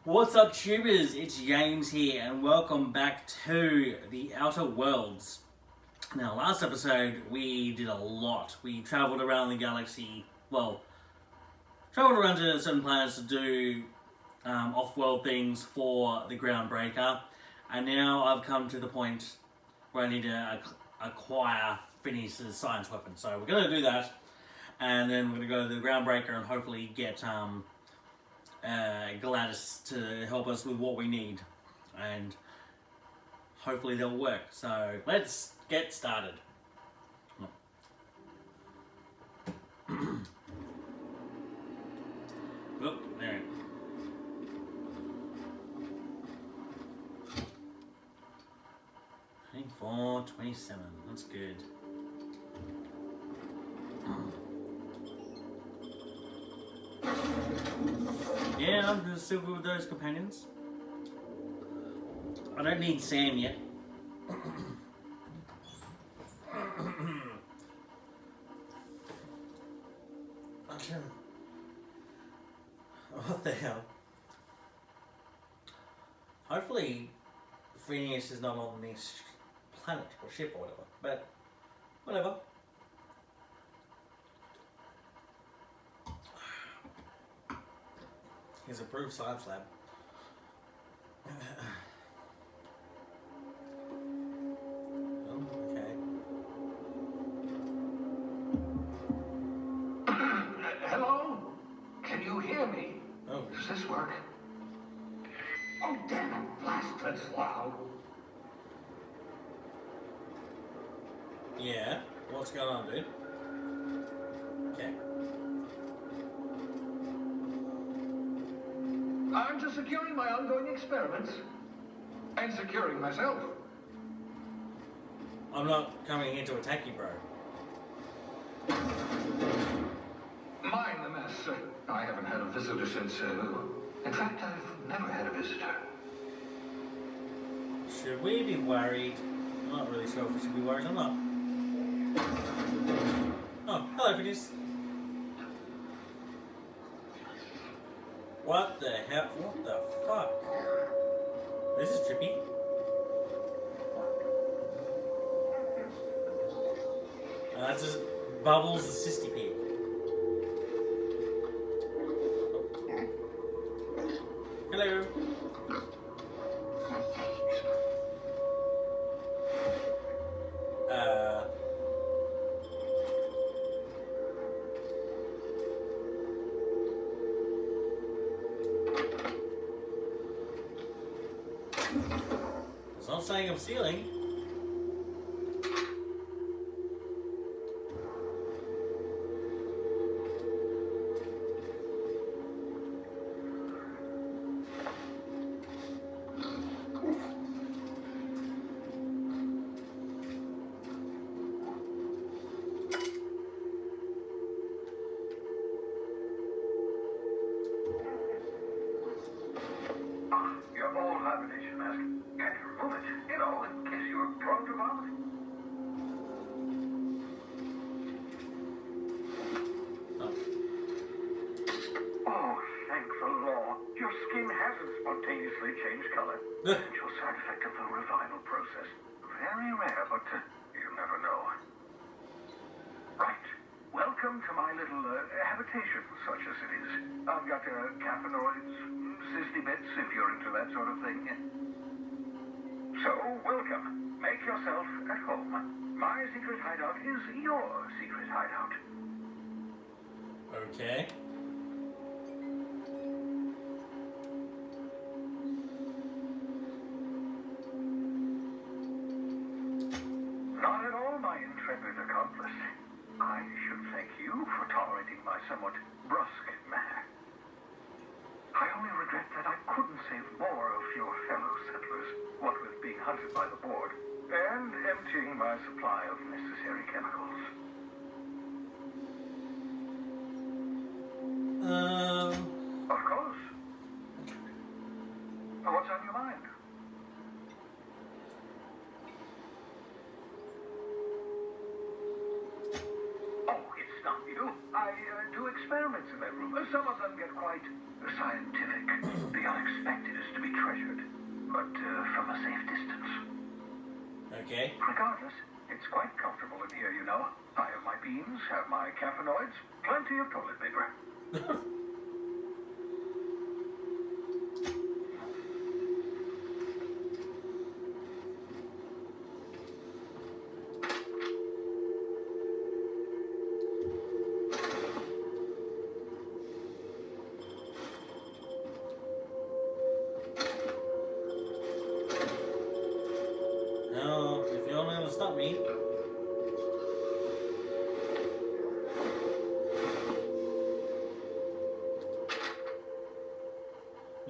What's up, tubers? It's James here, and welcome back to the Outer Worlds. Now, last episode we did a lot. We travelled around the galaxy. Well, travelled around to certain planets to do off-world things for the Groundbreaker, and now I've come to the point where I need to finish the science weapon. So we're going to do that, and then we're going to go to the Groundbreaker and hopefully get Gladys to help us with what we need, and hopefully they'll work. So let's get started. Oh, there. 27. That's good. Yeah, I'm still good with those companions. I don't need Sam yet. What the hell? Hopefully, Phineas is not on this planet or ship or whatever, but whatever. His approved science lab. Oh, okay. Hello? Can you hear me? Oh. Does this work? Oh, damn it, blast, that's loud. Yeah. What's going on, dude? Okay. I'm just securing my ongoing experiments. And securing myself. I'm not coming here to attack you, bro. Mind the mess. I haven't had a visitor since, in fact, I've never had a visitor. Should we be worried? I'm not really sure if we should be worried or not. Oh, hello, Phineas. What the hell? What the fuck? This is trippy. That's just Bubbles the Sisty Pig. Hello. It's not saying I'm stealing. Your old hibernation mask. Can you remove it? You know, in case you were prone to vomiting. Oh, thank the law. Your skin hasn't spontaneously changed color. Potential side effect of the revival process. Very rare, but you never know. Right. Welcome to my little habitation, such as it is. I've got caffeinoids, cysty bits, if you're into that sort of thing. So, welcome. Make yourself at home. My secret hideout is your secret hideout. Okay. Not at all, my intrepid accomplice. I should thank you for tolerating my somewhat brusque manner. I only regret that I couldn't save more of your fellow settlers, what with being hunted by the board, and emptying my supply of necessary chemicals. Of course. What's on your mind? Oh, it's not you. I do experiments in that room. Some of them get quite scientific. dramatic. The unexpected is to be treasured, but from a safe distance. Okay. Regardless, it's quite comfortable in here, you know. I have my beans, have my caffeinoids, plenty of toilet paper. No, if you're only gonna stop me.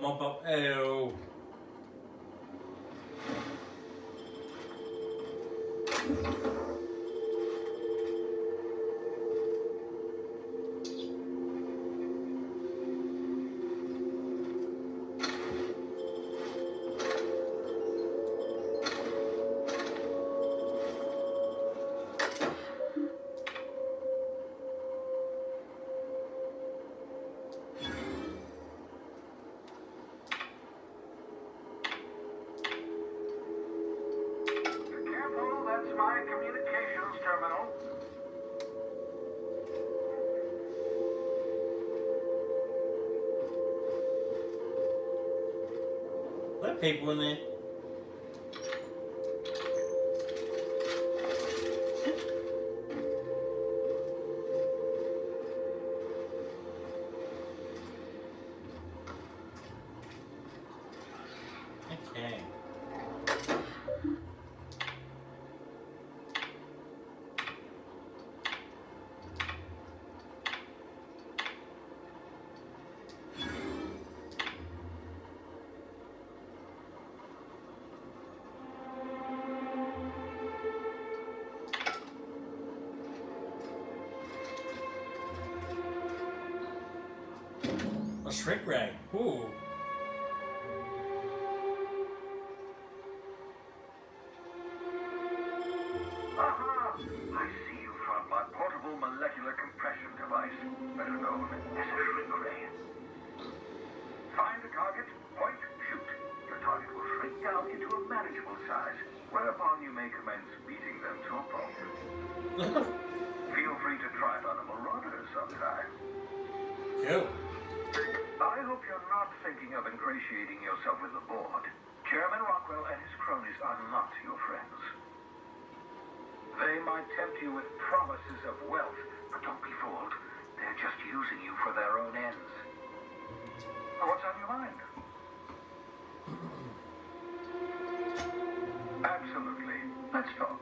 Mop up. Ew. Careful, that's my communications terminal. Are there people in there? Okay. A shrink ray. Ooh. Aha! I see you found my portable molecular compression device, better known as a shrink ray. Find a target, point, shoot. Your target will shrink down into a manageable size, whereupon you may commence beating them to a pulp. Feel free to try it on a marauder sometime. Cool. I hope you're not thinking of ingratiating yourself with the board. Chairman Rockwell and his cronies are not your friends. They might tempt you with promises of wealth, but don't be fooled. They're just using you for their own ends. What's on your mind? Absolutely. Let's talk.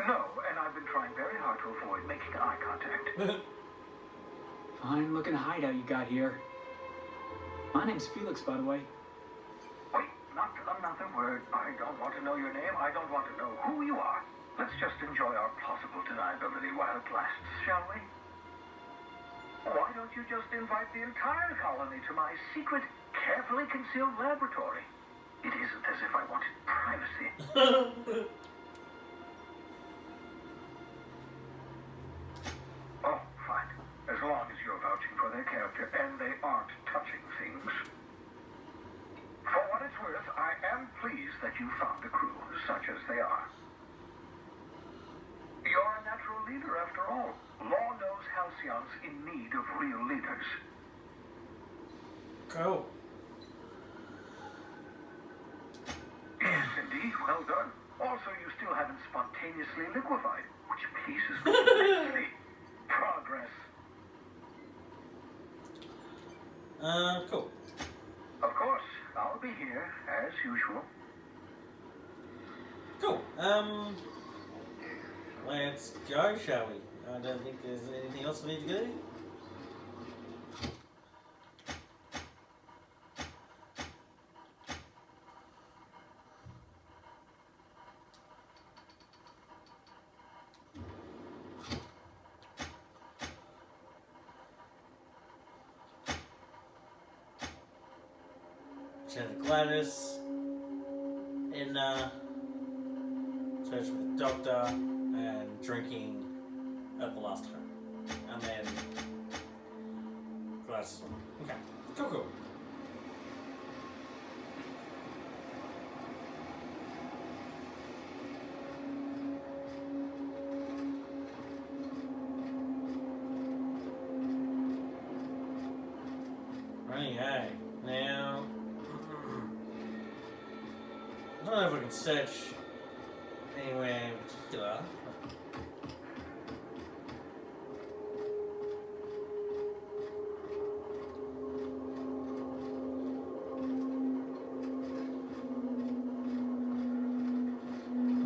No, and I've been trying very hard to avoid making eye contact. Fine looking hideout you got here. My name's Felix, by the way. Wait, not another word. I don't want to know your name. I don't want to know who you are. Let's just enjoy our plausible deniability while it lasts, shall we? Why don't you just invite the entire colony to my secret, carefully concealed laboratory? It isn't as if I wanted privacy. Oh, fine. As long as you're vouching for their character and they aren't touching things. For what it's worth, I am pleased that you found a crew, such as they are. You're a natural leader, after all. Law knows Halcyon's in need of real leaders. Cool. Yes, indeed. Well done. Also, you still haven't spontaneously liquefied, which pleases me immensely. Progress. Cool. Of course, I'll be here, as usual. Cool. Let's go, shall we? I don't think there's anything else we need to do. Chat to Gladys. In search for the doctor and drinking a like the last time. And then glasses one. Okay. Cool. Okay. Now I don't know if I can search anywhere in particular.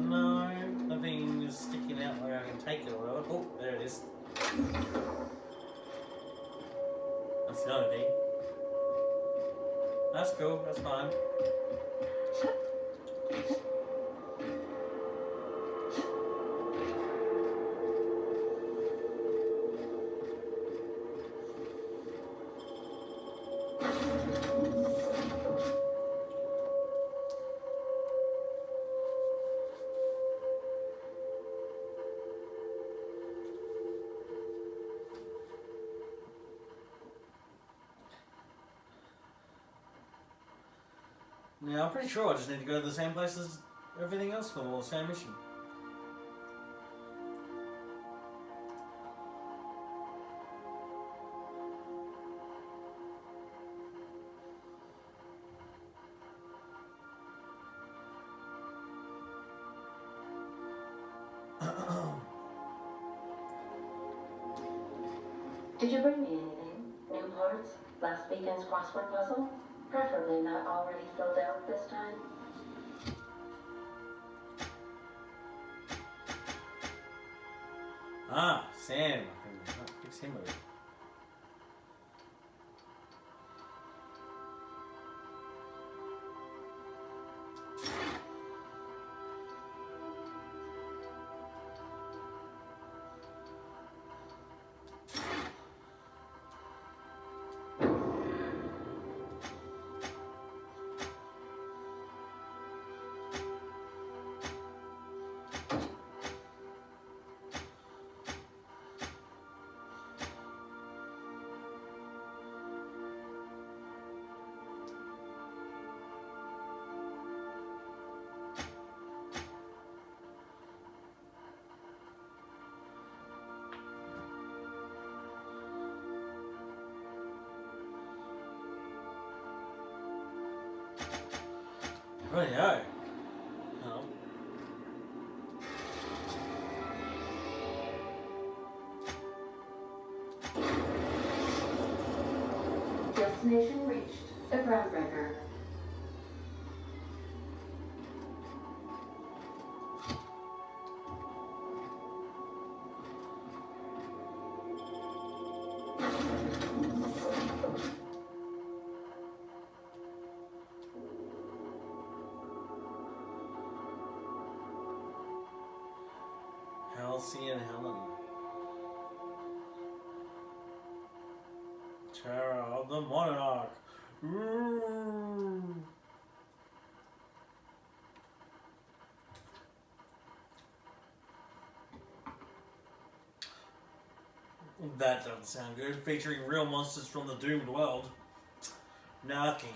No, nothing is sticking out where I can take it or whatever. Oh, there it is. That's the only thing. That's cool, that's fine. Now, I'm pretty sure I just need to go to the same place as everything else for the same mission. Did you bring me anything? New parts? Last weekend's crossword puzzle? Preferably not already filled out this time. Ah, Sam. I can fix him over. Rightio. Oh. Destination reached. The Groundbreaker. Halsey and Helen. Terror of the Monarch. Ooh. That doesn't sound good. Featuring real monsters from the doomed world. Nothing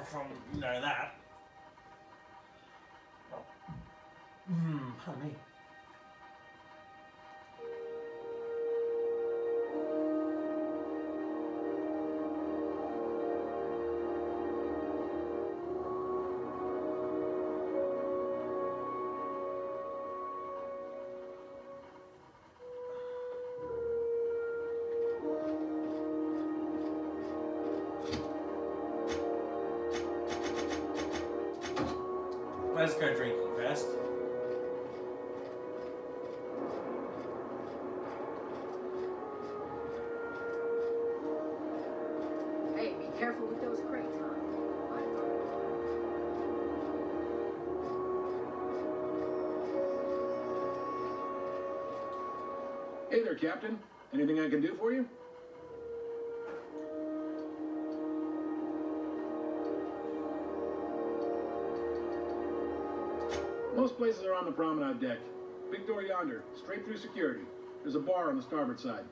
from that. Pardon me. Let's go drinking first. Hey, be careful with those crates, huh? Hey there, Captain. Anything I can do for you? Most places are on the promenade deck. Big door yonder, straight through security. There's a bar on the starboard side.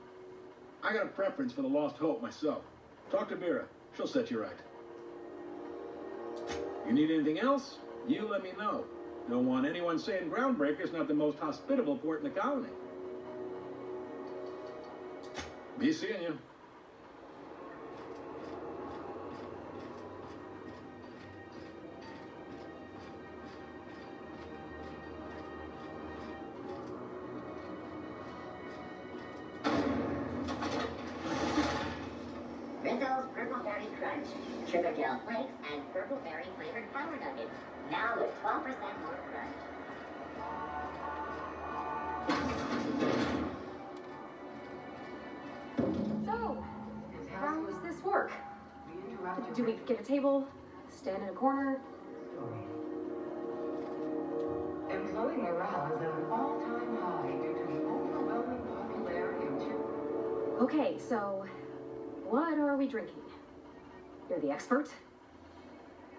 I got a preference for the Lost Hope myself. Talk to Mira. She'll set you right. You need anything else? You let me know. Don't want anyone saying Groundbreaker's not the most hospitable port in the colony. Be seeing you. Rizzo's Purple Berry Crunch, Sugar Gel Flakes, and Purple Berry flavored Power Nuggets. Now with 12% more crunch. So, how does this work? Do we get a table, stand in a corner? Employee morale is at an all-time high due to the overwhelming popularity of chip. Okay, so what are we drinking? You're the expert.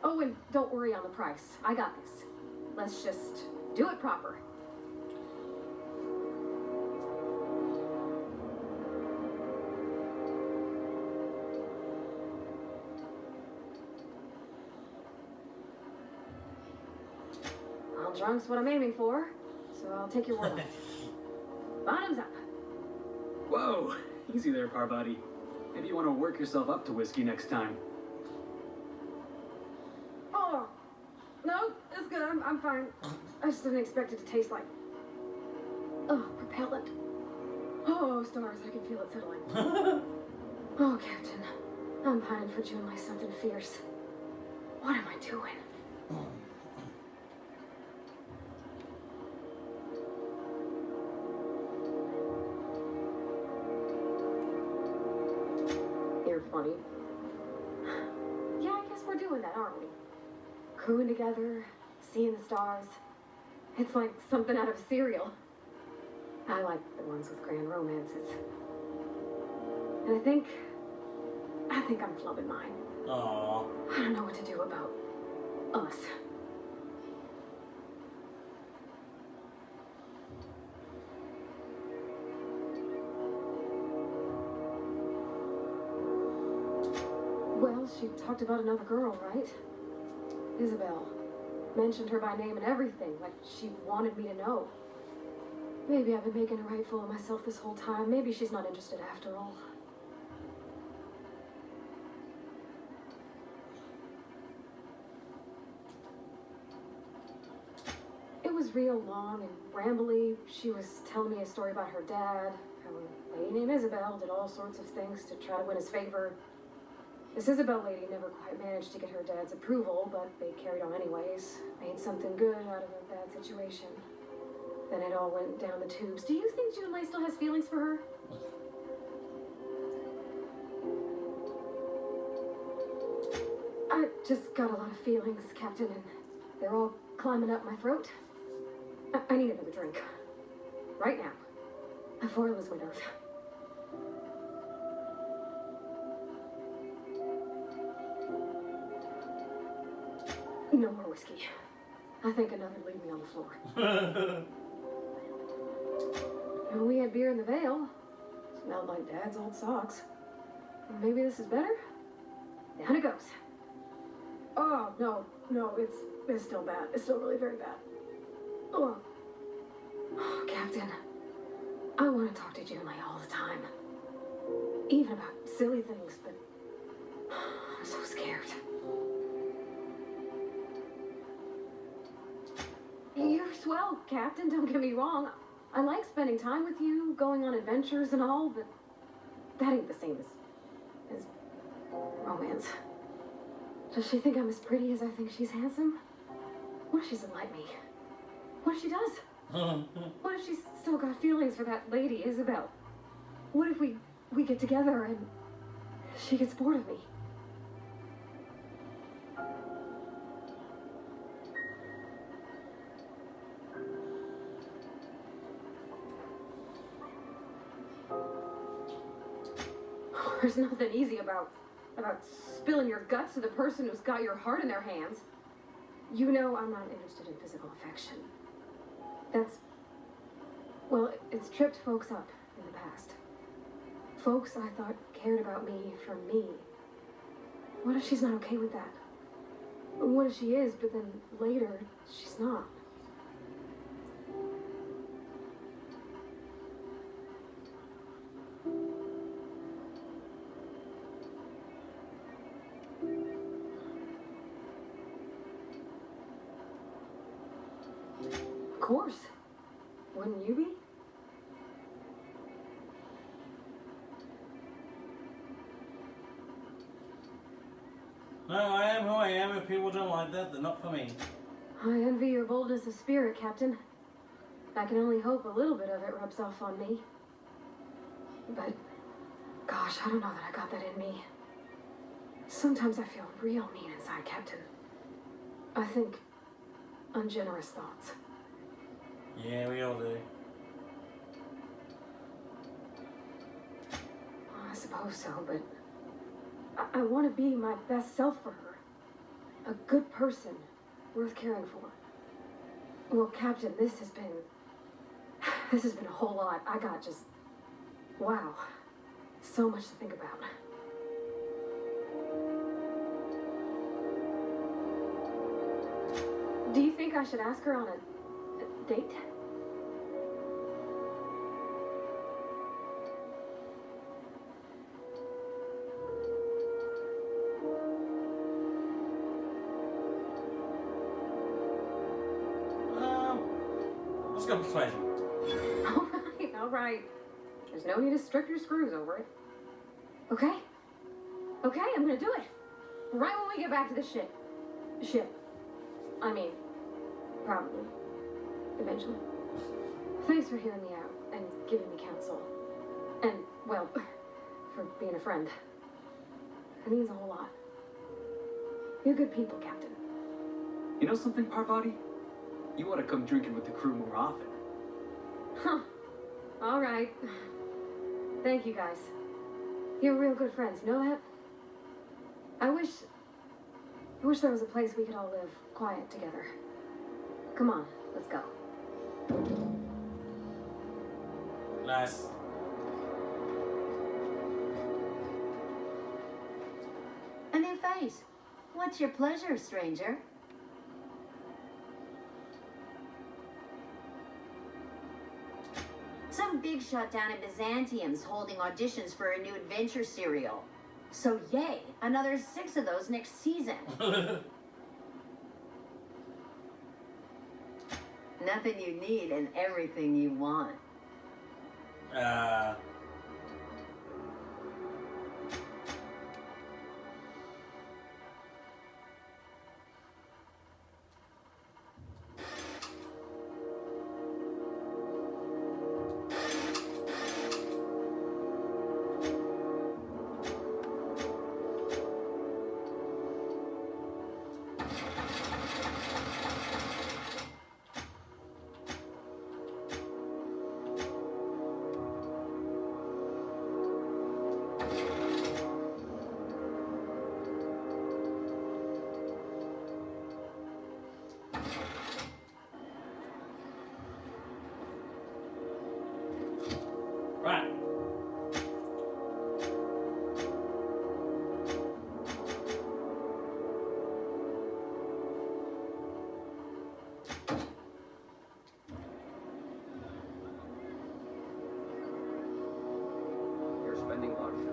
Oh, and don't worry on the price. I got this. Let's just do it proper. Well, drunk's what I'm aiming for, so I'll take your word on it. Bottoms up. Whoa, easy there, Parvati. Maybe you want to work yourself up to whiskey next time. Oh, no, it's good. I'm fine. I just didn't expect it to taste like, propellant. Oh, stars, I can feel it settling. Oh, Captain, I'm pining for June like something fierce. What am I doing? You're funny. Yeah, I guess we're doing that, aren't we? Crewing together, seeing the stars. It's like something out of a serial. I like the ones with grand romances. And I think I'm flubbing mine. Aww. I don't know what to do about us. Well, she talked about another girl, right? Isabel. Mentioned her by name and everything, like she wanted me to know. Maybe I've been making a right fool of myself this whole time. Maybe she's not interested after all. It was real long and rambly. She was telling me a story about her dad, how a lady named Isabel did all sorts of things to try to win his favor. This Isabel lady never quite managed to get her dad's approval, but they carried on anyways. Made something good out of a bad situation. Then it all went down the tubes. Do you think Junlei still has feelings for her? I just got a lot of feelings, Captain, and they're all climbing up my throat. I need another drink. Right now. Before I lose my nerve. No more whiskey. I think another would leave me on the floor. When we had beer in the Vale, smelled like Dad's old socks. Maybe this is better? Down it goes. Oh, no, it's still bad. It's still really very bad. Oh, Captain, I want to talk to Junlei all the time. Even about silly things, but I'm so scared. You're swell, Captain, don't get me wrong. I like spending time with you, going on adventures and all, but that ain't the same as romance. Does she think I'm as pretty as I think she's handsome? What if she doesn't like me? What if she does? What if she's still got feelings for that lady, Isabel? What if we get together and she gets bored of me? There's nothing easy about spilling your guts to the person who's got your heart in their hands. You know I'm not interested in physical affection. Well, it's tripped folks up. in the past. Folks I thought cared about me for me. What if she's not okay with that? What if she is, but then later, she's not? Of course. Wouldn't you be? No, I am who I am. If people don't like that, they're not for me. I envy your boldness of spirit, Captain. I can only hope a little bit of it rubs off on me. But, gosh, I don't know that I got that in me. Sometimes I feel real mean inside, Captain. I think ungenerous thoughts. Yeah, we all do. I suppose so, but I want to be my best self for her. A good person, worth caring for. Well, Captain, this has been a whole lot. I got just, wow, so much to think about. Do you think I should ask her on a date? Let's go persuasion. All right. There's no need to strip your screws over it. Okay? Okay, I'm gonna do it. Right when we get back to the ship. I mean, probably. Eventually. Thanks for hearing me out and giving me counsel. And, well, for being a friend. It means a whole lot. You're good people, Captain. You know something, Parvati? You ought to come drinking with the crew more often. Huh. All right. Thank you, guys. You're real good friends. You know that? I wish there was a place we could all live quiet together. Come on, let's go. Nice. A new face. What's your pleasure, stranger? Some big shot down in Byzantium's holding auditions for a new adventure serial. So yay, another 6 of those next season. Nothing you need and everything you want. Right. You're spending luxury.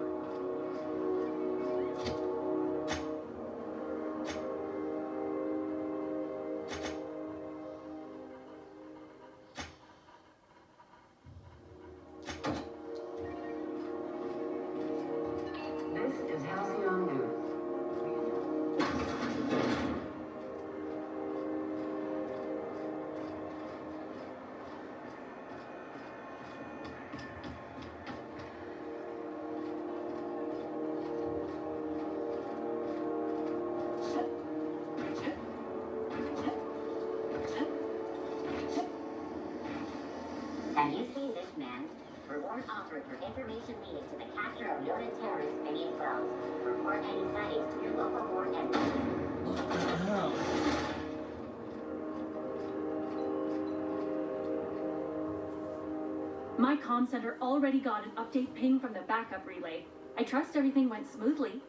This is Halcyon News. Have you seen this man? Reward offered for information leading to the capture of noted terrorists in East Bronx. Report any sightings to your local board and... What the hell? My comm center already got an update ping from the backup relay. I trust everything went smoothly.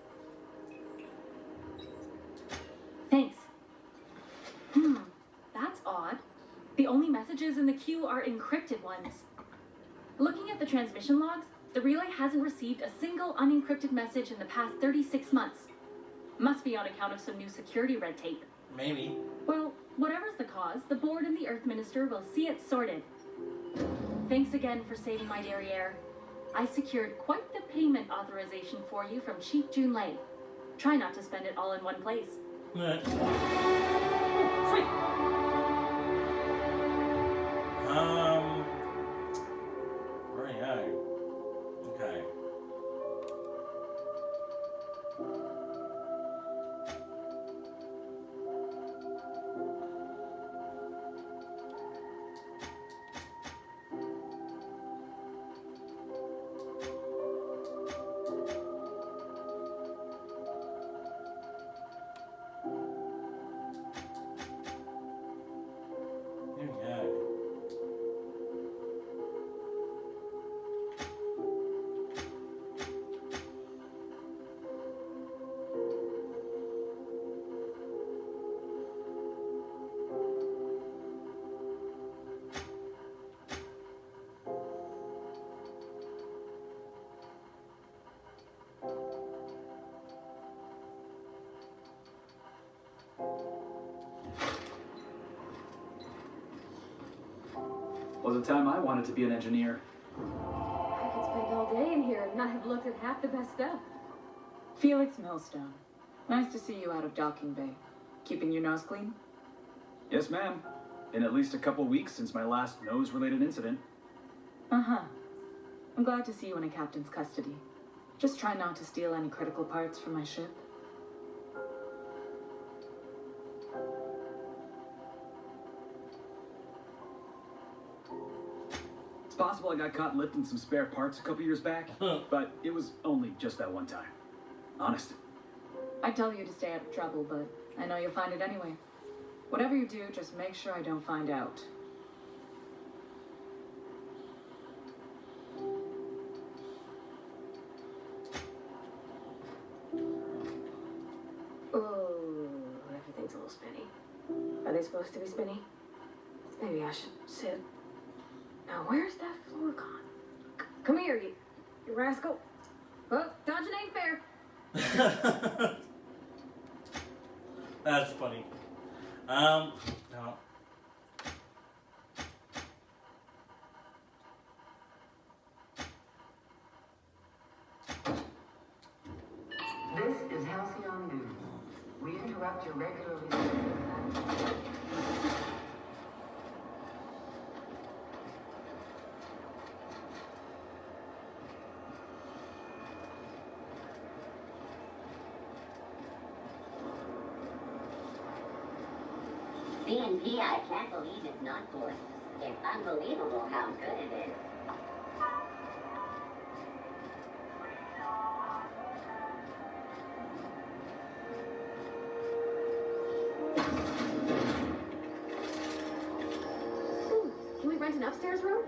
Thanks. That's odd. The only messages in the queue are encrypted ones. Looking at the transmission logs, the relay hasn't received a single unencrypted message in the past 36 months. Must be on account of some new security red tape. Maybe. Well, whatever's the cause, the board and the Earth Minister will see it sorted. Thanks again for saving my derriere. I secured quite the payment authorization for you from Chief Junlei. Try not to spend it all in one place. Sweet. Righto. Okay. There we go. Was a time I wanted to be an engineer. I could spend all day in here and not have looked at half the best stuff. Felix Millstone. Nice to see you out of docking bay. Keeping your nose clean? Yes, ma'am. Been at least a couple weeks since my last nose-related incident. Uh-huh. I'm glad to see you in a captain's custody. Just try not to steal any critical parts from my ship. It's possible I got caught lifting some spare parts a couple years back, but it was only just that one time. Honest. I'd tell you to stay out of trouble, but I know you'll find it anyway. Whatever you do, just make sure I don't find out. Oh, everything's a little spinny. Are they supposed to be spinny? Maybe I should sit. Now, where's that floor gone? Come here, you rascal. Oh, dodging ain't fair. That's funny. No. This is Halcyon News. We interrupt your regularly scheduled. CNP, I can't believe it's not good. It's unbelievable how good it is. Ooh, can we rent an upstairs room?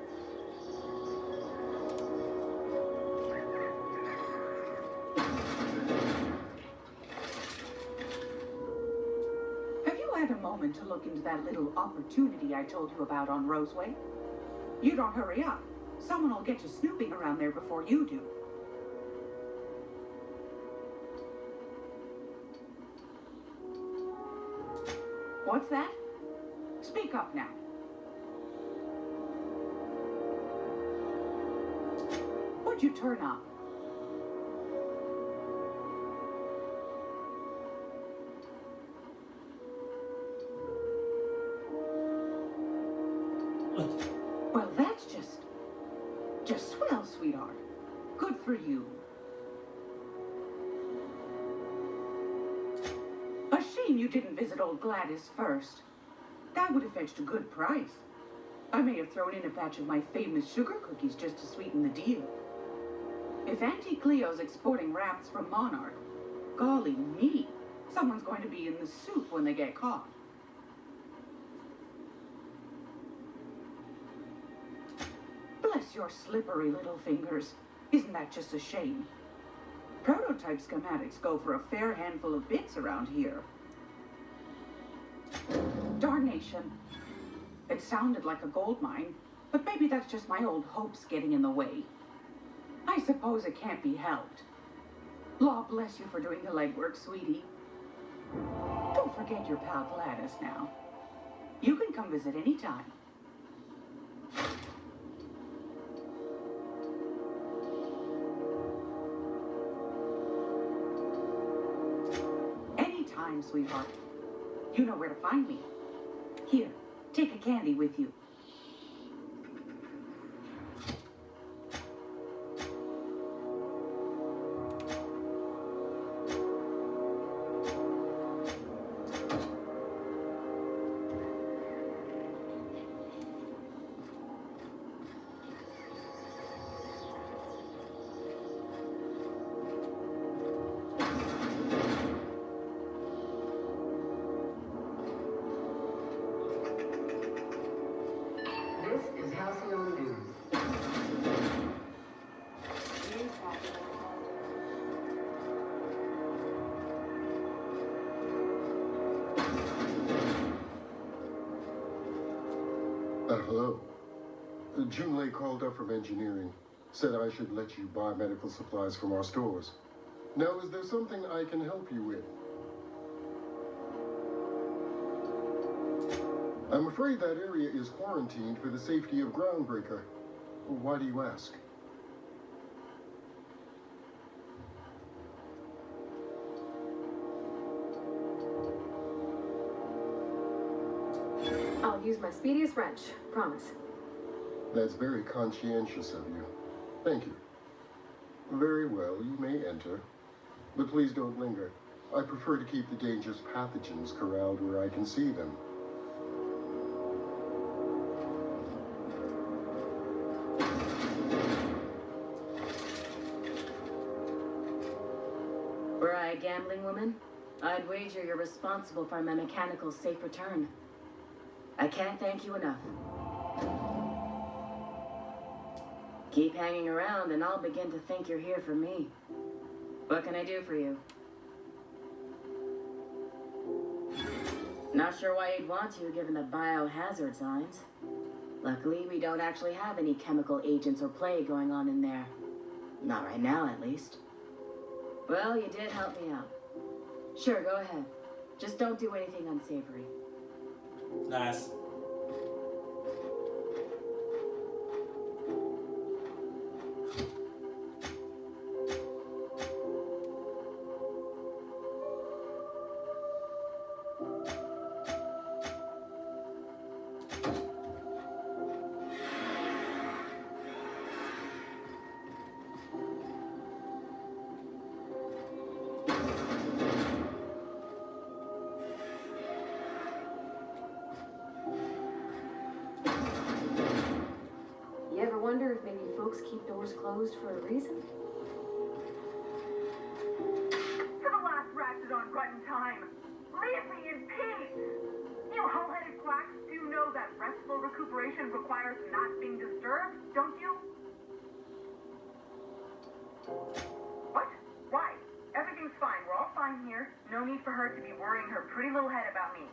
Have you had a moment to look into that little opportunity I told you about on Roseway? You don't hurry up. Someone will get you snooping around there before you do. What's that? Speak up now. What'd you turn up? Well, that's just swell, sweetheart. Good for you. A shame you didn't visit old Gladys first. That would have fetched a good price. I may have thrown in a batch of my famous sugar cookies just to sweeten the deal. If Auntie Cleo's exporting wraps from Monarch, golly me, someone's going to be in the soup when they get caught. Bless Bless your slippery little fingers. Isn't that just a shame? Prototype schematics go for a fair handful of bits around here. Darnation. It sounded like a gold mine, but maybe that's just my old hopes getting in the way. I suppose it can't be helped. Law bless you for doing the legwork, sweetie. Don't forget your pal Gladys now. You can come visit anytime. Anytime, sweetheart. You know where to find me. Here, take a candy with you. This is Halcyon News. Hello. Junlei called up from engineering. Said I should let you buy medical supplies from our stores. Now, is there something I can help you with? I'm afraid that area is quarantined for the safety of Groundbreaker. Why do you ask? I'll use my speediest wrench, promise. That's very conscientious of you. Thank you. Very well, you may enter. But please don't linger. I prefer to keep the dangerous pathogens corralled where I can see them. Were I a gambling woman, I'd wager you're responsible for my mechanical safe return. I can't thank you enough. Keep hanging around and I'll begin to think you're here for me. What can I do for you? Not sure why you'd want to, given the biohazard signs. Luckily, we don't actually have any chemical agents or plague going on in there. Not right now, at least. Well, you did help me out. Sure, go ahead. Just don't do anything unsavory. Nice. You ever wonder if maybe folks keep doors closed for a reason? For the last ratchet on rotten time, leave me in peace! You hull-headed quacks do know that restful recuperation requires not being disturbed, don't you? What? Why? Everything's fine. We're all fine here. No need for her to be worrying her pretty little head about me.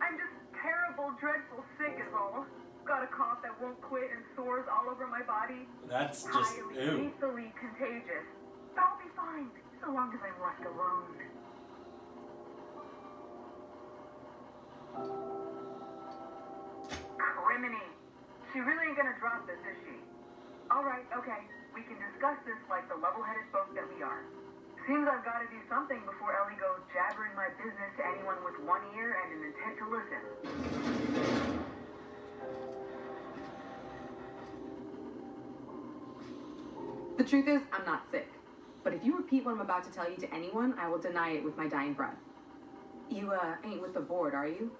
I'm just terrible, dreadful sick is all. Got a cough that won't quit and sores all over my body. That's just highly, lethally contagious. But I'll be fine, so long as I'm left alone. Criminy. She really ain't gonna drop this, is she? Alright, okay. We can discuss this like the level-headed folk that we are. Seems I've got to do something before Ellie goes jabbering my business to anyone with one ear and an intent to listen. The truth is, I'm not sick. But if you repeat what I'm about to tell you to anyone, I will deny it with my dying breath. You, ain't with the board, are you?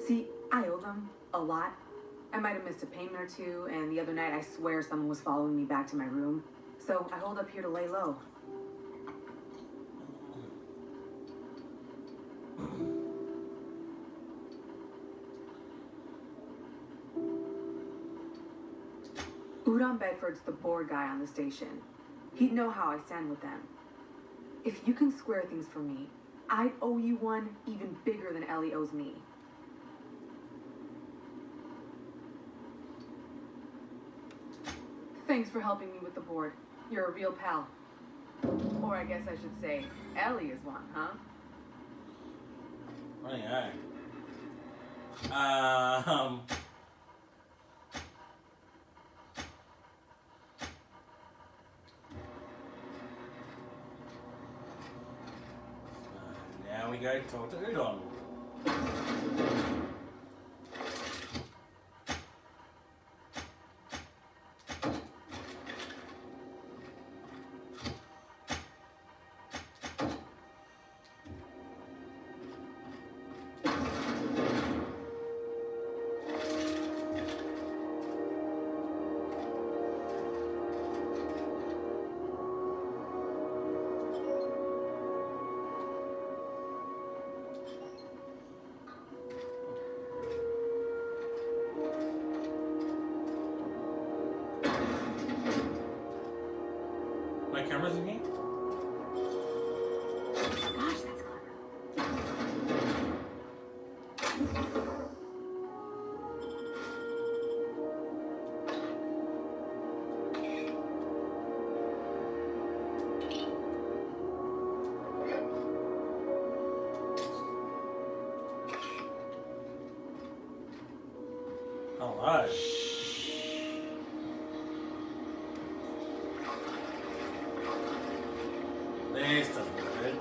See, I owe them a lot. I might have missed a payment or two, and the other night I swear someone was following me back to my room. So I hold up here to lay low. John Bedford's the board guy on the station. He'd know how I stand with them. If you can square things for me, I'd owe you one even bigger than Ellie owes me. Thanks for helping me with the board. You're a real pal. Or I guess I should say, Ellie is one, huh? Right. Now we go talk to Udon. My camera's in here? Gosh, that's clever. Alright. This doesn't look good.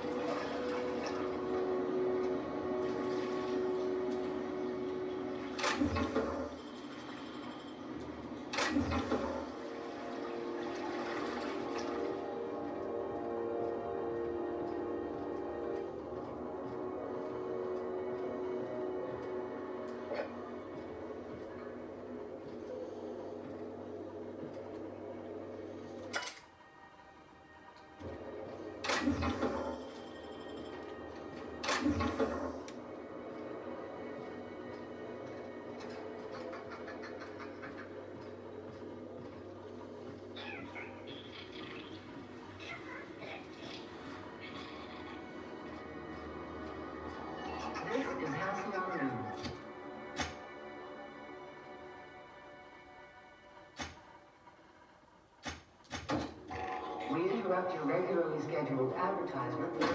This is Halcyon News. We interrupt your regularly scheduled advertisement with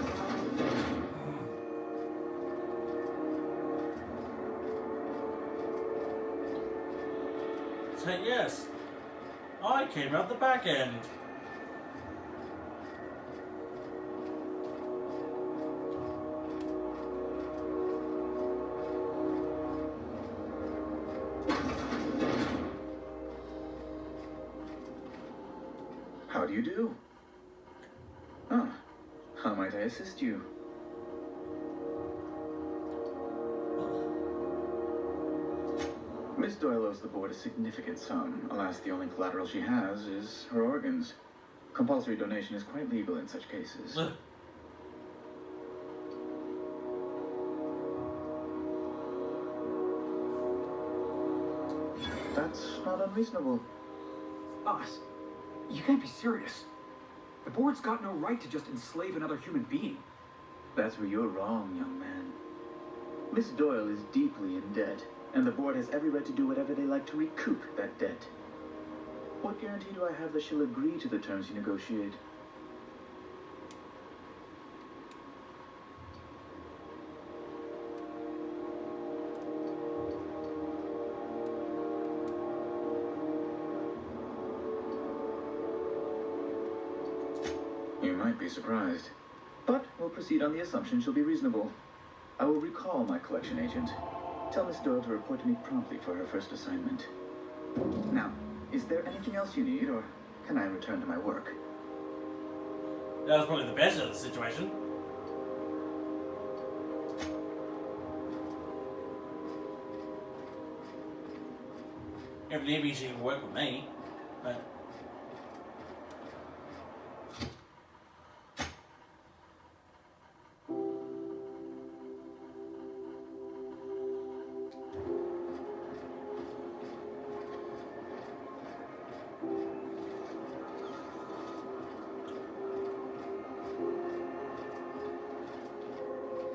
Say yes. I came out the back end. How do you do? Ah, how might I assist you? Miss Doyle owes the board a significant sum. Alas, the only collateral she has is her organs. Compulsory donation is quite legal in such cases. That's not unreasonable. Us? You can't be serious. The board's got no right to just enslave another human being. That's where you're wrong, young man. Miss Doyle is deeply in debt, and the board has every right to do whatever they like to recoup that debt. What guarantee do I have that she'll agree to the terms you negotiate? You might be surprised, but we'll proceed on the assumption she'll be reasonable. I will recall my collection agent. Tell Miss Doyle to report to me promptly for her first assignment. Now, is there anything else you need, or can I return to my work? That was probably the best of the situation. If need be, she can work with me, but...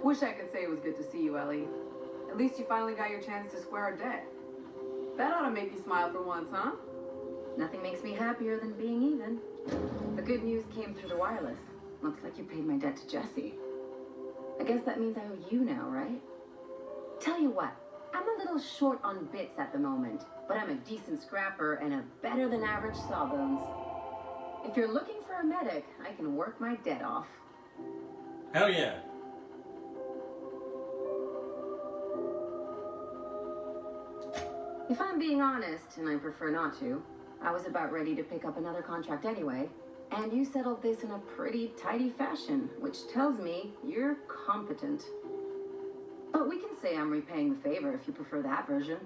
Wish I could say it was good to see you, Ellie. At least you finally got your chance to square our debt. That ought to make you smile for once, huh? Nothing makes me happier than being even. The good news came through the wireless. Looks like you paid my debt to Jesse. I guess that means I owe you now, right? Tell you what, I'm a little short on bits at the moment, but I'm a decent scrapper and a better than average sawbones. If you're looking for a medic, I can work my debt off. Hell yeah. If I'm being honest, and I prefer not to, I was about ready to pick up another contract anyway, and you settled this in a pretty tidy fashion, which tells me you're competent. But we can say I'm repaying the favor if you prefer that version.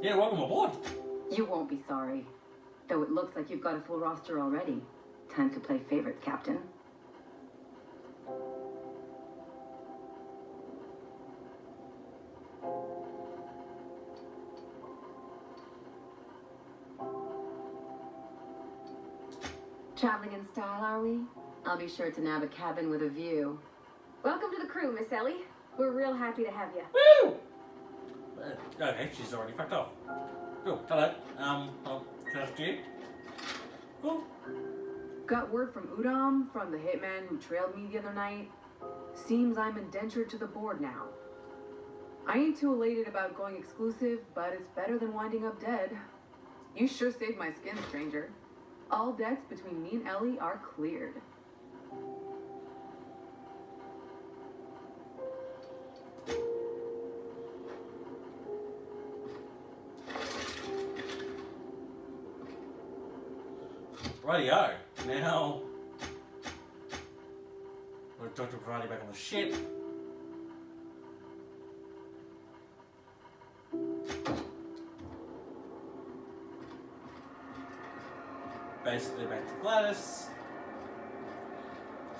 Yeah, welcome aboard. You won't be sorry. Though it looks like you've got a full roster already. Time to play favorites, Captain. Traveling in style, are we? I'll be sure to nab a cabin with a view. Welcome to the crew, Miss Ellie. We're real happy to have you. Woo! Okay, she's already fucked off. Cool. Hello. Can I ask you? Oh. Got word from Udom, from the hitman who trailed me the other night. Seems I'm indentured to the board now. I ain't too elated about going exclusive, but it's better than winding up dead. You sure saved my skin, stranger. All debts between me and Ellie are cleared. Rightio. Now, we've got Dr. Karate back on the ship. Basically back to Gladys.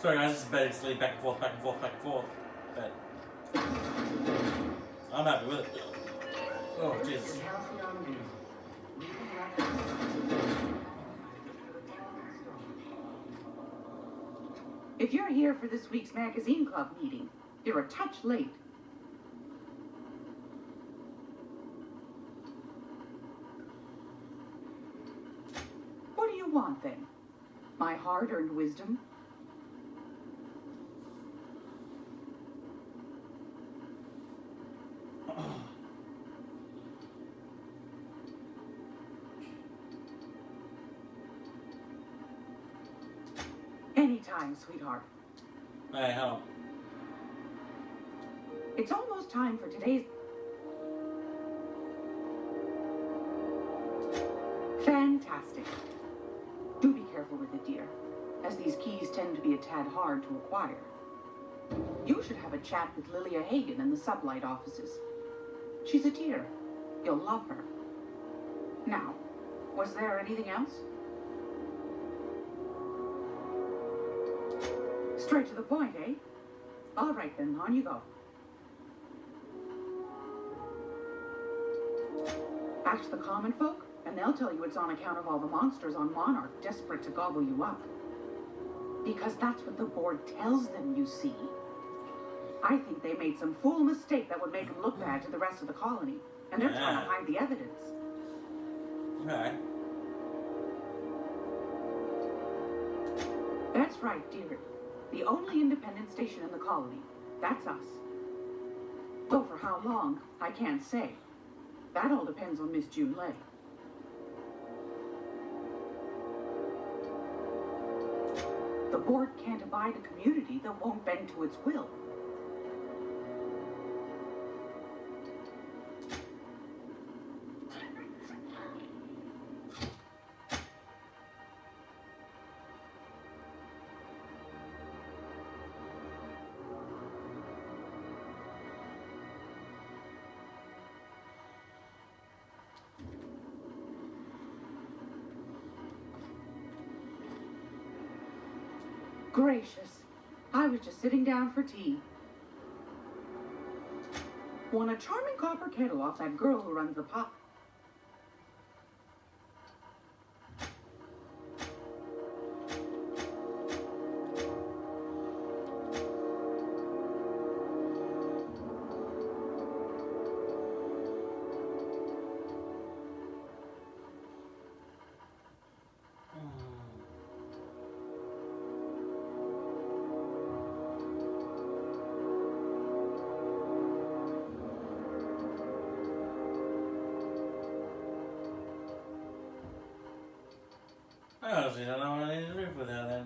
Sorry guys, it's better to sleep back and forth, back and forth, back and forth. But I'm happy with it. Oh, Jesus. If you're here for this week's magazine club meeting, you're a touch late. What do you want then? My hard-earned wisdom? Anytime, sweetheart. Hey, hello. It's almost time for today's... Fantastic. Do be careful with it, dear, as these keys tend to be a tad hard to acquire. You should have a chat with Lilia Hagen in the sublight offices. She's a dear. You'll love her. Now, was there anything else? Straight to the point, eh? All right then, on you go. Ask the common folk, and they'll tell you it's on account of all the monsters on Monarch desperate to gobble you up. Because that's what the board tells them, you see. I think they made some fool mistake that would make them look bad to the rest of the colony, and they're trying to hide the evidence. Okay. That's right, dear. The only independent station in the colony. That's us. Though for how long, I can't say. That all depends on Miss June Lay. The board can't abide a community that won't bend to its will. Gracious, I was just sitting down for tea. Won a charming copper kettle off that girl who runs the pub. I honestly don't know what I need to do with her then.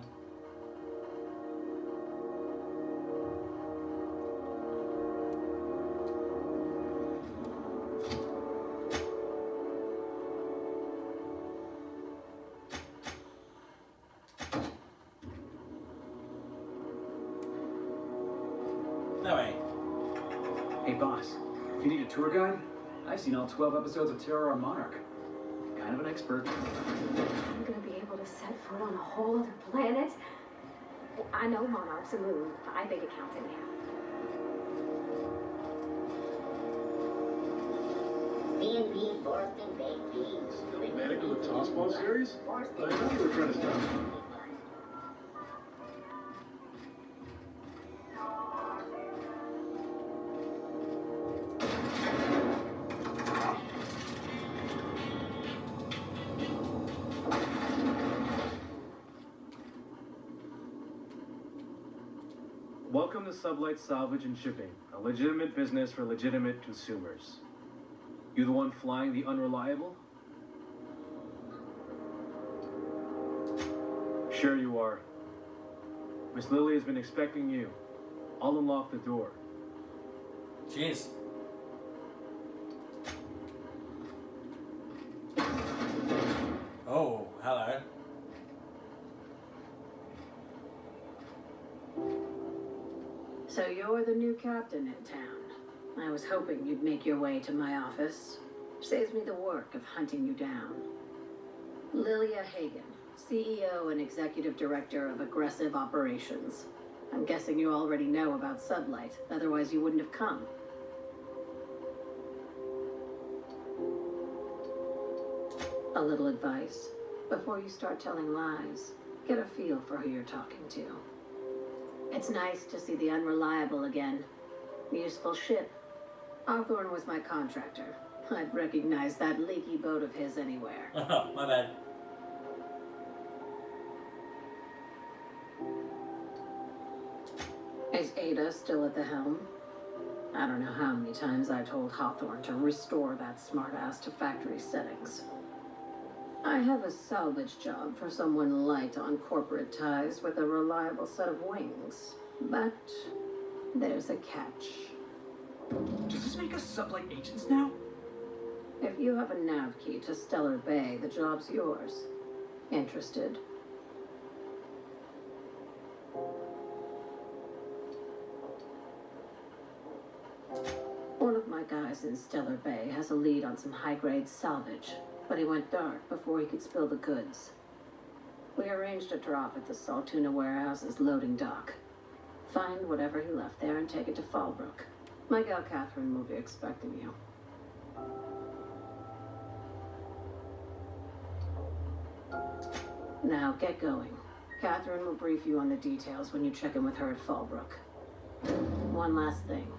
No way. Hey, boss. If you need a tour guide, I've seen all 12 episodes of Terror on Monarch. Kind of an expert. I'm gonna be able to set foot on a whole other planet? I know Monarch's a moon. I think it counts anyhow. C&B Borston Baked Beans. Manic to the Tossball series? I know you were trying to stop me. Welcome to Sublight Salvage and Shipping, a legitimate business for legitimate consumers. You the one flying the Unreliable? Sure you are. Miss Lily has been expecting you. I'll unlock the door. Jeez. Oh, hello. So you're the new captain in town. I was hoping you'd make your way to my office. Saves me the work of hunting you down. Lilia Hagen, CEO and Executive Director of Aggressive Operations. I'm guessing you already know about Sublight, otherwise you wouldn't have come. A little advice. Before you start telling lies, get a feel for who you're talking to. It's nice to see the Unreliable again. Useful ship. Hawthorne was my contractor. I'd recognize that leaky boat of his anywhere. Oh, my bad. Is Ada still at the helm? I don't know how many times I told Hawthorne to restore that smartass to factory settings. I have a salvage job for someone light on corporate ties with a reliable set of wings. But there's a catch. Does this make us Sublight agents now? If you have a nav key to Stellar Bay, the job's yours. Interested? One of my guys in Stellar Bay has a lead on some high-grade salvage, but he went dark before he could spill the goods. We arranged a drop at the Saltuna warehouse's loading dock. Find whatever he left there and take it to Fallbrook. My gal Catherine will be expecting you. Now get going. Catherine will brief you on the details when you check in with her at Fallbrook. One last thing.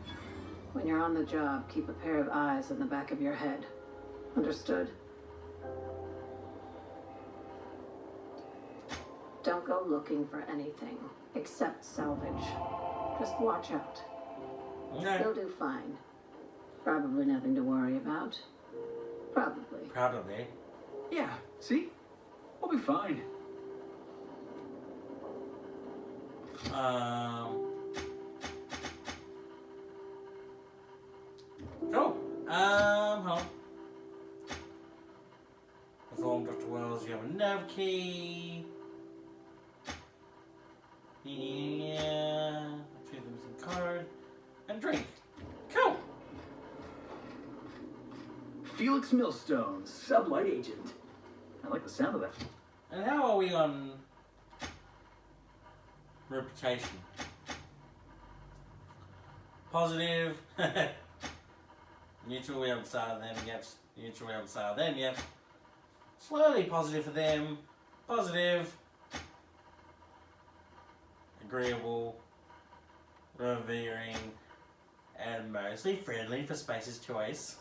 When you're on the job, keep a pair of eyes in the back of your head. Understood? Don't go looking for anything, except salvage. Just watch out. Okay. You'll do fine. Probably nothing to worry about. Probably. Probably. Yeah, see? We'll be fine. Cool. Home. Perform Dr. Wells, you have a nav key. Yeah. Retrieve the missing card. And drink. Cool. Felix Millstone, Sublight agent. I like the sound of that. And how are we on reputation? Positive. Neutral, we haven't started them yet. Neutral, we haven't started them yet. Slowly positive for them. Positive. Agreeable. Revering. And mostly friendly for Space's choice.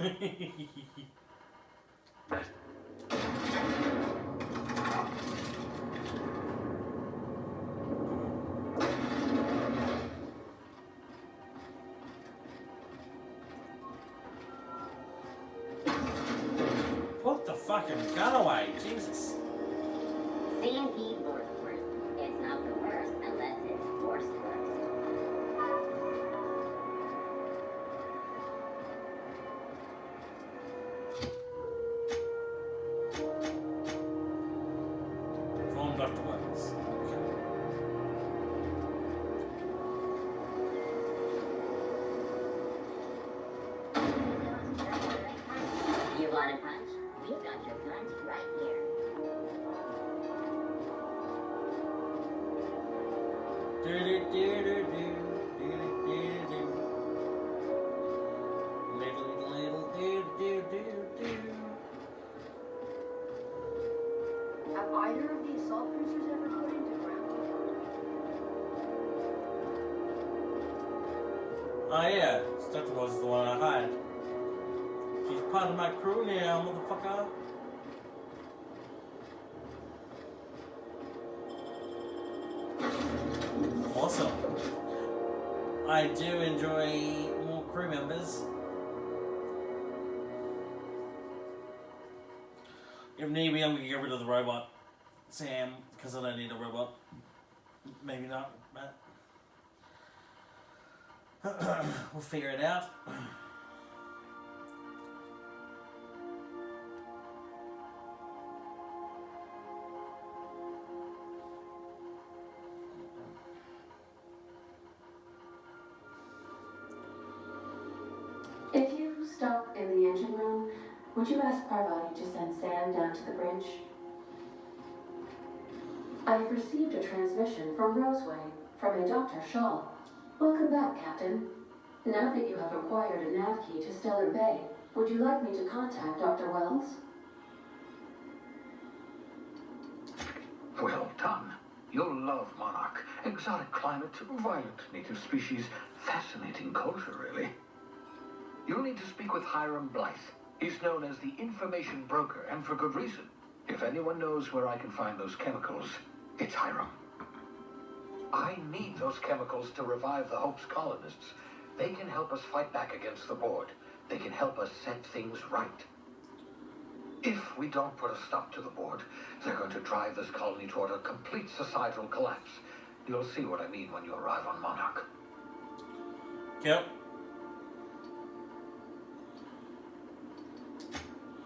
Put the fucking gun away, Jesus. C&P worst worst. It's not the worst unless it's worst worst. From Dr. Wells. You want a punch? We've got your punch right here. Have either of the assault cruisers ever put into ground? Oh yeah, Dr. Wells is the one I hired. She's part of my crew now, motherfucker. Awesome. I do enjoy more crew members. If need be, I'm gonna get rid of the robot, Sam, because I don't need a robot. Maybe not, but we'll figure it out. If you stop in the engine room, would you ask Parvati to send Sam down to the bridge? I have received a transmission from Roseway, from a Dr. Shaw. Welcome back, Captain. Now that you have acquired a nav key to Stellar Bay, would you like me to contact Dr. Wells? Well done. You'll love Monarch. Exotic climate, violent native species, fascinating culture, really. You'll need to speak with Hiram Blythe. He's known as the information broker, and for good reason. If anyone knows where I can find those chemicals, it's Hiram. I need those chemicals to revive the Hope's colonists. They can help us fight back against the Board. They can help us set things right. If we don't put a stop to the Board, they're going to drive this colony toward a complete societal collapse. You'll see what I mean when you arrive on Monarch. Yep.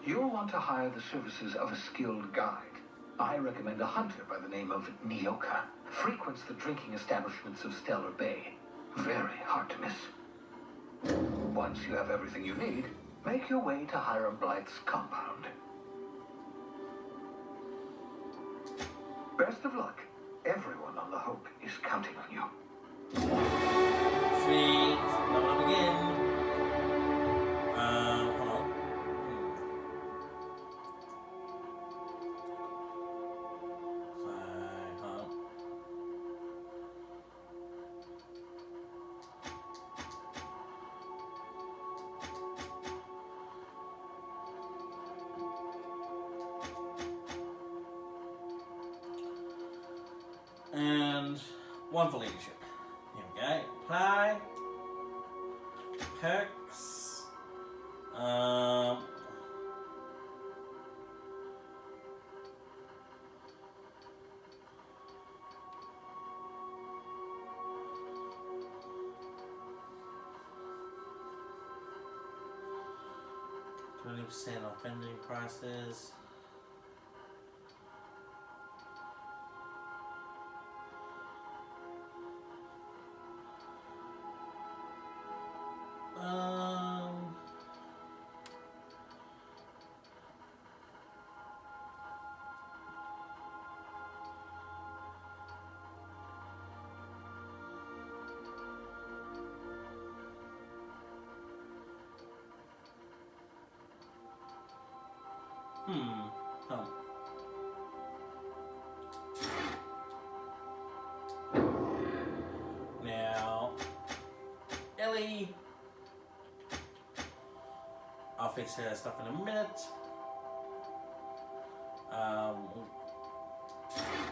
You'll want to hire the services of a skilled guide. I recommend a hunter by the name of Nyoka. Frequents the drinking establishments of Stellar Bay. Very hard to miss. Once you have everything you need, make your way to Hiram Blythe's compound. Best of luck. Everyone on the Hope is counting on you. Sweet. Level up again. Hold on. And one for leadership. Here we go. Apply. Perks. %, off vending prices. Oh. Now, Ellie. I'll fix her stuff in a minute.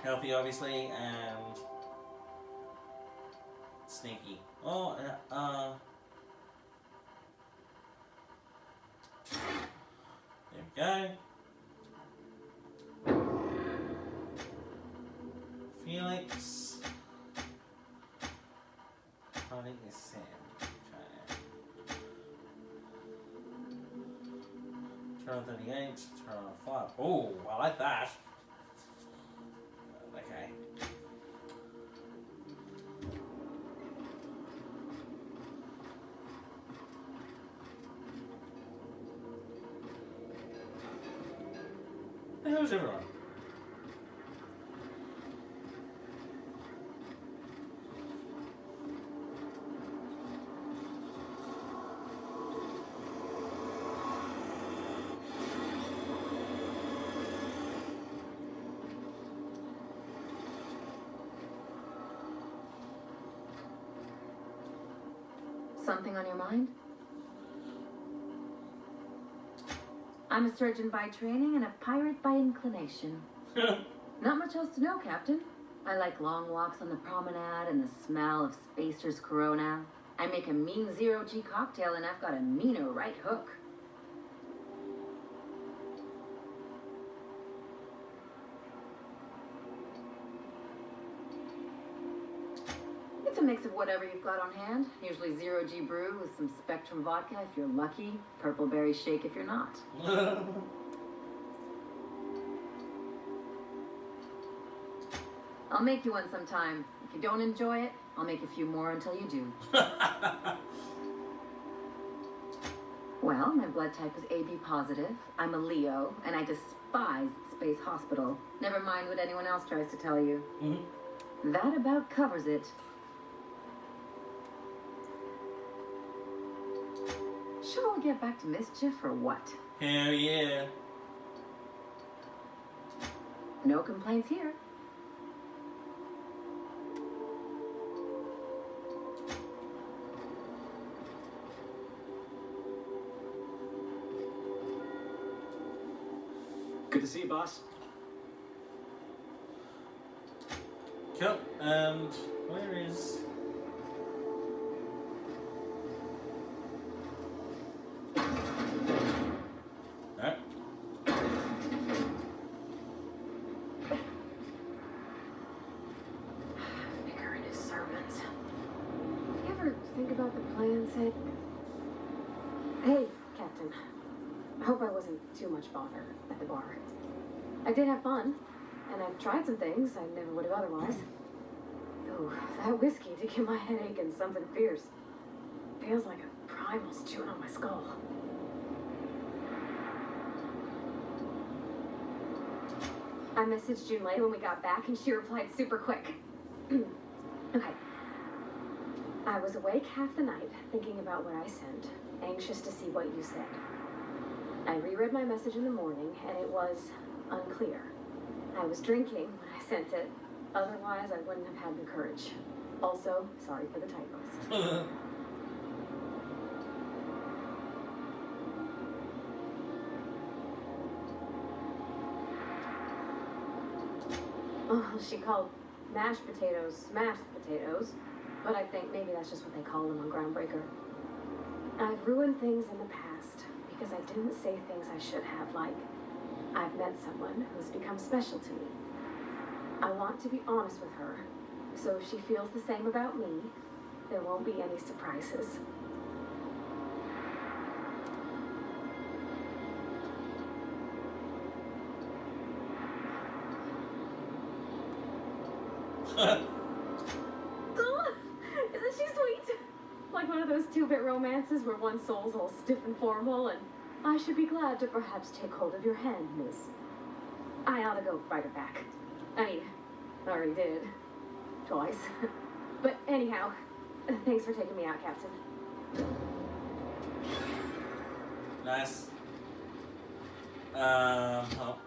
Healthy, obviously, and sneaky. Oh, there we go. likes. Hunting is Sam. Okay. Turn on 38, turn on 5. Oh, I like that. Okay. Who's everyone? Something on your mind? I'm a surgeon by training and a pirate by inclination. Not much else to know, Captain. I like long walks on the promenade and the smell of Spacer's Corona. I make a mean zero-G cocktail and I've got a meaner right hook. It's a mix of whatever you've got on hand. Usually zero-G brew with some Spectrum vodka if you're lucky, purple berry shake if you're not. I'll make you one sometime. If you don't enjoy it, I'll make a few more until you do. Well, my blood type is AB positive. I'm a Leo, and I despise Space Hospital. Never mind what anyone else tries to tell you. Mm-hmm. That about covers it. Shall we get back to mischief or what? Hell yeah. No complaints here. Good to see you, boss. Cool. And where is... No. Vicar and his sermons. You ever think about the plan, Sid? Hey, Captain. I hope I wasn't too much bother at the bar. I did have fun, and I tried some things I never would have otherwise. Ooh, that whiskey did give my head aching something fierce. Feels like a primal's chewing on my skull. I messaged June Lay when we got back, and she replied super quick. Okay. I was awake half the night, thinking about what I sent, anxious to see what you said. I reread my message in the morning, and it was unclear. I was drinking when I sent it. Otherwise, I wouldn't have had the courage. Also, sorry for the typos. Oh, she called mashed potatoes smashed potatoes, but I think maybe that's just what they call them on Groundbreaker. I've ruined things in the past because I didn't say things I should have, like, I've met someone who's become special to me. I want to be honest with her, so if she feels the same about me, there won't be any surprises. Oh, isn't she sweet? Like one of those 2-bit romances where one soul's all stiff and formal, and I should be glad to perhaps take hold of your hand, miss. I ought to go write her back. I mean, I already did. Twice. But anyhow, thanks for taking me out, Captain. Nice. Oh.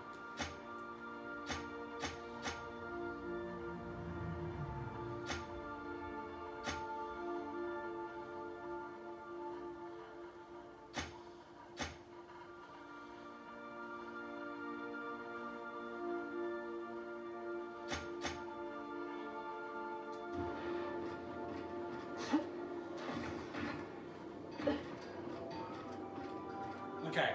Okay.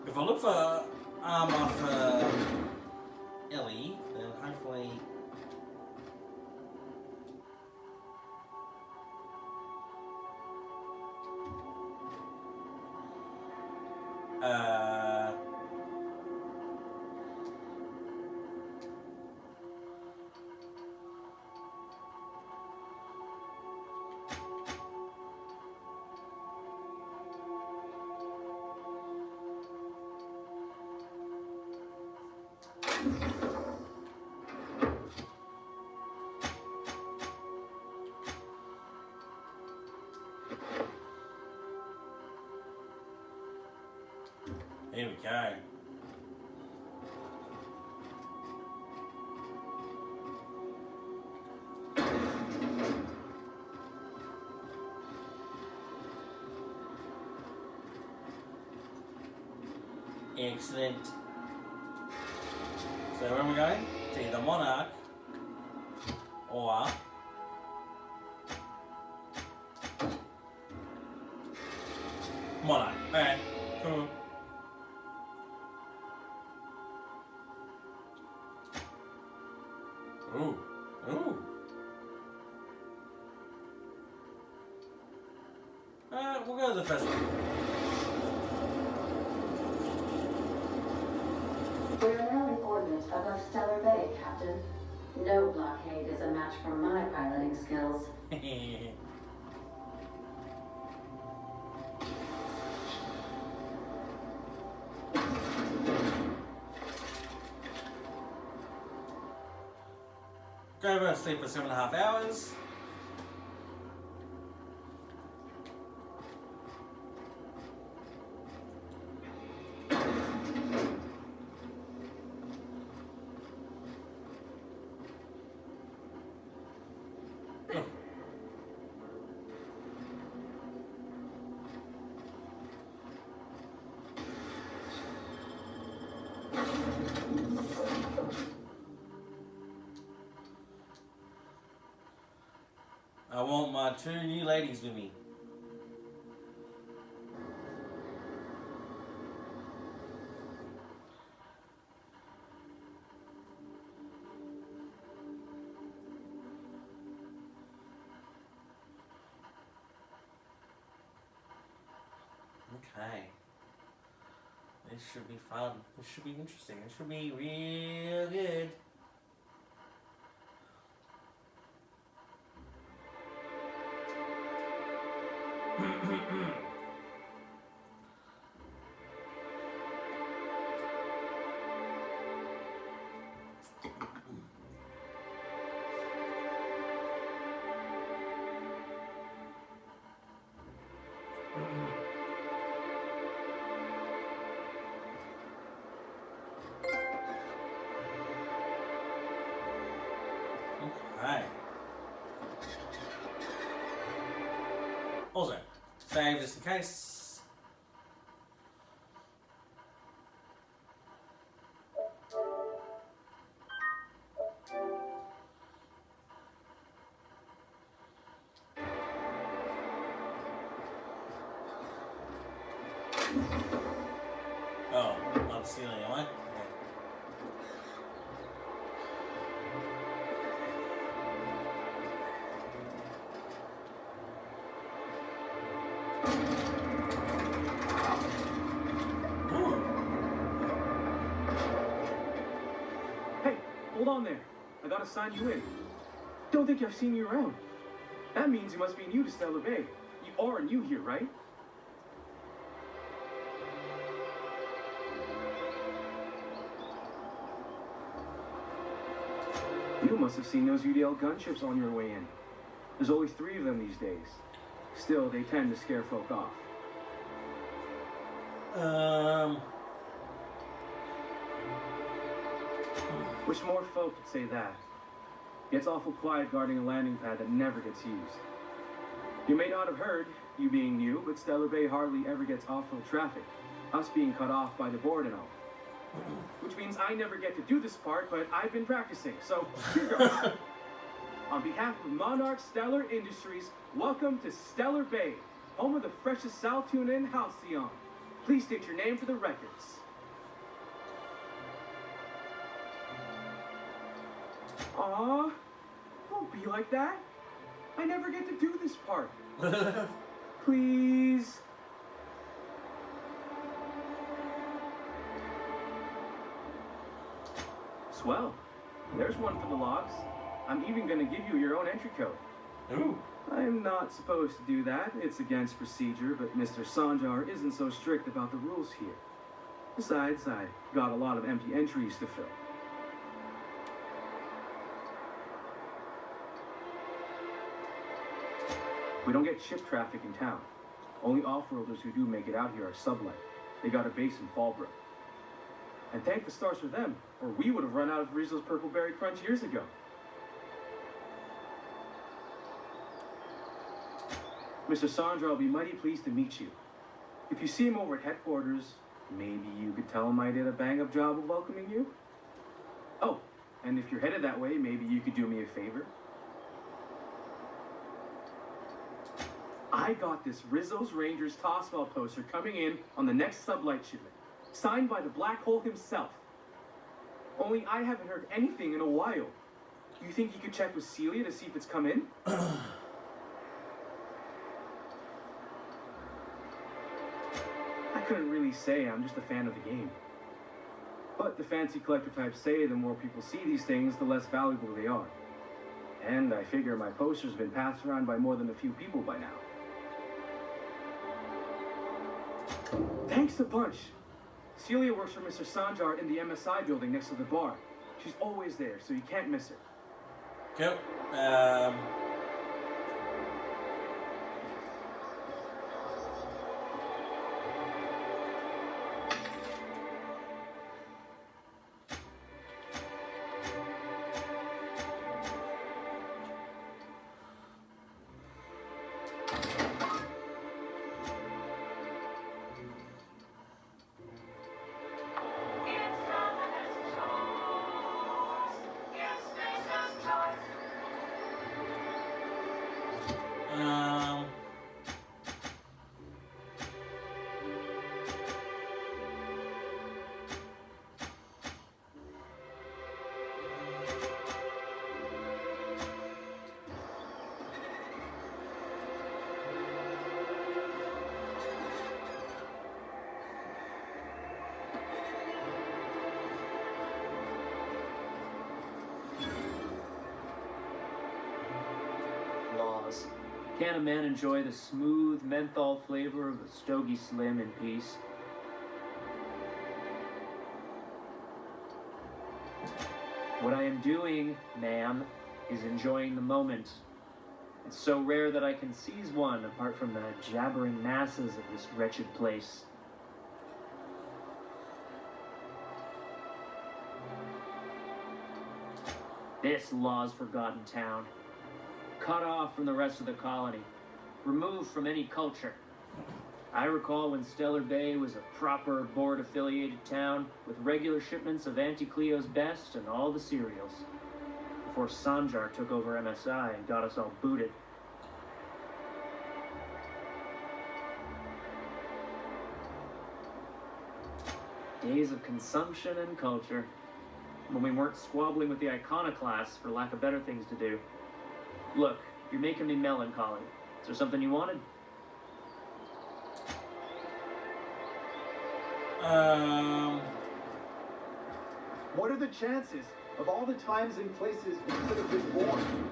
If I look for armor for Ellie, then hopefully. Here we go. Excellent. So where am I going? To either Monarch or Monarch. Alright, cool. Ooh, ooh. We'll go to the first one. We're now in orbit above Stellar Bay, Captain. No blockade is a match for my piloting skills. Go to sleep for 7.5 hours. I want my 2 new ladies with me. Okay. This should be fun. This should be interesting. This should be real good. Okay. Also, save just in case. Oh, I'm stealing it, am I? Hey, hold on there. I gotta sign you in. Don't think I've seen you around. That means you must be new to Stellar Bay. You are new here, right? You must have seen those UDL gunships on your way in. There's only 3 of them these days. Still, they tend to scare folk off. Wish more folk could say that. Gets awful quiet guarding a landing pad that never gets used. You may not have heard, you being new, but Stellar Bay hardly ever gets off-road traffic. Us being cut off by the board and all. Which means I never get to do this part, but I've been practicing, so here goes. On behalf of Monarch Stellar Industries, welcome to Stellar Bay, home of the freshest sal tuna in Halcyon. Please state your name for the records. Aw, don't be like that. I never get to do this part. Please. Swell. There's one for the logs. I'm even gonna give you your own entry code. Ooh. I'm not supposed to do that. It's against procedure, but Mr. Sanjar isn't so strict about the rules here. Besides, I got a lot of empty entries to fill. We don't get ship traffic in town. Only off-worlders who do make it out here are Sublight. They got a base in Fallbrook. And thank the stars for them, or we would have run out of Rizzo's Purple Berry Crunch years ago. Mr. Sandra will be mighty pleased to meet you. If you see him over at headquarters, maybe you could tell him I did a bang-up job of welcoming you? Oh, and if you're headed that way, maybe you could do me a favor? I got this Rizzo's Rangers Tosswell poster coming in on the next Sublight shipment, signed by the Black Hole himself. Only I haven't heard anything in a while. Do you think you could check with Celia to see if it's come in? I couldn't really say, I'm just a fan of the game. But the fancy collector types say the more people see these things, the less valuable they are. And I figure my poster's been passed around by more than a few people by now. Thanks a bunch. Celia works for Mr. Sanjar in the MSI building next to the bar. She's always there, so you can't miss her. Cool. Laws. Can a man enjoy the smooth menthol flavor of a Stogie Slim in peace? What I am doing, ma'am, is enjoying the moment. It's so rare that I can seize one apart from the jabbering masses of this wretched place. This law's forgotten town. Cut off from the rest of the colony. Removed from any culture. I recall when Stellar Bay was a proper board-affiliated town with regular shipments of Auntie Cleo's best and all the cereals. Before Sanjar took over MSI and got us all booted. Days of consumption and culture. When we weren't squabbling with the iconoclasts for lack of better things to do. Look, you're making me melancholy. Is there something you wanted? What are the chances of all the times and places we could have been born?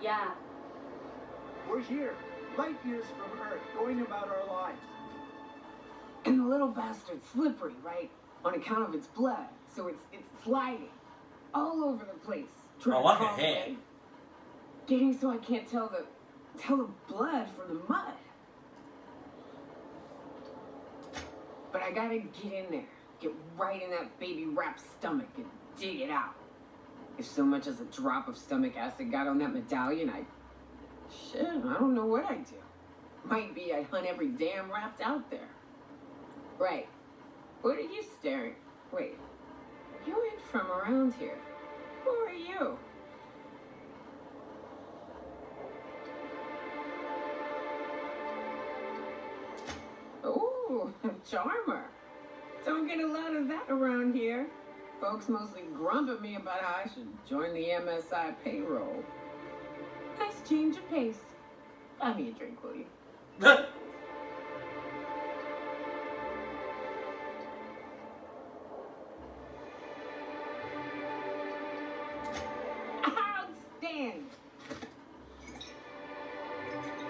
Yeah. We're here, light years from Earth, going about our lives. And the little bastard's slippery, right? On account of its blood. So it's sliding all over the place. I like her hair. Getting so I can't tell the blood from the mud. But I gotta get in there. Get right in that baby rap's stomach and dig it out. If so much as a drop of stomach acid got on that medallion, I don't know what I'd do. Might be I'd hunt every damn rapt out there. Right. What are you staring? Wait. You ain't from around here. Who are you? Ooh, charmer. Don't get a lot of that around here. Folks mostly grump at me about how I should join the MSI payroll. Nice change of pace. Buy me a drink, will you? Outstanding!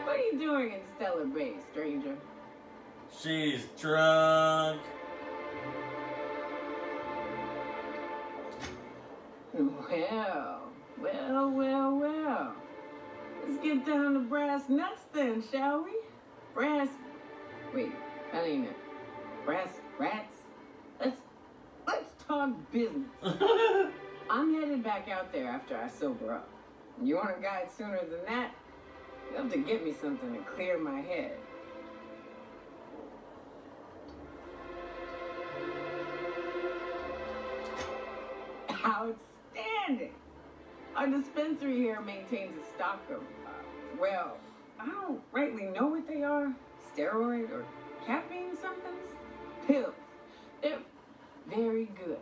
What are you doing in Stellar Bay, stranger? She's drunk. Well. Let's get down to brass nuts then, shall we? Wait, that ain't it. Brass rats? Let's talk business. I'm headed back out there after I sober up. You want a guide sooner than that? You have to get me something to clear my head. Outstanding! Our dispensary here maintains a stock of, I don't rightly know what they are. Steroid or caffeine somethings? Pills. They're very good.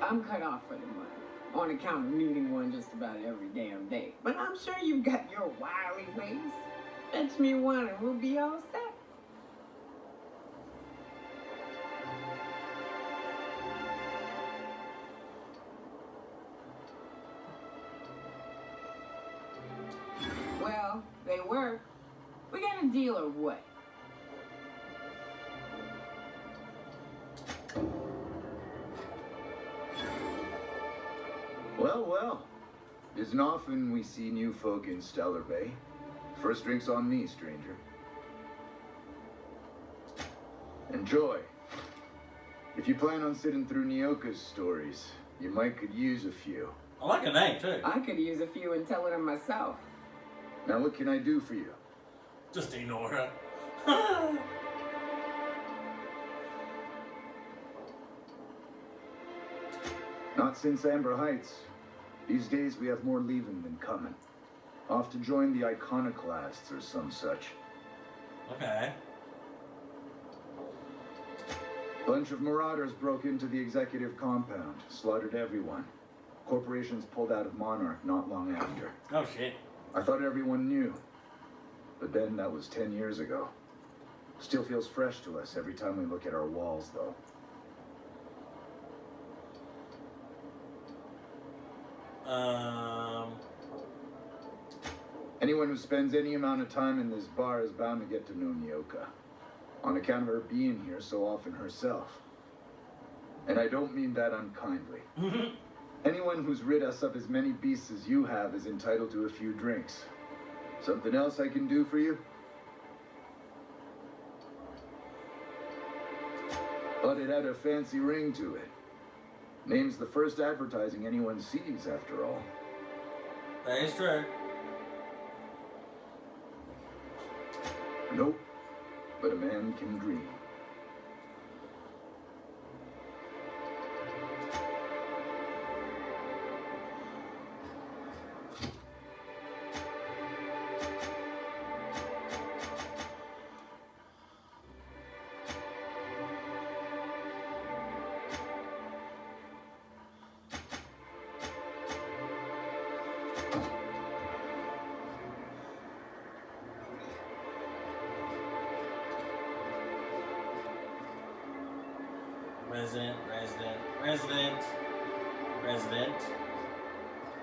I'm cut off for the month, on account of needing one just about every damn day. But I'm sure you've got your wily ways. Fetch me one and we'll be all set. Well, they work. We got a deal or what? Well. Isn't often we see new folk in Stellar Bay. First drink's on me, stranger. Enjoy. If you plan on sitting through Nyoka's stories, you might could use a few. I like her name, too. I could use a few and telling them myself. Now what can I do for you? Just ignore her. Not since Amber Heights. These days we have more leaving than coming. Off to join the Iconoclasts or some such. Okay. Bunch of marauders broke into the executive compound, slaughtered everyone. Corporations pulled out of Monarch not long after. Oh shit. I thought everyone knew. But then that was 10 years ago. Still feels fresh to us every time we look at our walls, though. Anyone who spends any amount of time in this bar is bound to get to know Nyoka, on account of her being here so often herself. And I don't mean that unkindly. Anyone who's rid us of as many beasts as you have is entitled to a few drinks. Something else I can do for you? But it had a fancy ring to it. Name's the first advertising anyone sees, after all. That is true. Nope, but a man can dream.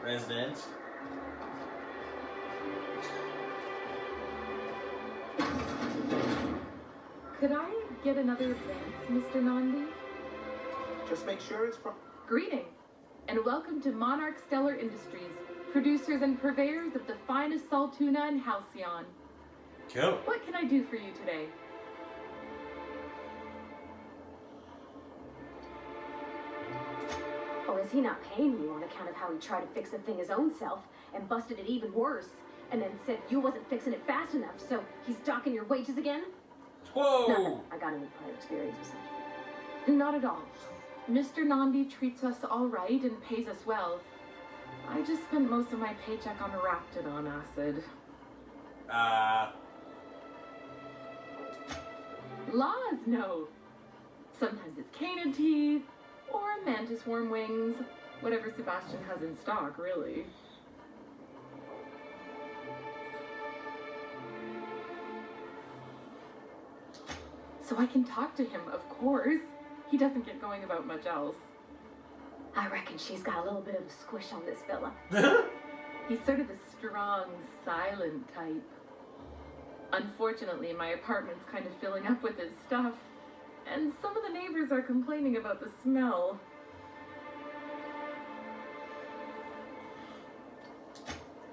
Resident. Could I get another advance, Mr. Nandi? Just make sure it's Greetings, and welcome to Monarch Stellar Industries, producers and purveyors of the finest salt tuna in Halcyon. Cool. What can I do for you today? Or is he not paying you on account of how he tried to fix the thing his own self and busted it even worse, and then said you wasn't fixing it fast enough, so he's docking your wages again? Whoa! No, I got any prior experience with such. Not at all. Mr. Nandi treats us all right and pays us well. I just spent most of my paycheck on Raptidon acid. Laws, no. Sometimes it's canid teeth, Or mantis worm wings. Whatever Sebastian has in stock, really. So I can talk to him, of course. He doesn't get going about much else. I reckon she's got a little bit of a squish on this fella. He's sort of the strong, silent type. Unfortunately, my apartment's kind of filling up with his stuff, and some of the neighbors are complaining about the smell.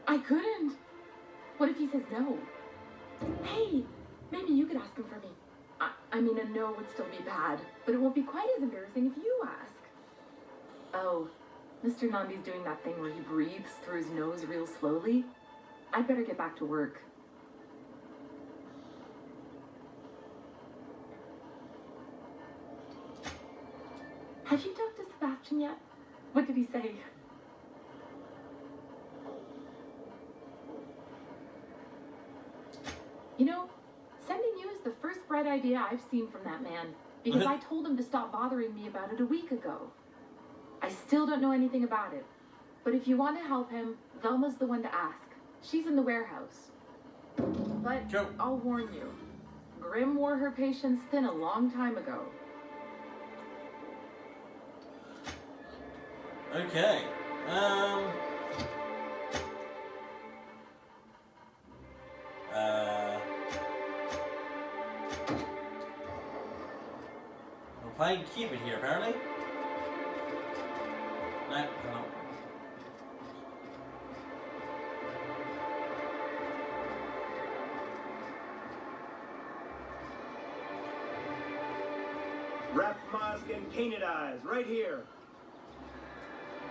I couldn't. What if he says no? Hey, maybe you could ask him for me. I mean, a no would still be bad, but it won't be quite as embarrassing if you ask. Oh, Mr. Nandi's doing that thing where he breathes through his nose real slowly. I'd better get back to work. Have you talked to Sebastian yet? What did he say? You know, sending you is the first bright idea I've seen from that man, because I told him to stop bothering me about it a week ago. I still don't know anything about it, but if you want to help him, Velma's the one to ask. She's in the warehouse. But I'll warn you, Grim wore her patience thin a long time ago. Okay. We're playing Cupid here, apparently. No, hold on. Wrap mask and painted eyes, right here.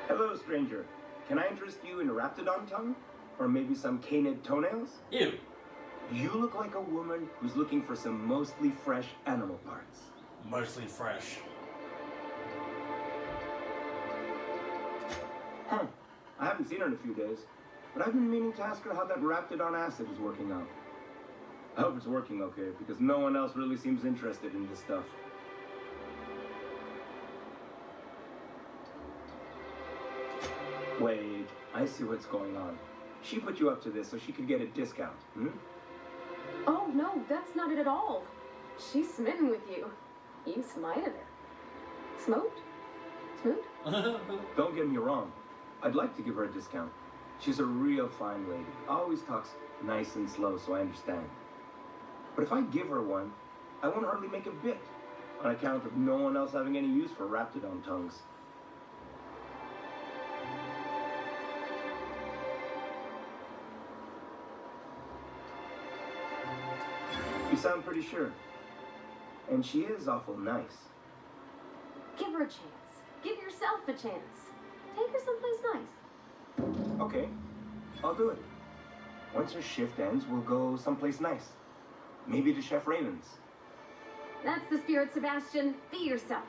Hello, stranger. Can I interest you in a raptidon tongue? Or maybe some canid toenails? Ew. You look like a woman who's looking for some mostly fresh animal parts. Mostly fresh. Huh. I haven't seen her in a few days, but I've been meaning to ask her how that raptidon acid is working out. I hope it's working okay, because no one else really seems interested in this stuff. Wait, I see what's going on. She put you up to this so she could get a discount, hmm? Oh, no, that's not it at all. She's smitten with you. You smited her. Smoked? Smoot? Don't get me wrong. I'd like to give her a discount. She's a real fine lady. Always talks nice and slow, so I understand. But if I give her one, I won't hardly make a bit, on account of no one else having any use for raptidon tongues. You sound pretty sure. And she is awful nice. Give her a chance. Give yourself a chance. Take her someplace nice. Okay, I'll do it. Once her shift ends, we'll go someplace nice. Maybe to Chef Raymond's. That's the spirit, Sebastian. Be yourself.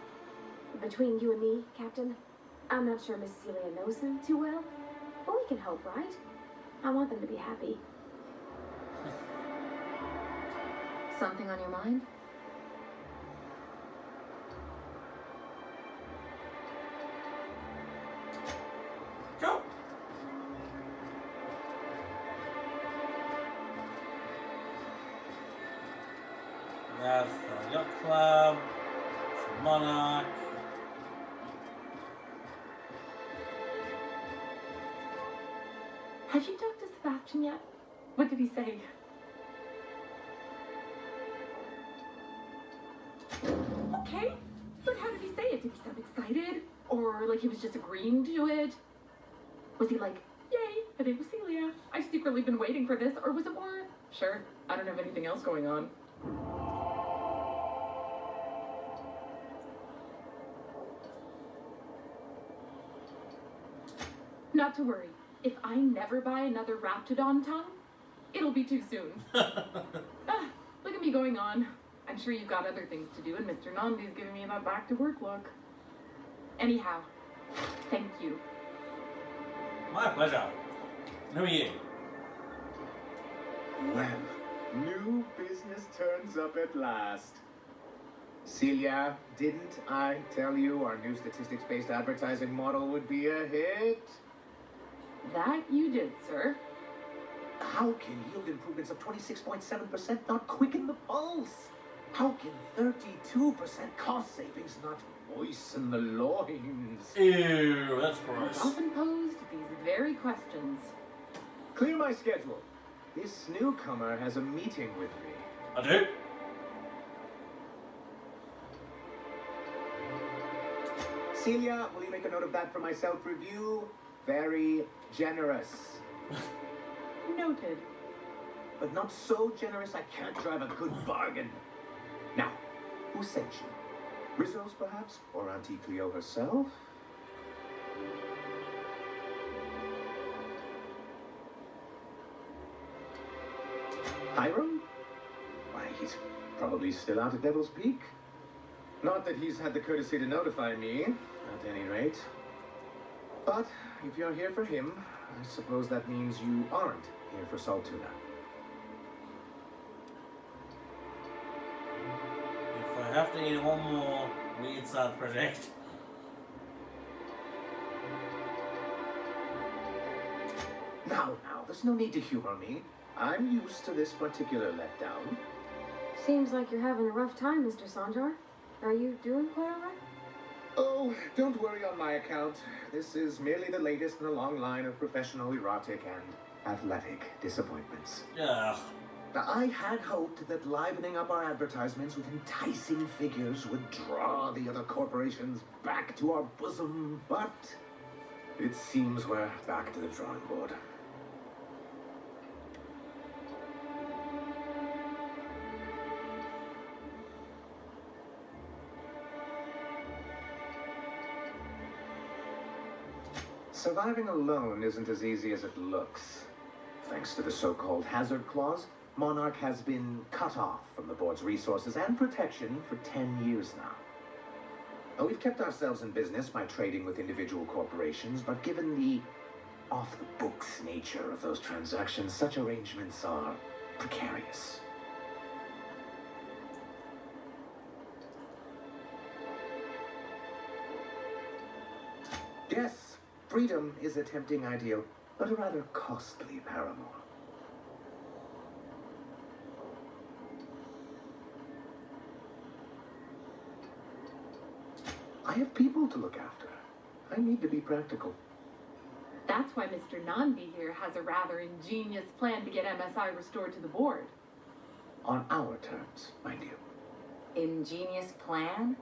Between you and me, Captain, I'm not sure Miss Celia knows him too well, but we can hope, right? I want them to be happy. Something on your mind? Go. That's the Yacht Club. It's the Monarch. Have you talked to Sebastian yet? What did he say? Okay, but how did he say it? Did he sound excited? Or like he was just agreeing to it? Was he like, yay, the name was Celia. I've secretly been waiting for this. Or was it more, sure, I don't have anything else going on. Not to worry. If I never buy another Raptidon tongue, it'll be too soon. Look at me going on. I'm sure you've got other things to do, and Mr. Nandi's giving me that back-to-work look. Anyhow, thank you. My pleasure. Who are you? Well, new business turns up at last. Celia, didn't I tell you our new statistics-based advertising model would be a hit? That you did, sir. How can yield improvements of 26.7% not quicken the pulse? How can 32% cost savings not moisten the loins? Ew, that's I've gross. often posed these very questions. Clear my schedule. This newcomer has a meeting with me. I do. Celia, will you make a note of that for my self-review? Very generous. Noted. But not so generous I can't drive a good bargain. Now, who sent you? Rizzo's, perhaps? Or Auntie Cleo herself? Hiram? Why, he's probably still out at Devil's Peak. Not that he's had the courtesy to notify me, at any rate. But if you're here for him, I suppose that means you aren't here for Saltuna. If I have to eat one more weird side project. Now, there's no need to humor me. I'm used to this particular letdown. Seems like you're having a rough time, Mr. Sanjar. Are you doing quite all right? Oh, don't worry on my account. This is merely the latest in a long line of professional erotic and athletic disappointments. Yeah. I had hoped that livening up our advertisements with enticing figures would draw the other corporations back to our bosom, but it seems we're back to the drawing board. Surviving alone isn't as easy as it looks. Thanks to the so-called hazard clause, Monarch has been cut off from the board's resources and protection for 10 years now. Now, we've kept ourselves in business by trading with individual corporations, but given the off-the-books nature of those transactions, such arrangements are precarious. Yes, freedom is a tempting ideal, but a rather costly paramour. I have people to look after. I need to be practical. That's why Mr. Nanbi here has a rather ingenious plan to get MSI restored to the board. On our terms, mind you. Ingenious plan?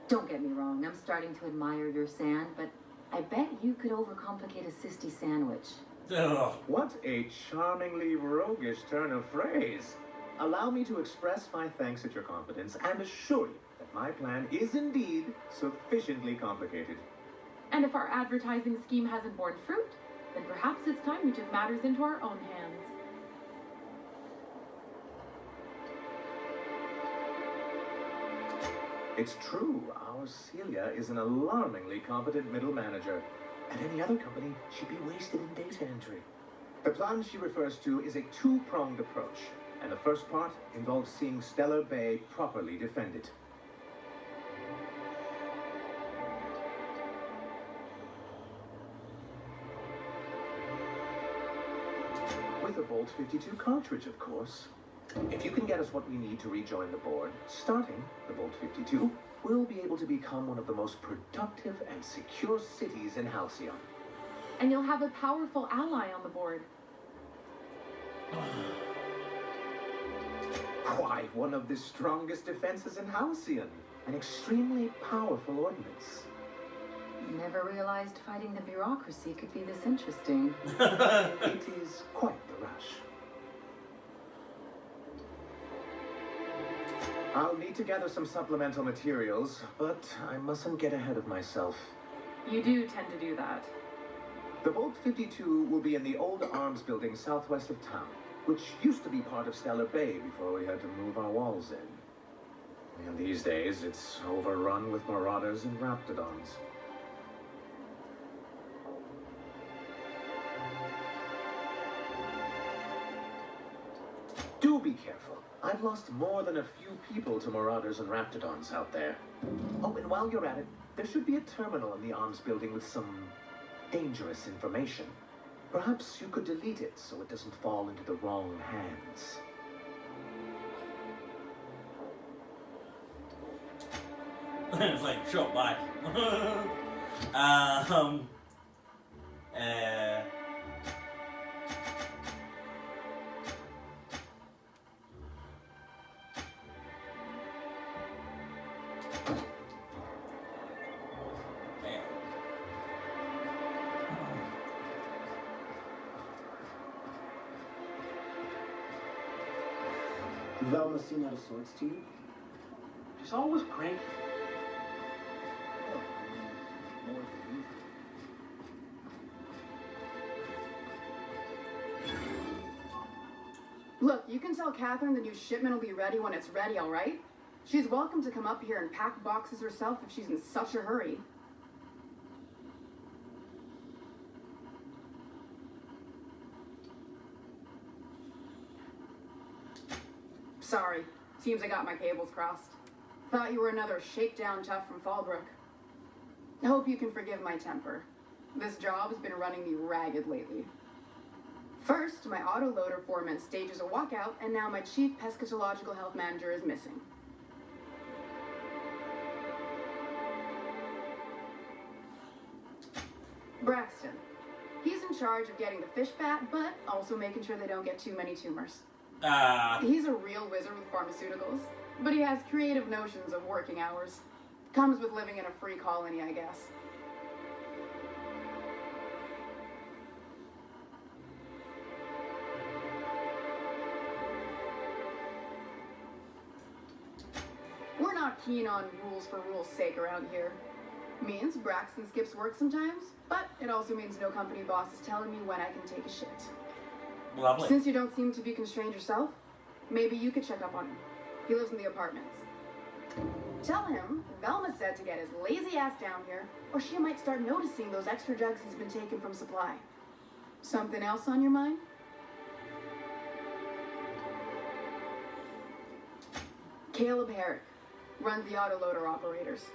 Don't get me wrong, I'm starting to admire your sand, but I bet you could overcomplicate a sisty sandwich. Ugh. What a charmingly roguish turn of phrase. Allow me to express my thanks at your competence and assure you that my plan is indeed sufficiently complicated. And if our advertising scheme hasn't borne fruit, then perhaps it's time we took matters into our own hands. It's true, our Celia is an alarmingly competent middle manager. At any other company, she'd be wasted in data entry. The plan she refers to is a two-pronged approach, and the first part involves seeing Stellar Bay properly defended. With a Bolt 52 cartridge, of course. If you can get us what we need to rejoin the board, starting the Bolt 52, we'll be able to become one of the most productive and secure cities in Halcyon. And you'll have a powerful ally on the board. Why, one of the strongest defenses in Halcyon. An extremely powerful ordinance. Never realized fighting the bureaucracy could be this interesting. It is quite the rush. I'll need to gather some supplemental materials, but I mustn't get ahead of myself. You do tend to do that. The Bolt 52 will be in the old arms building southwest of town, which used to be part of Stellar Bay before we had to move our walls in. And these days, it's overrun with marauders and raptidons. Do be careful. I've lost more than a few people to marauders and raptidons out there. Oh, and while you're at it, there should be a terminal in the arms building with some dangerous information. Perhaps you could delete it so it doesn't fall into the wrong hands. It's like, sure, bye. Velma seem out of sorts to you? She's always cranky. Oh, I mean, more than usual. Look, you can tell Catherine the new shipment will be ready when it's ready, all right? She's welcome to come up here and pack boxes herself if she's in such a hurry. Sorry. Seems I got my cables crossed. Thought you were another shakedown tough from Fallbrook. I hope you can forgive my temper. This job's been running me ragged lately. First, my autoloader foreman stages a walkout, and now my chief pescatological health manager is missing. Braxton. He's in charge of getting the fish fat, but also making sure they don't get too many tumors. He's a real wizard with pharmaceuticals, but he has creative notions of working hours. Comes with living in a free colony, I guess. We're not keen on rules for rules' sake around here. Means Braxton skips work sometimes, but it also means no company boss is telling me when I can take a shit. Lovely. Since you don't seem to be constrained yourself, maybe you could check up on him. He lives in the apartments. Tell him Velma said to get his lazy ass down here, or she might start noticing those extra jugs he's been taking from supply. Something else on your mind? Caleb Herrick runs the autoloader operators.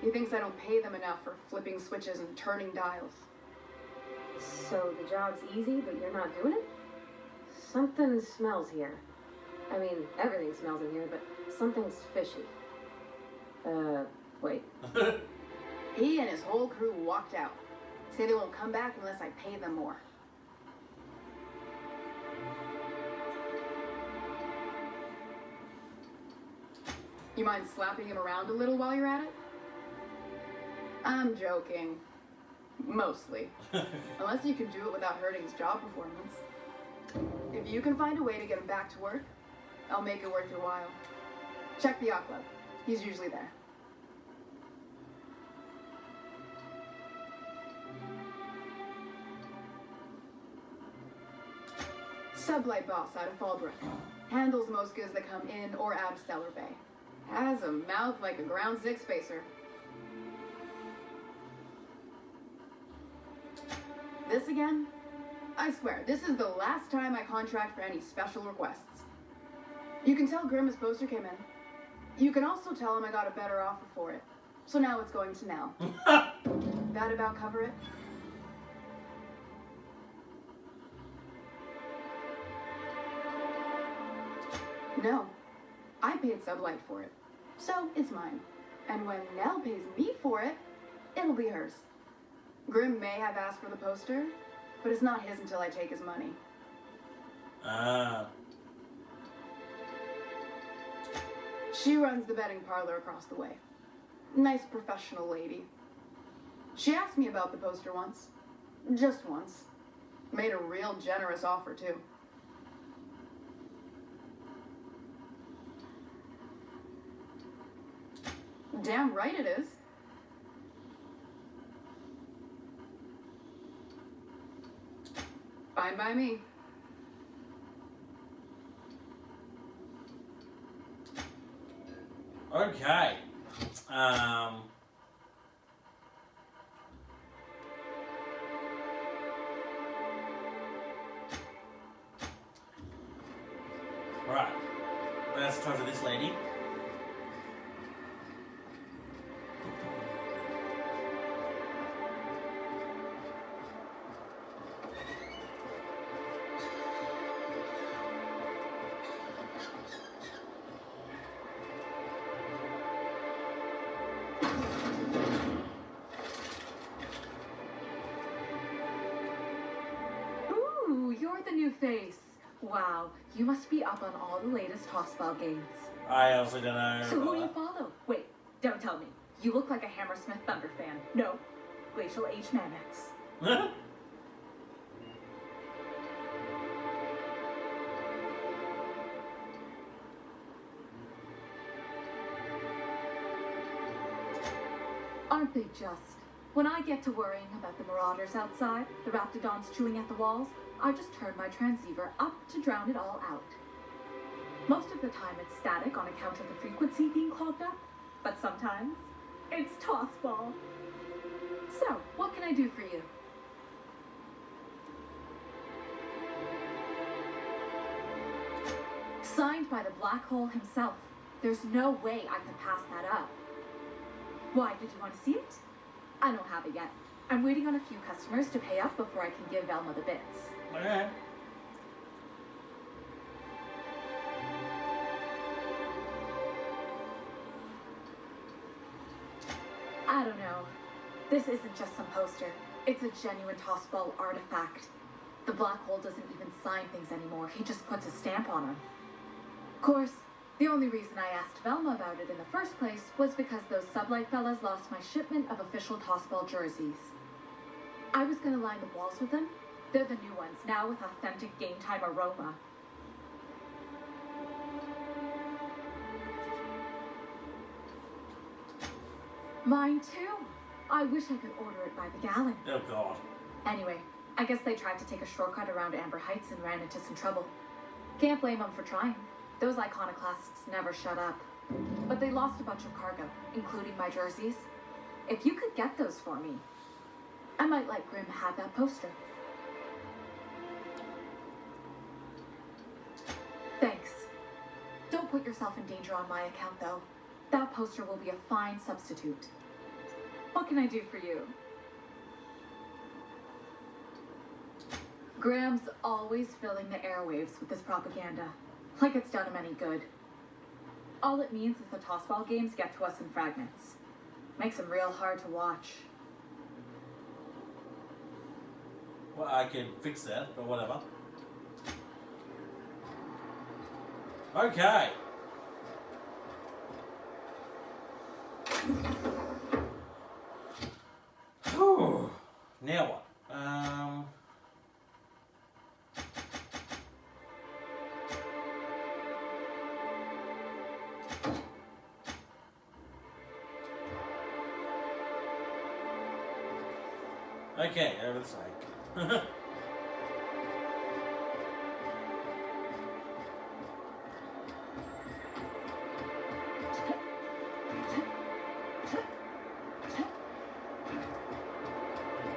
He thinks I don't pay them enough for flipping switches and turning dials. So the job's easy, but you're not doing it? Something smells here. I mean, everything smells in here, but something's fishy. Wait. He and his whole crew walked out. Say they won't come back unless I pay them more. You mind slapping him around a little while you're at it? I'm joking. Mostly. Unless you can do it without hurting his job performance. If you can find a way to get him back to work, I'll make it worth your while. Check the yacht club. He's usually there. Sublight boss out of Fallbrook. Handles most goods that come in or out of Stellar Bay. Has a mouth like a ground six spacer. This again? I swear, this is the last time I contract for any special requests. You can tell Grimm his poster came in. You can also tell him I got a better offer for it. So now it's going to Nell. That about cover it? No. I paid Sublight for it. So it's mine. And when Nell pays me for it, it'll be hers. Grimm may have asked for the poster, but it's not his until I take his money. She runs the betting parlor across the way. Nice professional lady. She asked me about the poster once. Just once. Made a real generous offer, too. Damn right it is. Fine by me. Okay. Right. try for this lady. Ooh, you're the new face. Wow, you must be up on all the latest Tossball games. I also don't know. So who do you follow? Wait, don't tell me. You look like a Hammersmith Thunder fan. No, Glacial H. Mannix. Aren't they just? When I get to worrying about the marauders outside, the raptidons chewing at the walls, I just turn my transceiver up to drown it all out. Most of the time it's static on account of the frequency being clogged up, but sometimes it's Tossball. So, what can I do for you? Signed by the Black Hole himself. There's no way I could pass that up. Why, did you want to see it? I don't have it yet. I'm waiting on a few customers to pay up before I can give Velma the bits. Alright. I don't know. This isn't just some poster. It's a genuine Tossball artifact. The Black Hole doesn't even sign things anymore. He just puts a stamp on them. Of course, the only reason I asked Velma about it in the first place was because those Sublight fellas lost my shipment of official Tossball jerseys. I was gonna line the walls with them. They're the new ones, now with authentic game time aroma. Mine too. I wish I could order it by the gallon. Oh god. Anyway, I guess they tried to take a shortcut around Amber Heights and ran into some trouble. Can't blame them for trying. Those iconoclasts never shut up. But they lost a bunch of cargo, including my jerseys. If you could get those for me, I might let Grimm have that poster. Thanks. Don't put yourself in danger on my account, though. That poster will be a fine substitute. What can I do for you? Graham's always filling the airwaves with this propaganda, like it's done him any good. All it means is the Tossball games get to us in fragments. Makes them real hard to watch. Well, I can fix that, but whatever. Okay. Whew. Now what? Okay, over the side.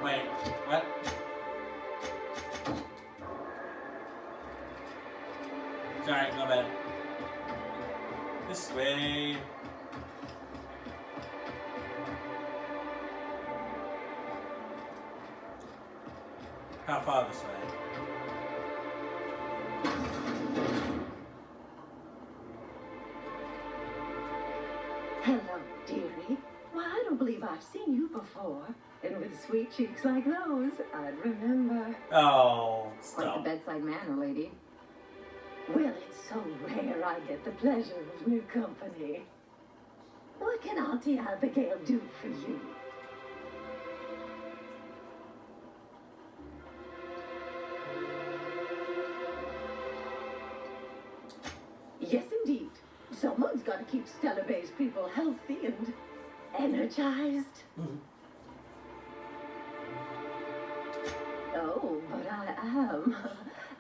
Wait, what? Sorry, my bad. This way. How far this way? Hello, dearie. Why, I don't believe I've seen you before. And with sweet cheeks like those, I'd remember. Oh, Quite stop. the bedside manner, lady. Well, it's so rare I get the pleasure of new company. What can Auntie Abigail do for you? Yes, indeed. Someone's got to keep Stellar Bay's people healthy and energized. Oh, but I am.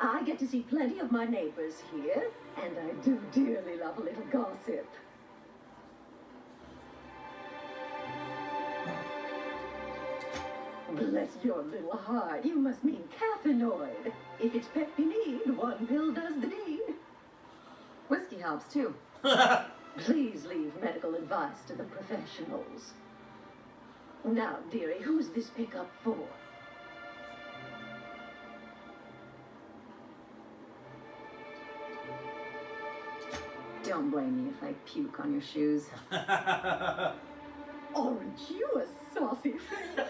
I get to see plenty of my neighbors here, and I do dearly love a little gossip. Bless your little heart, you must mean caffeinoid. If it's pep you need, one pill does the deed. Whiskey helps too. Please leave medical advice to the professionals. Now, dearie, who's this pickup for? Don't blame me if I puke on your shoes. Aren't you a saucy thing?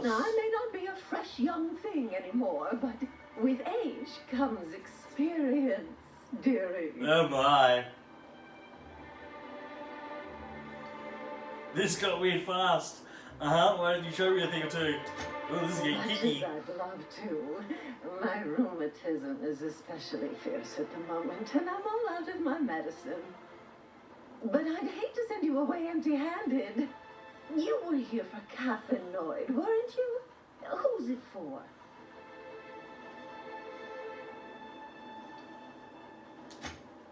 Now, I may not be a fresh young thing anymore, but with age comes experience, dearie. Oh my. This got weird fast. Why didn't you show me a thing or two? Oh, this is getting Much kicky. as I'd love to. My rheumatism is especially fierce at the moment, and I'm all out of my medicine. But I'd hate to send you away empty-handed. You were here for Caffeinoid, weren't you? Who's it for?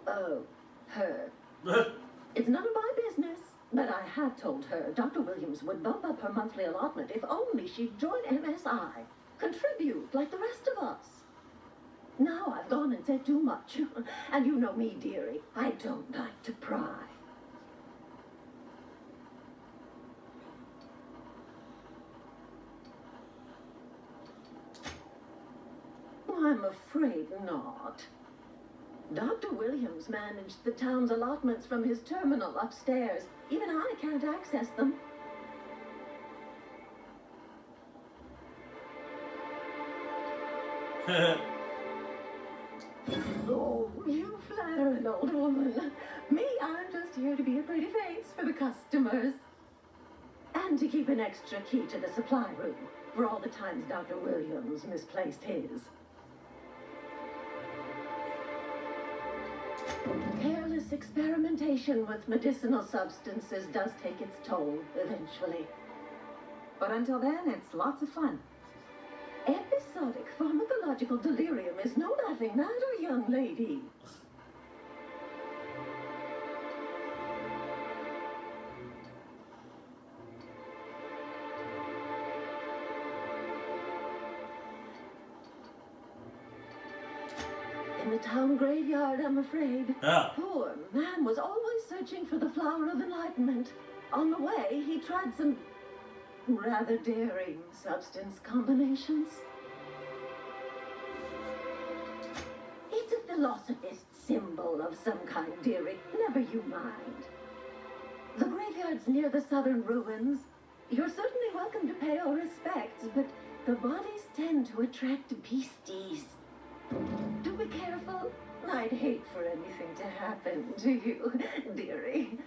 Oh, her. It's none of my business. But I have told her Dr. Williams would bump up her monthly allotment if only she'd join MSI. Contribute like the rest of us. Now I've gone and said too much. And you know me, dearie. I don't like to pry. I'm afraid not. Dr. Williams managed the town's allotments from his terminal upstairs. Even I can't access them. Oh, you flatter an old woman. Me, I'm just here to be a pretty face for the customers. And to keep an extra key to the supply room for all the times Dr. Williams misplaced his. Careless experimentation with medicinal substances does take its toll, eventually. But until then, it's lots of fun. Episodic pharmacological delirium is no laughing matter, young lady. In the town graveyard, I'm afraid. Ah. Poor man was always searching for the flower of enlightenment. On the way, he tried some rather daring substance combinations. It's a philosophist symbol of some kind, dearie. Never you mind. The graveyard's near the southern ruins. You're certainly welcome to pay your respects, but the bodies tend to attract beasties. Do be careful. I'd hate for anything to happen to you, dearie.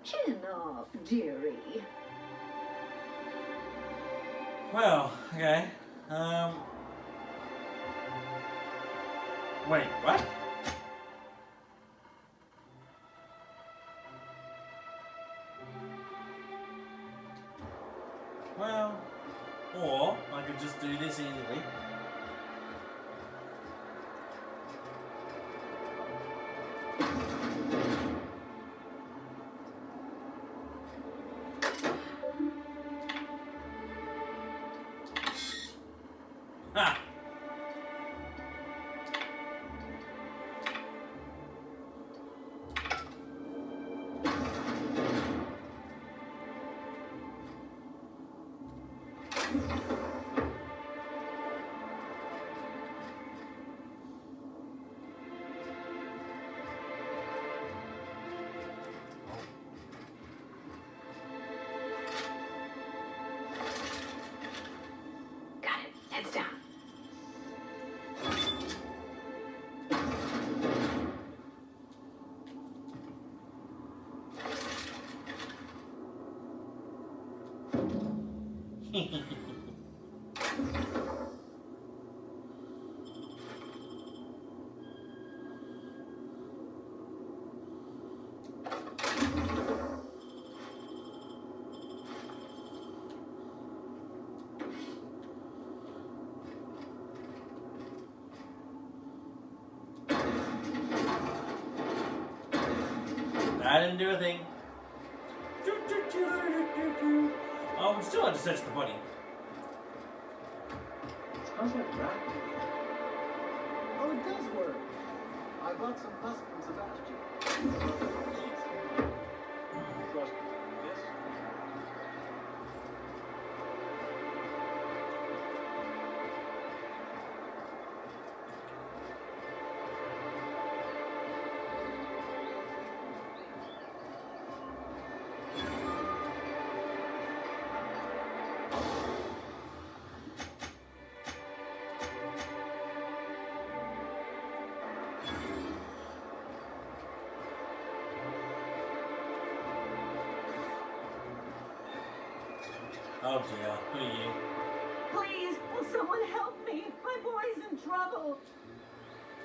Chin up, dearie. Well, okay. Wait, what? Well, or I could just do this easily. Ha! Got it. Heads down. I didn't do a thing. I would still have to search the body. Smells like rat. Oh, it does work. I bought some husk from Sebastian. Trust me. Yes? Oh dear, who are you? Please, will someone help me? My boy's in trouble.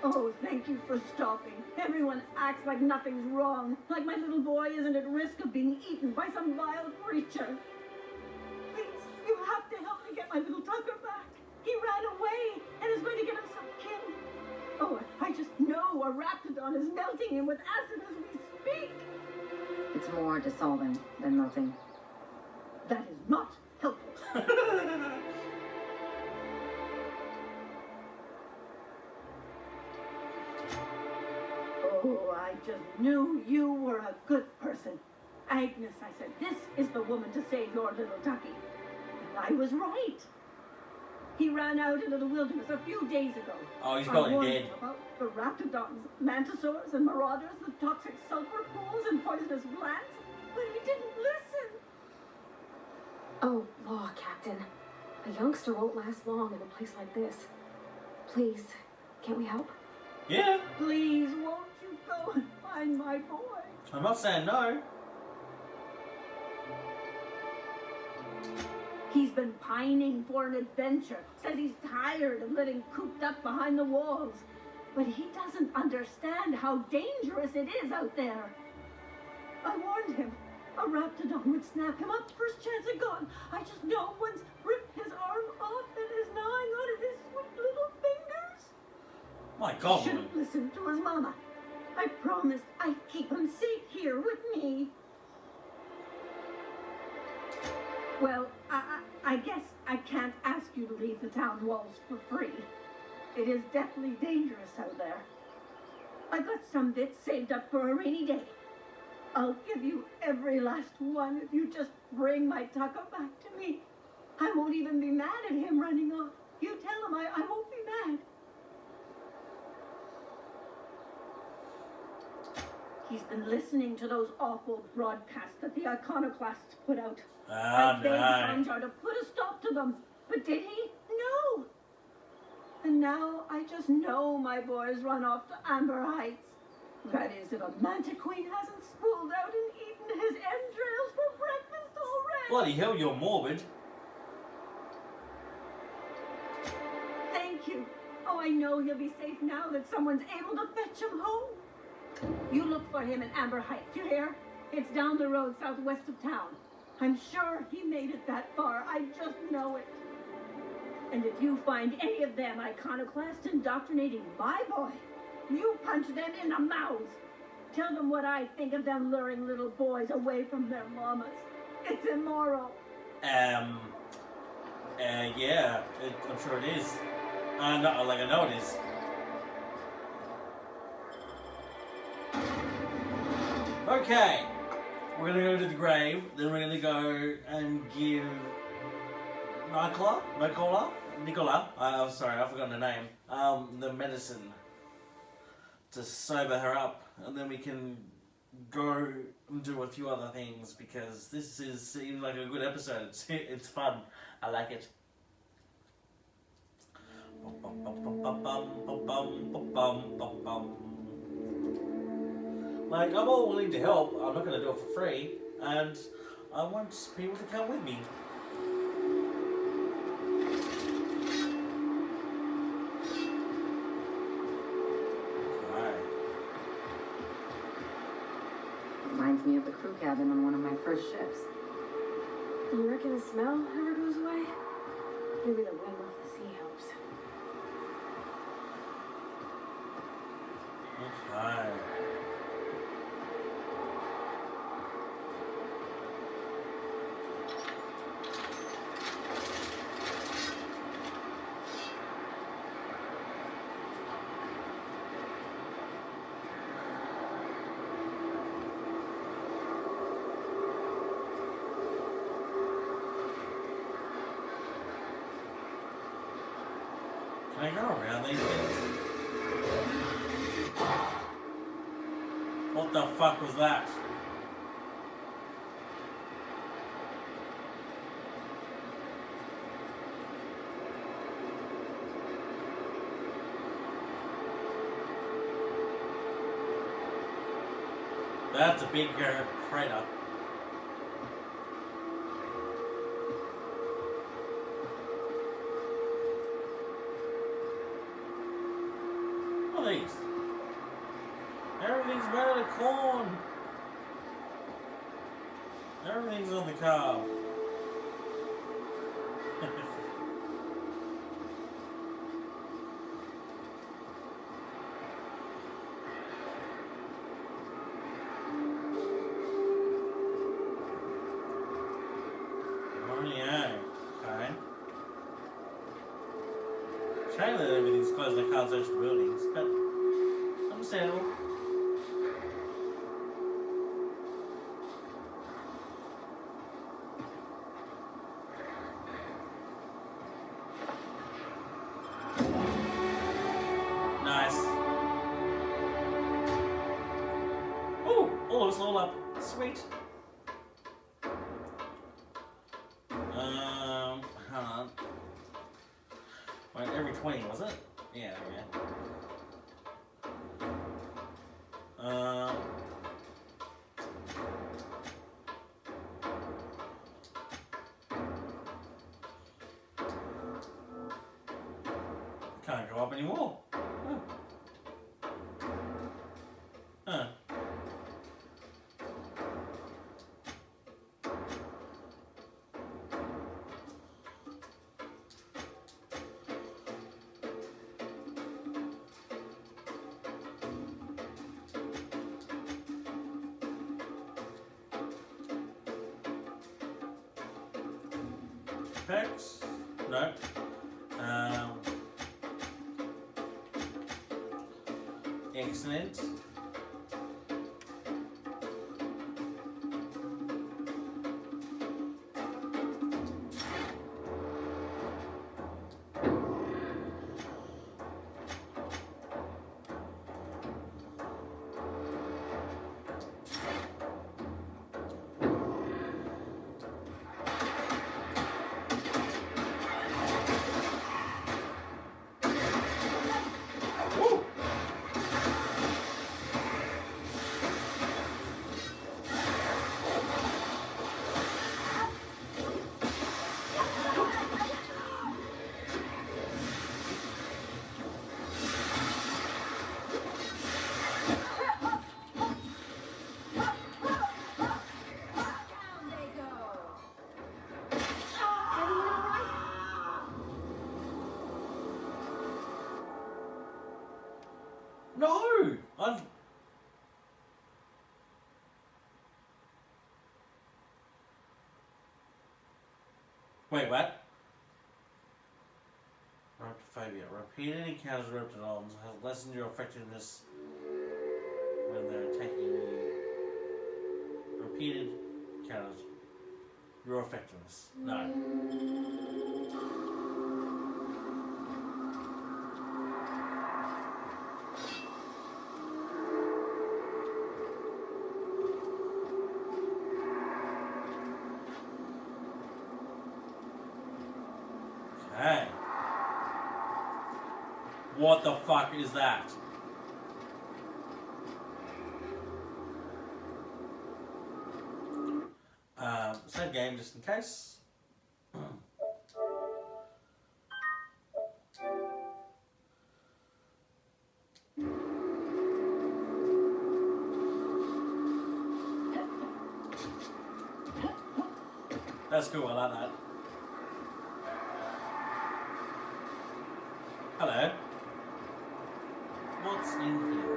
Oh, thank you for stopping. Everyone acts like nothing's wrong, like my little boy isn't at risk of being eaten by some vile creature. Please, you have to help me get my little Tucker back. He ran away and is going to get himself killed. Oh, I just know a raptidon is melting him with acid as we speak. It's more dissolving than melting. That is not helpful. Oh, I just knew you were a good person. Agnes, I said, this is the woman to save your little ducky. And I was right. He ran out into the wilderness a few days ago. Oh, he's I probably warned dead. him about the raptidons, mantisaurs, and marauders, the toxic sulfur pools, and poisonous plants, but he didn't listen. Oh, law, Captain. A youngster won't last long in a place like this. Please, can't we help? Yeah. Please, won't you go and find my boy? I'm not saying no. He's been pining for an adventure. Says he's tired of living cooped up behind the walls. But he doesn't understand how dangerous it is out there. I warned him. A raptidon would snap him up first chance at gone. I just know one's ripped his arm off and is gnawing on his sweet little fingers. My He God. should have listened to his mama. I promised I'd keep him safe here with me. Well, I guess I can't ask you to leave the town walls for free. It is deathly dangerous out there. I got some bits saved up for a rainy day. I'll give you every last one if you just bring my Tucker back to me. I won't even be mad at him running off. You tell him I won't be mad. He's been listening to those awful broadcasts that the iconoclasts put out. I begged Anjar to put a stop to them, but did he? No. And now I just know my boy's run off to Amber Heights. That is, if a manta queen hasn't spooled out and eaten his entrails for breakfast already. Bloody hell, you're morbid. Thank you. Oh, I know he'll be safe now that someone's able to fetch him home. You look for him in Amber Heights, you hear? It's down the road southwest of town. I'm sure he made it that far. I just know it. And if you find any of them iconoclasts indoctrinating my boy, you punch them in the mouth. Tell them what I think of them luring little boys away from their mamas. It's immoral. Yeah, I'm sure it is. I know it is. Okay, we're gonna go to the grave, then we're gonna go and give Nicola, I'm sorry, I've forgotten her name, the medicine to sober her up, and then we can go and do a few other things, because this seems like a good episode. It's fun. I like it. Like, I'm all willing to help. I'm not going to do it for free, and I want people to come with me. Reminds me of the crew cabin on one of my first ships. You reckon the smell ever goes away? Maybe the wind off the sea helps. Okay. behind these things. What the fuck was that? That's a big crater. What are these? Everything's made out of corn. Everything's on the car. Oh yeah, okay. Shame that everything's closed, like cars are buildings, but understandable. Nice. Ooh, all of us all up. Sweet. Hold on. Wait, every 20, was it? Yeah, okay. Can't go up anymore. Huh. Pecs? No. Excellent. No! Wait, what? Reptophobia. Repeated encounters with reptiles have lessened your effectiveness when they're attacking you. Repeated encounters. Your effectiveness. No. Okay. What the fuck is that? Save game just in case. That's cool, I like that. Hello. What's in here?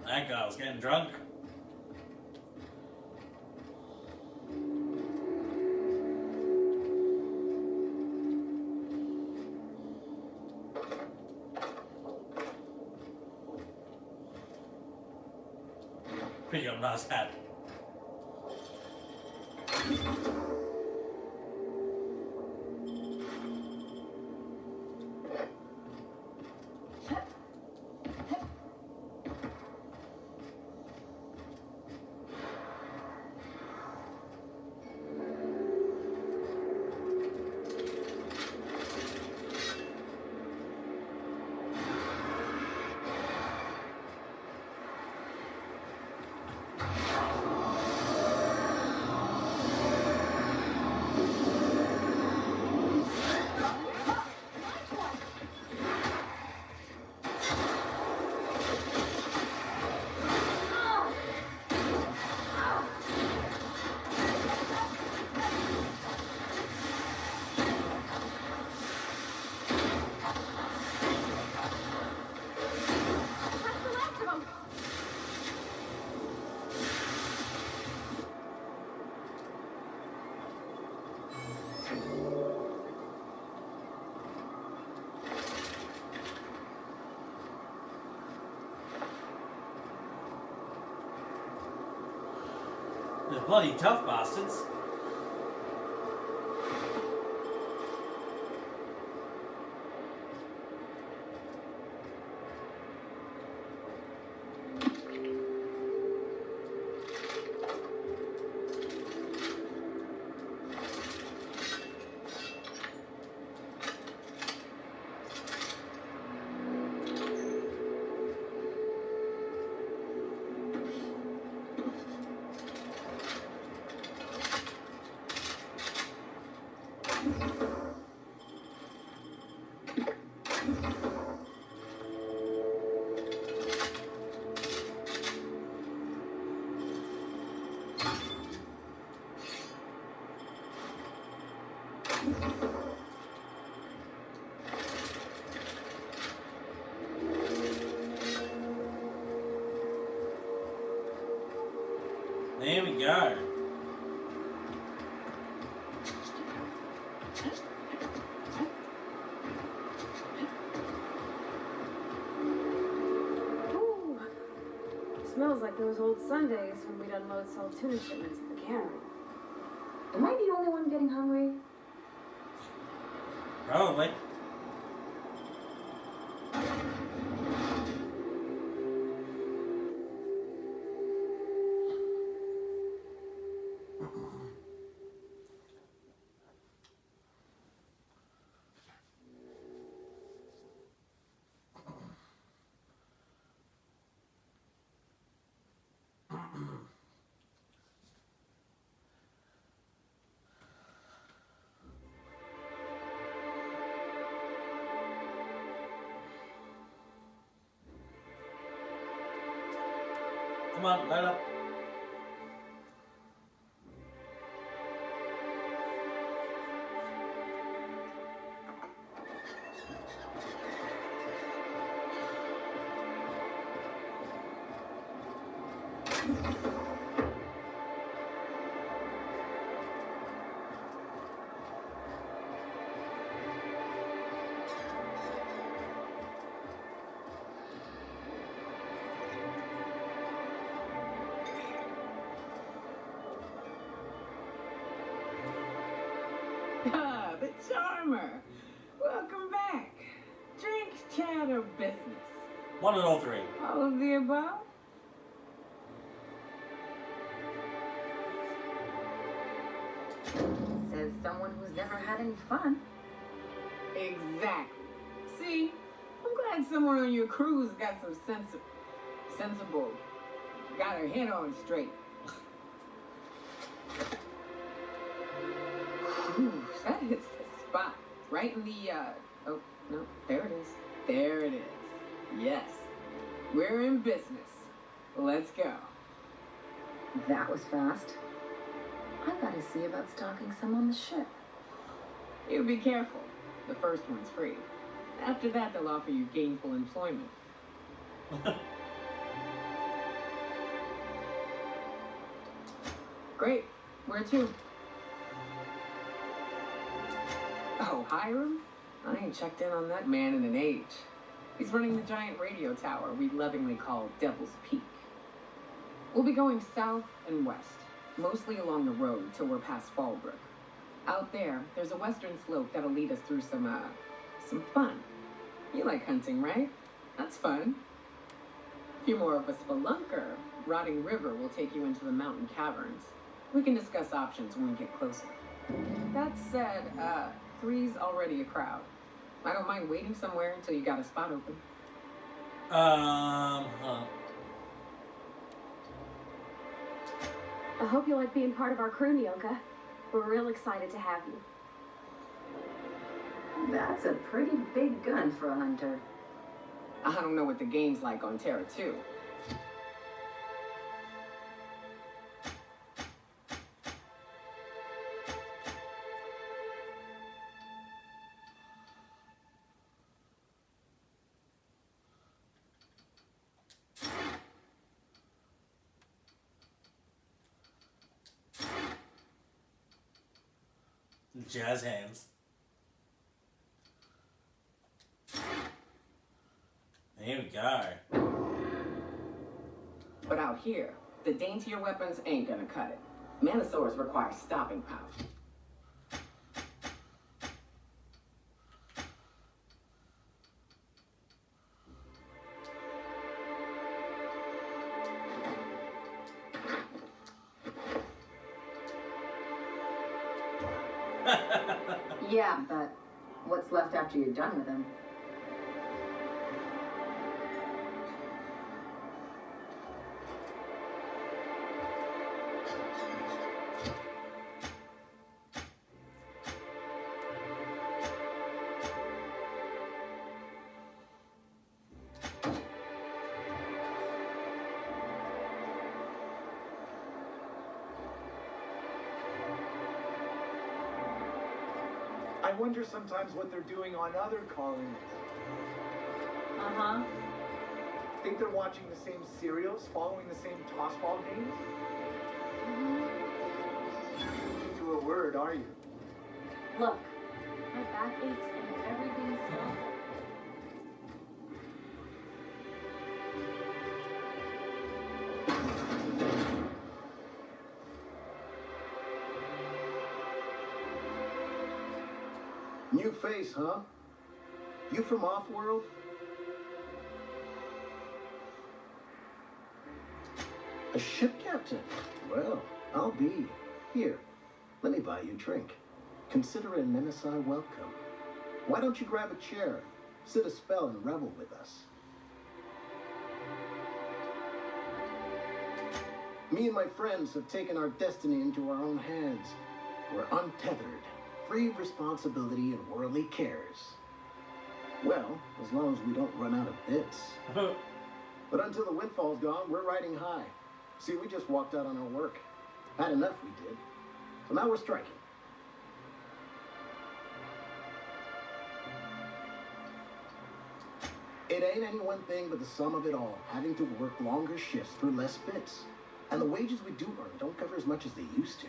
That guy was getting drunk. Pretty nice hat. They're bloody tough bastards. There we go. Ooh. Smells like those old Sundays when we'd unload salt tuna shipments at the cannery. Am I the only one getting hungry? Probably. Come on, light up. Ah, the charmer. Welcome back. Drink, chat, or business? One and all three. All of the above? Says someone who's never had any fun. Exactly. See, I'm glad someone on your crew's got some sensible, got her head on straight. Whew, that hits the spot. Right in the, oh, no, there it is. There it is. Yes. We're in business. Let's go. That was fast. I've got to see about stocking some on the ship. You be careful. The first one's free. After that, they'll offer you gainful employment. Great. Where to? Oh, Hiram? I ain't checked in on that man in an age. He's running the giant radio tower we lovingly call Devil's Peak. We'll be going south and west, mostly along the road till we're past Fallbrook. Out there, there's a western slope that'll lead us through some fun. You like hunting, right? That's fun. If you're more of a spelunker, Rotting River will take you into the mountain caverns. We can discuss options when we get closer. That said, 3's already a crowd. I don't mind waiting somewhere until you got a spot open. I hope you like being part of our crew, Nyoka. We're real excited to have you. That's a pretty big gun for a hunter. I don't know what the game's like on Terra 2. Jazz hands. There we go. But out here, the daintier weapons ain't gonna cut it. Manosaurs require stopping power. Yeah, but what's left after you're done with them? I wonder sometimes what they're doing on other colonies. Uh-huh. Think they're watching the same serials, following the same tossball games? To a word, are you? Look, my back aches and everything smells. New face, huh? You from Offworld? A ship captain? Well, I'll be. Here, let me buy you a drink. Consider it an MSI welcome. Why don't you grab a chair, sit a spell, and revel with us? Me and my friends have taken our destiny into our own hands. We're untethered, free of responsibility and worldly cares. Well, as long as we don't run out of bits. But until the windfall's gone, we're riding high. See, we just walked out on our work. Had enough, we did. So now we're striking. It ain't any one thing but the sum of it all, having to work longer shifts for less bits. And the wages we do earn don't cover as much as they used to.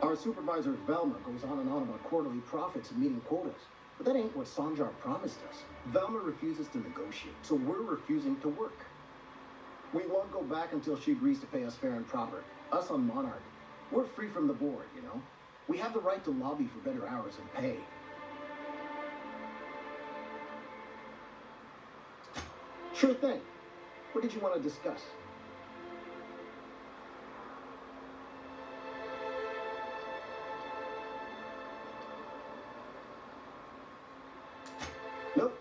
Our supervisor, Velma, goes on and on about quarterly profits and meeting quotas. But that ain't what Sanjar promised us. Velma refuses to negotiate, so we're refusing to work. We won't go back until she agrees to pay us fair and proper. Us on Monarch. We're free from the board, you know? We have the right to lobby for better hours and pay. Sure thing. What did you want to discuss? Nope.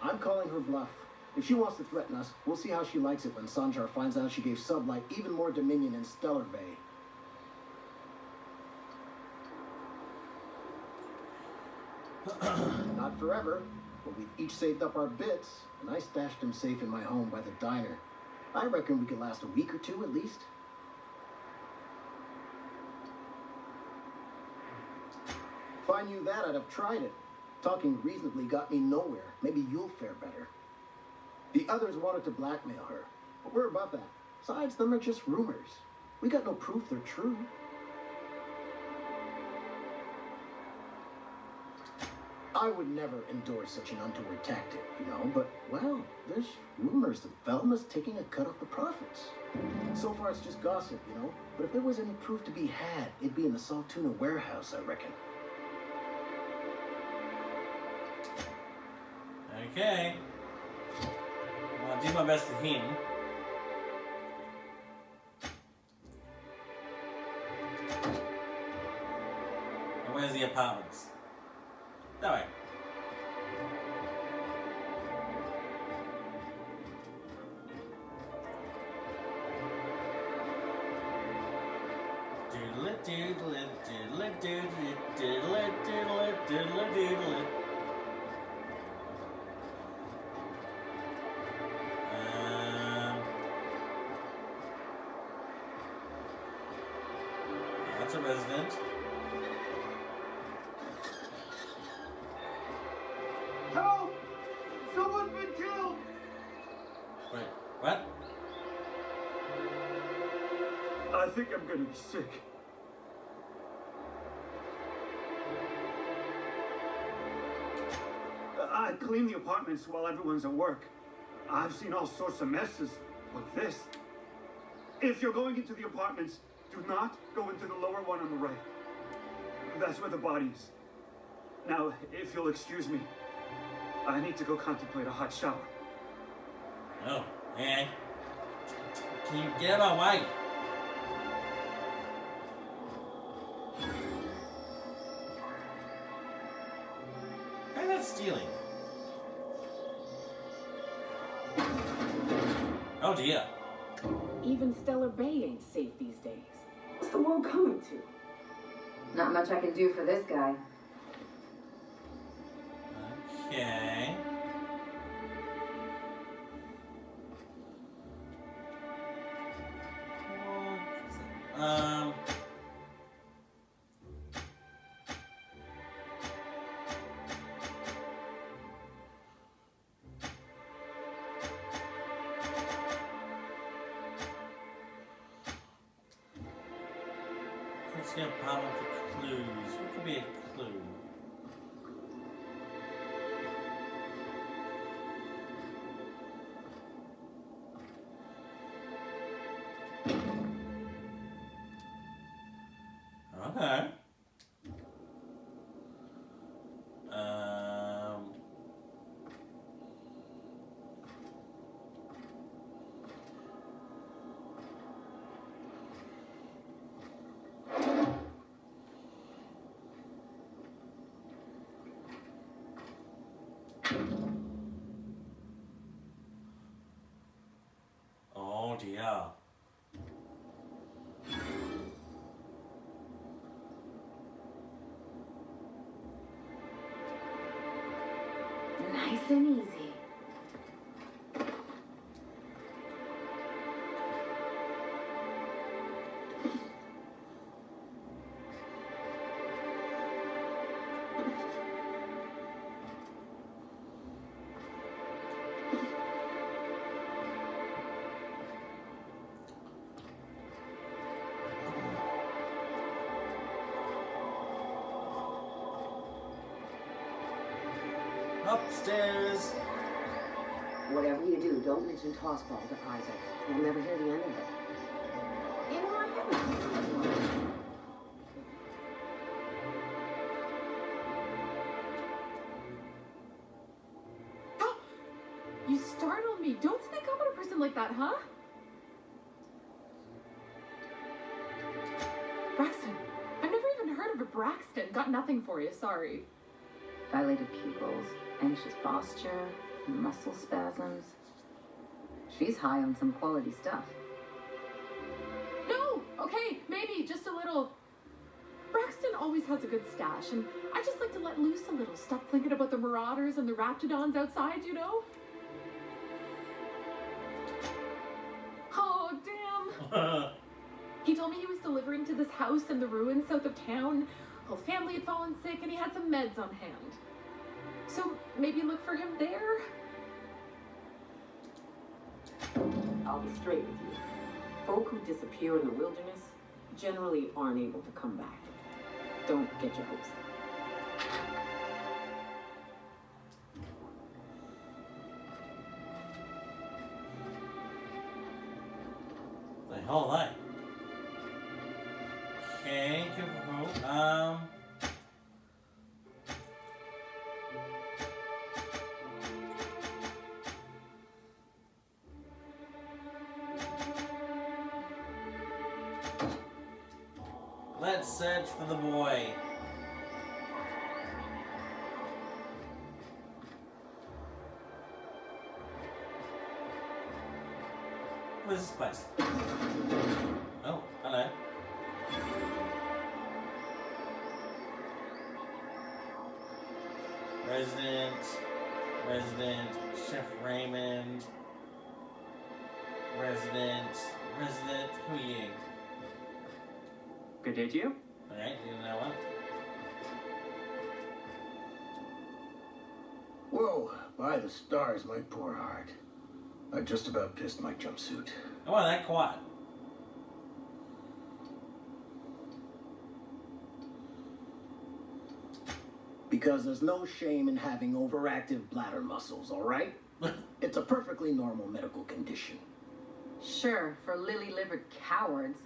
I'm calling her bluff. If she wants to threaten us, we'll see how she likes it when Sanjar finds out she gave Sublight even more dominion in Stellar Bay. Not forever, but we've each saved up our bits, and I stashed them safe in my home by the diner. I reckon we could last a week or two at least. If I knew that, I'd have tried it. Talking reasonably got me nowhere. Maybe you'll fare better. The others wanted to blackmail her, but we're above that. Besides, them are just rumors. We got no proof they're true. I would never endorse such an untoward tactic, you know, but, well, there's rumors that Velma's taking a cut off the profits. So far, it's just gossip, you know, but if there was any proof to be had, it'd be in the Saltuna warehouse, I reckon. Okay. Well, I'll do my best to him. And where's the apartments? That way. Doodle-it, doodle-it, doodle-it, doodle-it, doodle-it, doodle-it, doodle-it, doodle-it. That's a resident. Help! Someone's been killed! Wait, what? I think I'm gonna be sick. I clean the apartments while everyone's at work. I've seen all sorts of messes, but this. If you're going into the apartments, do not go into the lower one on the right. That's where the body is. Now, if you'll excuse me, I need to go contemplate a hot shower. Oh, hey. Can you get out of my way? Why is that stealing? Oh dear. Even Stellar Bay ain't safe these days. What's the world coming to? Not much I can do for this guy. Okay. Let's get a problem for clues. What could be a clue? Okay. Oh dear. Nice and easy. Upstairs. Whatever you do, don't mention Tossball to Isaac. You'll never hear the end of it. You know, I haven't. You startled me. Don't sneak up on a person like that, huh? Braxton. I've never even heard of a Braxton. Got nothing for you, sorry. Dilated pupils, anxious posture, muscle spasms. She's high on some quality stuff. No! Okay, maybe just a little. Braxton always has a good stash, and I just like to let loose a little. Stop thinking about the marauders and the raptidons outside, you know? Oh, damn. He told me he was delivering to this house in the ruins south of town. whole family had fallen sick and he had some meds on hand. So maybe look for him there? I'll be straight with you. Folk who disappear in the wilderness generally aren't able to come back. Don't get your hopes up. The hell are they? Okay, cool. Let's search for the boy. What is this place? Oh, hello. Resident, Chef Raymond, Resident, who are you? Good day to you. Alright, you know what? Whoa, by the stars, my poor heart. I just about pissed my jumpsuit. Oh, that quiet. Because there's no shame in having overactive bladder muscles, all right? It's a perfectly normal medical condition. Sure, for lily-livered cowards,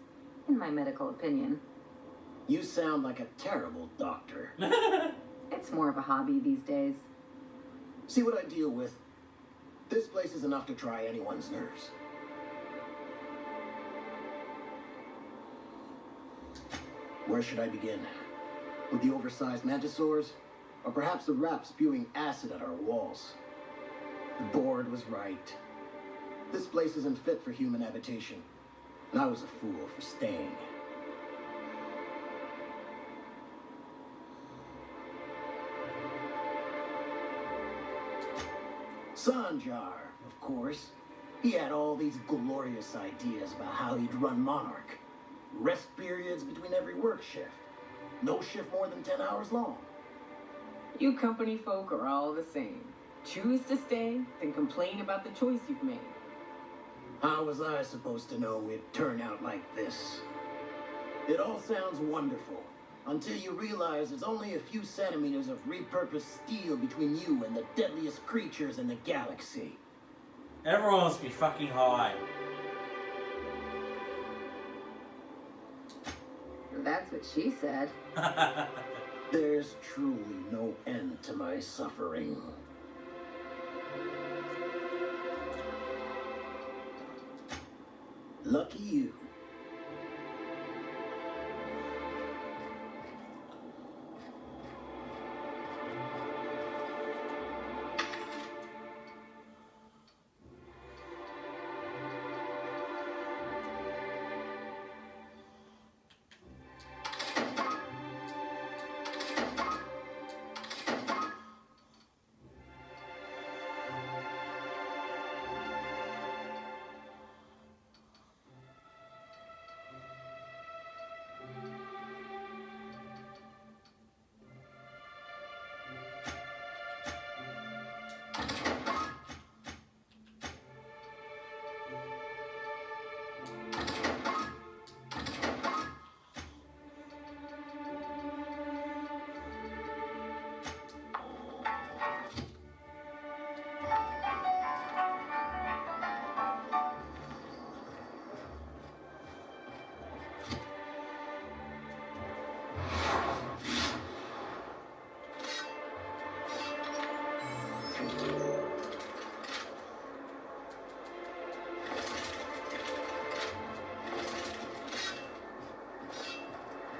in my medical opinion. You sound like a terrible doctor. It's more of a hobby these days. See what I deal with? This place is enough to try anyone's nerves. Where should I begin? With the oversized mantisaurs? Or perhaps the rats spewing acid at our walls? The board was right. This place isn't fit for human habitation. And I was a fool for staying. Sanjar, of course. He had all these glorious ideas about how he'd run Monarch. Rest periods between every work shift. No shift more than 10 hours long. You company folk are all the same. Choose to stay, then complain about the choice you've made. How was I supposed to know it'd turn out like this? It all sounds wonderful, until you realize there's only a few centimeters of repurposed steel between you and the deadliest creatures in the galaxy. Everyone must be fucking high. That's what she said. There's truly no end to my suffering. Lucky you.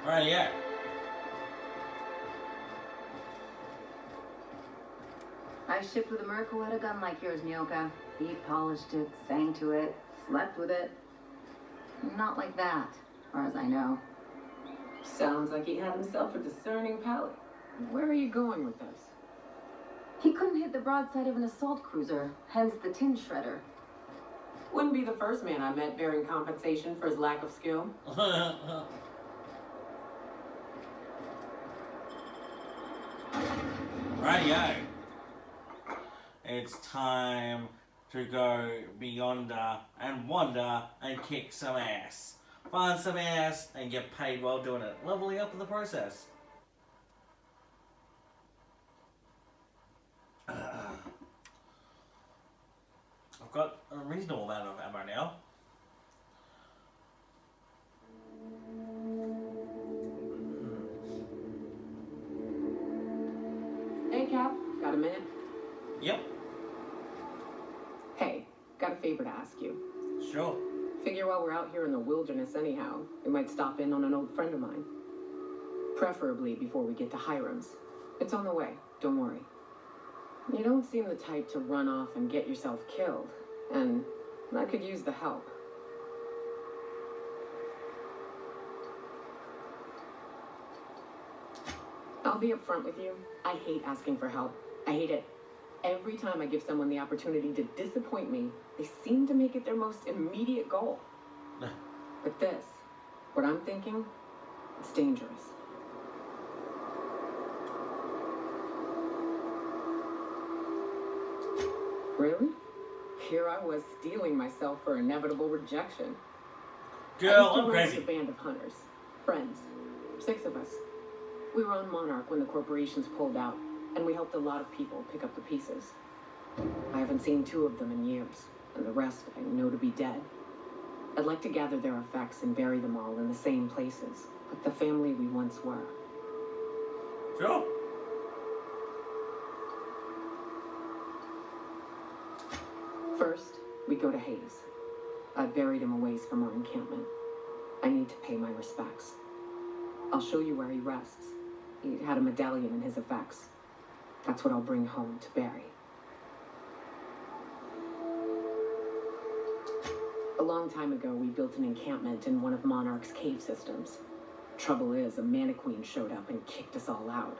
Right, yeah. I shipped with a Merc who had a gun like yours, Nyoka. He polished it, sang to it, slept with it. Not like that, as far as I know. Sounds like he had himself a discerning palate. Where are you going with this? He couldn't hit the broadside of an assault cruiser, hence the tin shredder. Wouldn't be the first man I met bearing compensation for his lack of skill. Rightio. It's time to go beyonder and wander and kick some ass. Find some ass and get paid while doing it. Leveling up in the process. I've got a reasonable amount of ammo now. Hey, Cap. Got a minute? Yep. Hey, got a favor to ask you. Sure. Figure while we're out here in the wilderness anyhow, we might stop in on an old friend of mine. Preferably before we get to Hiram's. It's on the way, don't worry. You don't seem the type to run off and get yourself killed, and I could use the help. I'll be upfront with you. I hate asking for help. I hate it. Every time I give someone the opportunity to disappoint me, they seem to make it their most immediate goal. But this, what I'm thinking, it's dangerous. Really? Here I was steeling myself for inevitable rejection. Girl, I I'm used to run crazy. a band of hunters, friends, 6 of us. We were on Monarch when the corporations pulled out, and we helped a lot of people pick up the pieces. I haven't seen 2 of them in years, and the rest I know to be dead. I'd like to gather their effects and bury them all in the same places, like the family we once were. Sure. First, we go to Hayes. I buried him a ways from our encampment. I need to pay my respects. I'll show you where he rests. He had a medallion in his effects. That's what I'll bring home to Barry. A long time ago, we built an encampment in one of Monarch's cave systems. Trouble is, a Mantiqueen showed up and kicked us all out.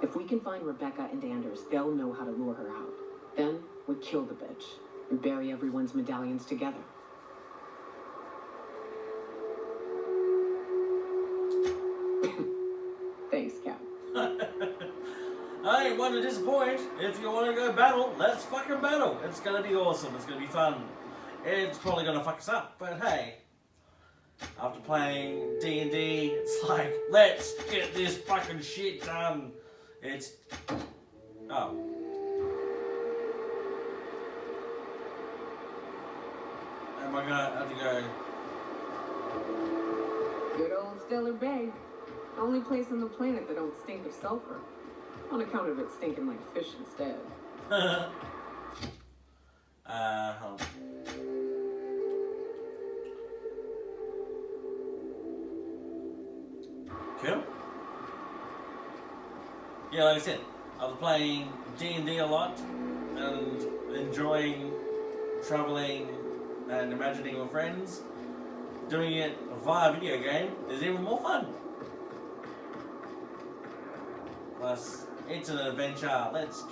If we can find Rebecca and Anders, they'll know how to lure her out. Then, we kill the bitch and bury everyone's medallions together. Thanks, Cap. I ain't one to disappoint. If you want to go battle, let's fucking battle. It's gonna be awesome. It's gonna be fun. It's probably gonna fuck us up, but hey. After playing D&D, it's like, let's get this fucking shit done. It's... Oh. Am I gonna have to go... Good old Stellar Bay. Only place on the planet that don't stink of sulfur. On account of it stinking like fish instead. Hold on. Cool. Yeah, like I said, I was playing D&D a lot and enjoying traveling and imagining with friends. Doing it via video game is even more fun. Plus, it's an adventure. Let's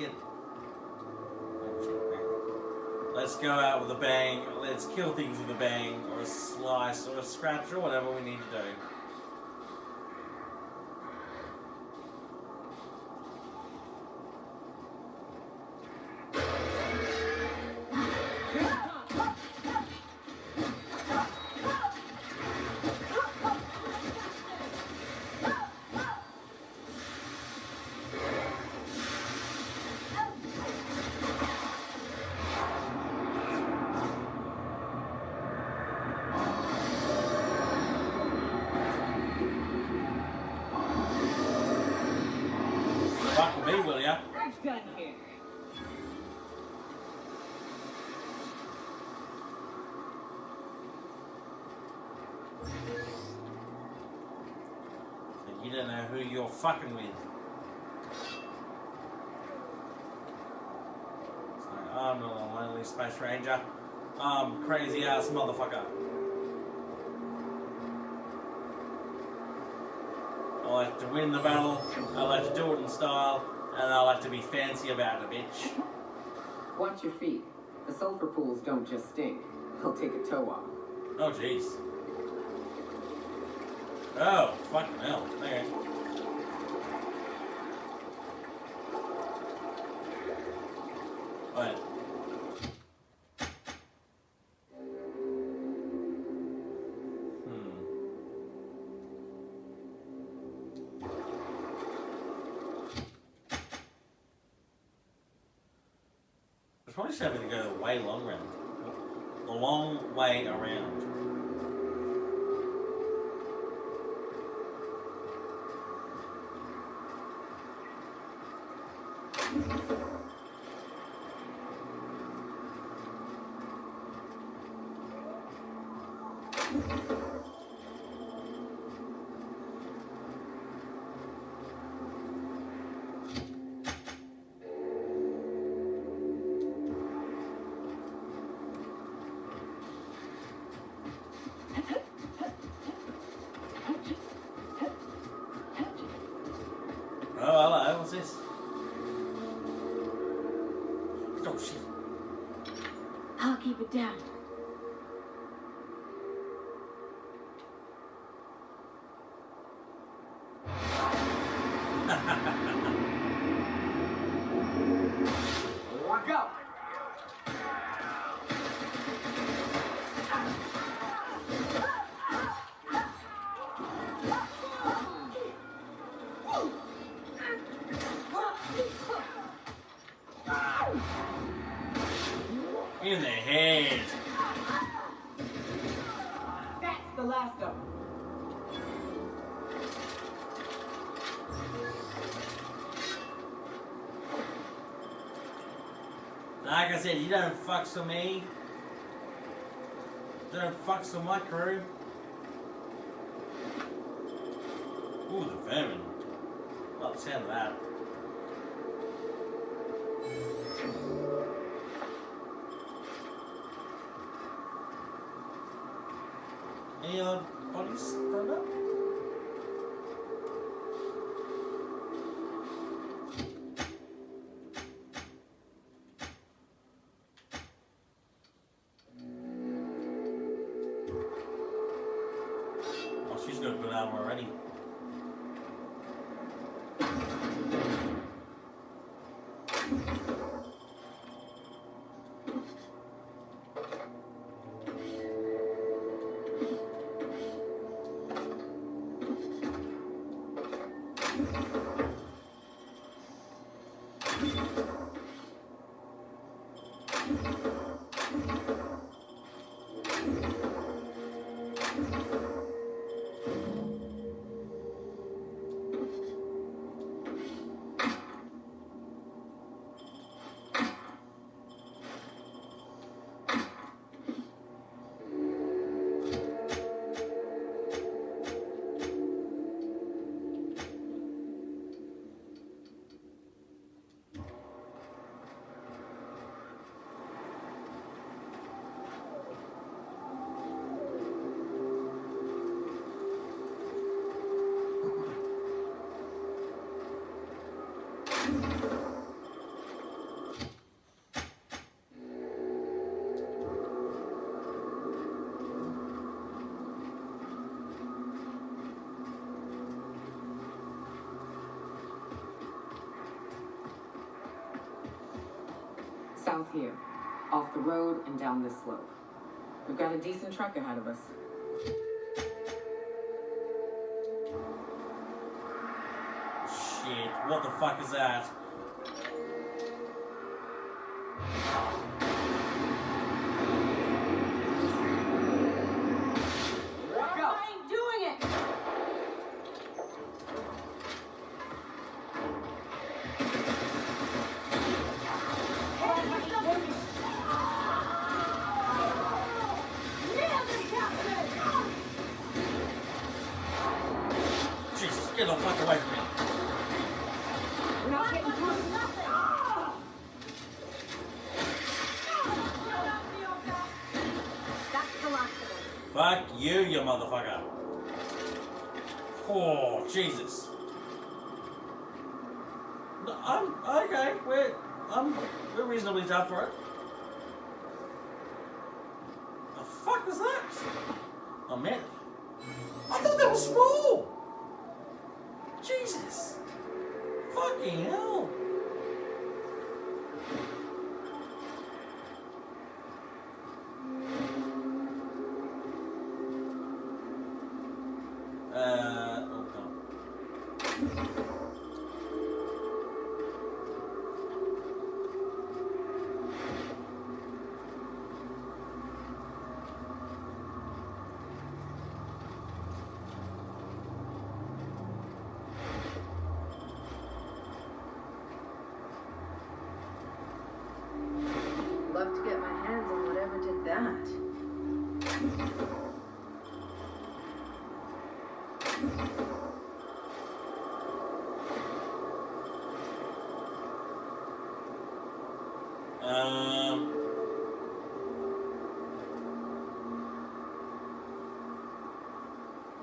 go out with a bang. Let's kill things with a bang, or a slice, or a scratch, or whatever we need to do. Fuck me, will ya? I'm done here. You don't know who you're fucking with. It's like, I'm not a lonely space ranger. I'm crazy ass motherfucker. I like to win the battle, I like to do it in style, and I like to be fancy about it, bitch. Watch your feet. The sulfur pools don't just stink. They'll take a toe off. Oh, jeez. Oh, fucking hell. Okay. It's probably just having to go the way long round. The long way around. Oh, hello, what's this? Oh, shit. I'll keep it down. Look out! In the head. That's the last of them. Like I said, you don't fucks with me. Don't fucks with my crew. Ooh, the vermin. Love the sound of that. Any other bodies turned up? Oh, she's got good armor already. South here, off the road and down this slope. We've got a decent truck ahead of us. Shit, what the fuck is that? I ain't doing it! Jesus, get the fuck away from me. We're not getting through. That's the last of them. Fuck you motherfucker. Oh, Jesus. No, I'm okay. We're reasonably tough for it. The fuck was that? Oh man, I thought that was small. Jesus. Fucking hell. Oh god.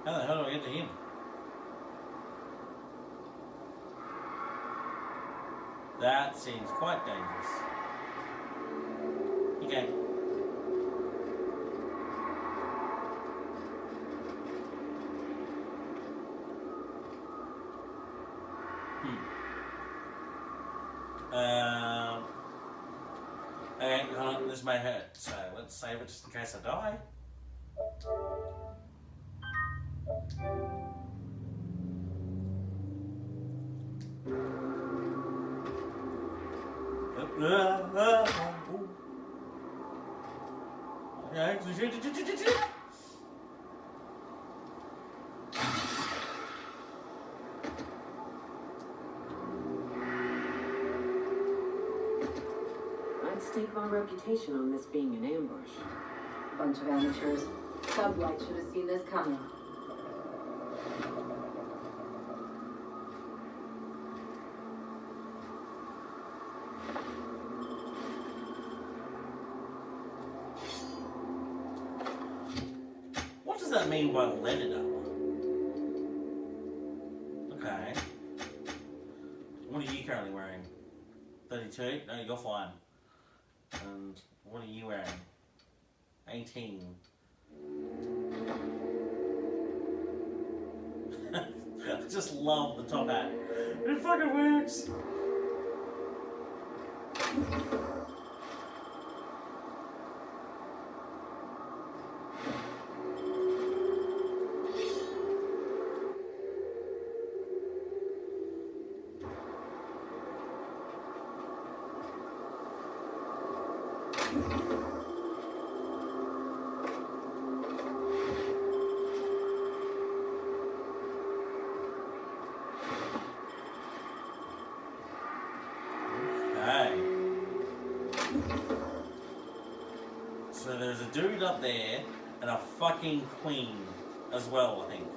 How the hell do I get to him? That seems quite dangerous. Okay. Okay, hold on, this may hurt, so let's save it just in case I die. Okay, I'd stake my reputation on this being an ambush. Bunch of amateurs. Sublight should have seen this coming. What does that mean by leaded armor? Okay. What are you currently wearing? 32? No, you're fine. And what are you wearing? 18. I just love the top hat. It fucking works! So there's a dude up there and a fucking queen as well, I think.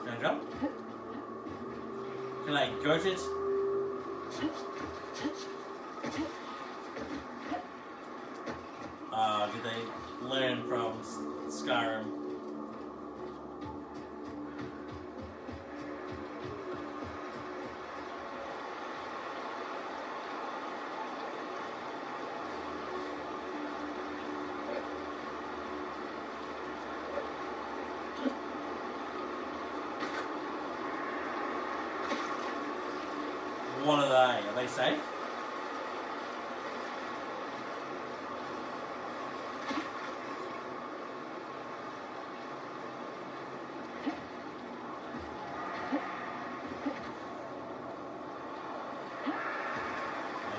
Can I jump? Can I goat it? Did they learn from Skyrim? What are they? Are they safe?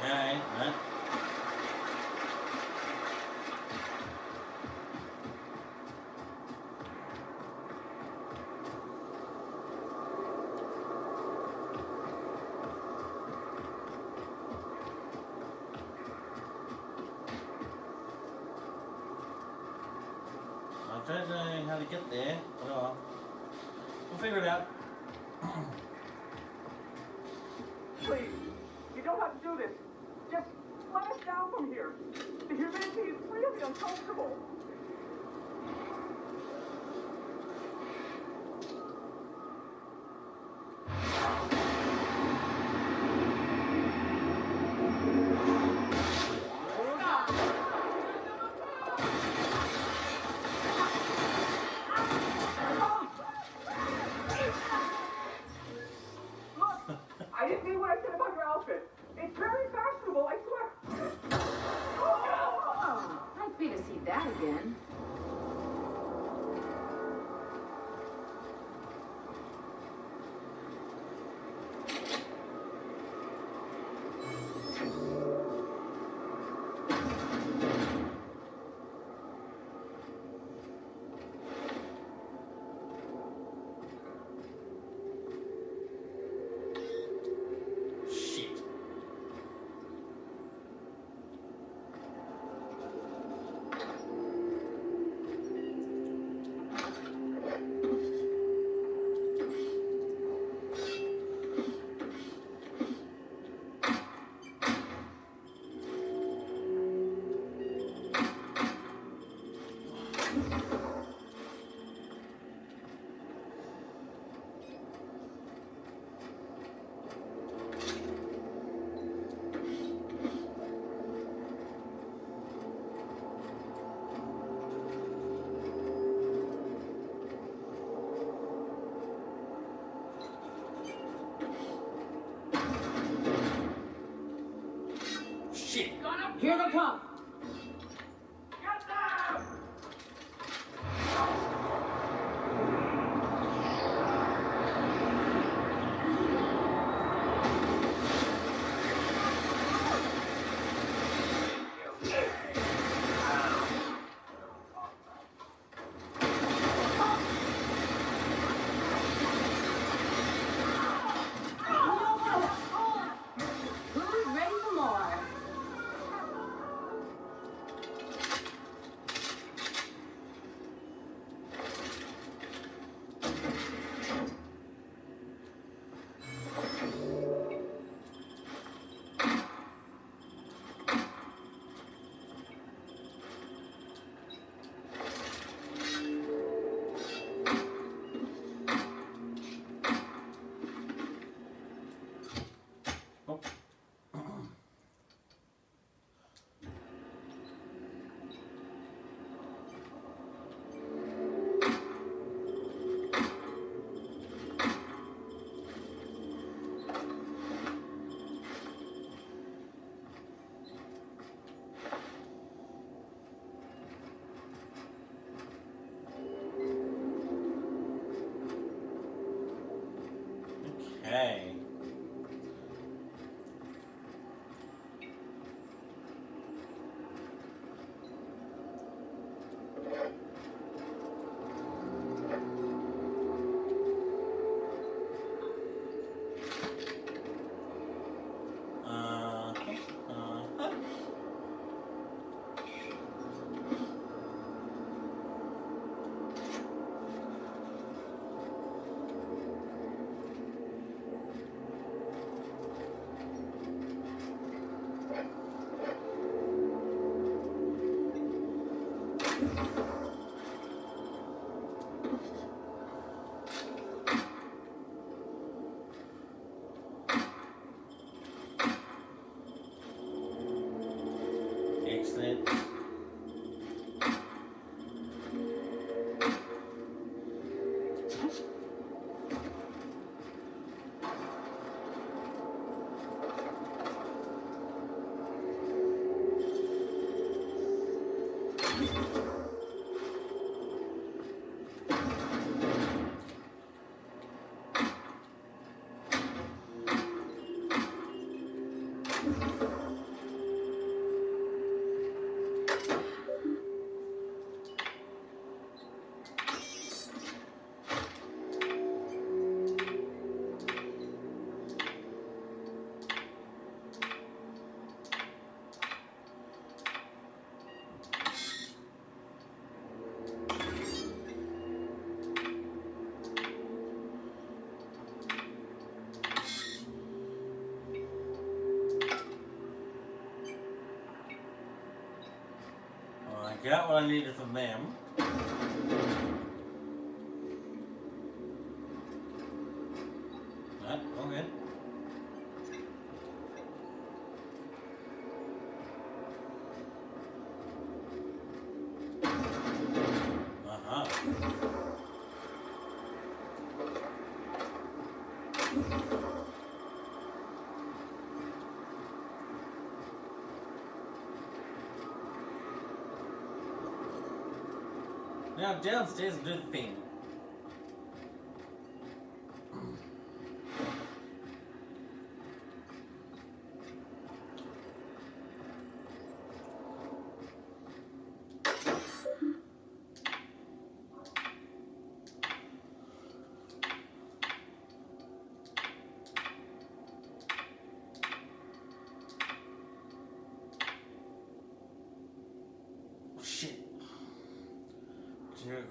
Okay, right. I don't know how to get there. Well, we'll figure it out. Please, you don't have to do this. Just let us down from here. The humidity is really uncomfortable. I didn't mean what I said about your outfit. It's very fashionable, I swear. Oh, I'd pay to see that again. Here they come! Who's ready for more? Okay. Excellent. I got what I needed from them. Right, okay. Uh-huh. Now downstairs and do the thing.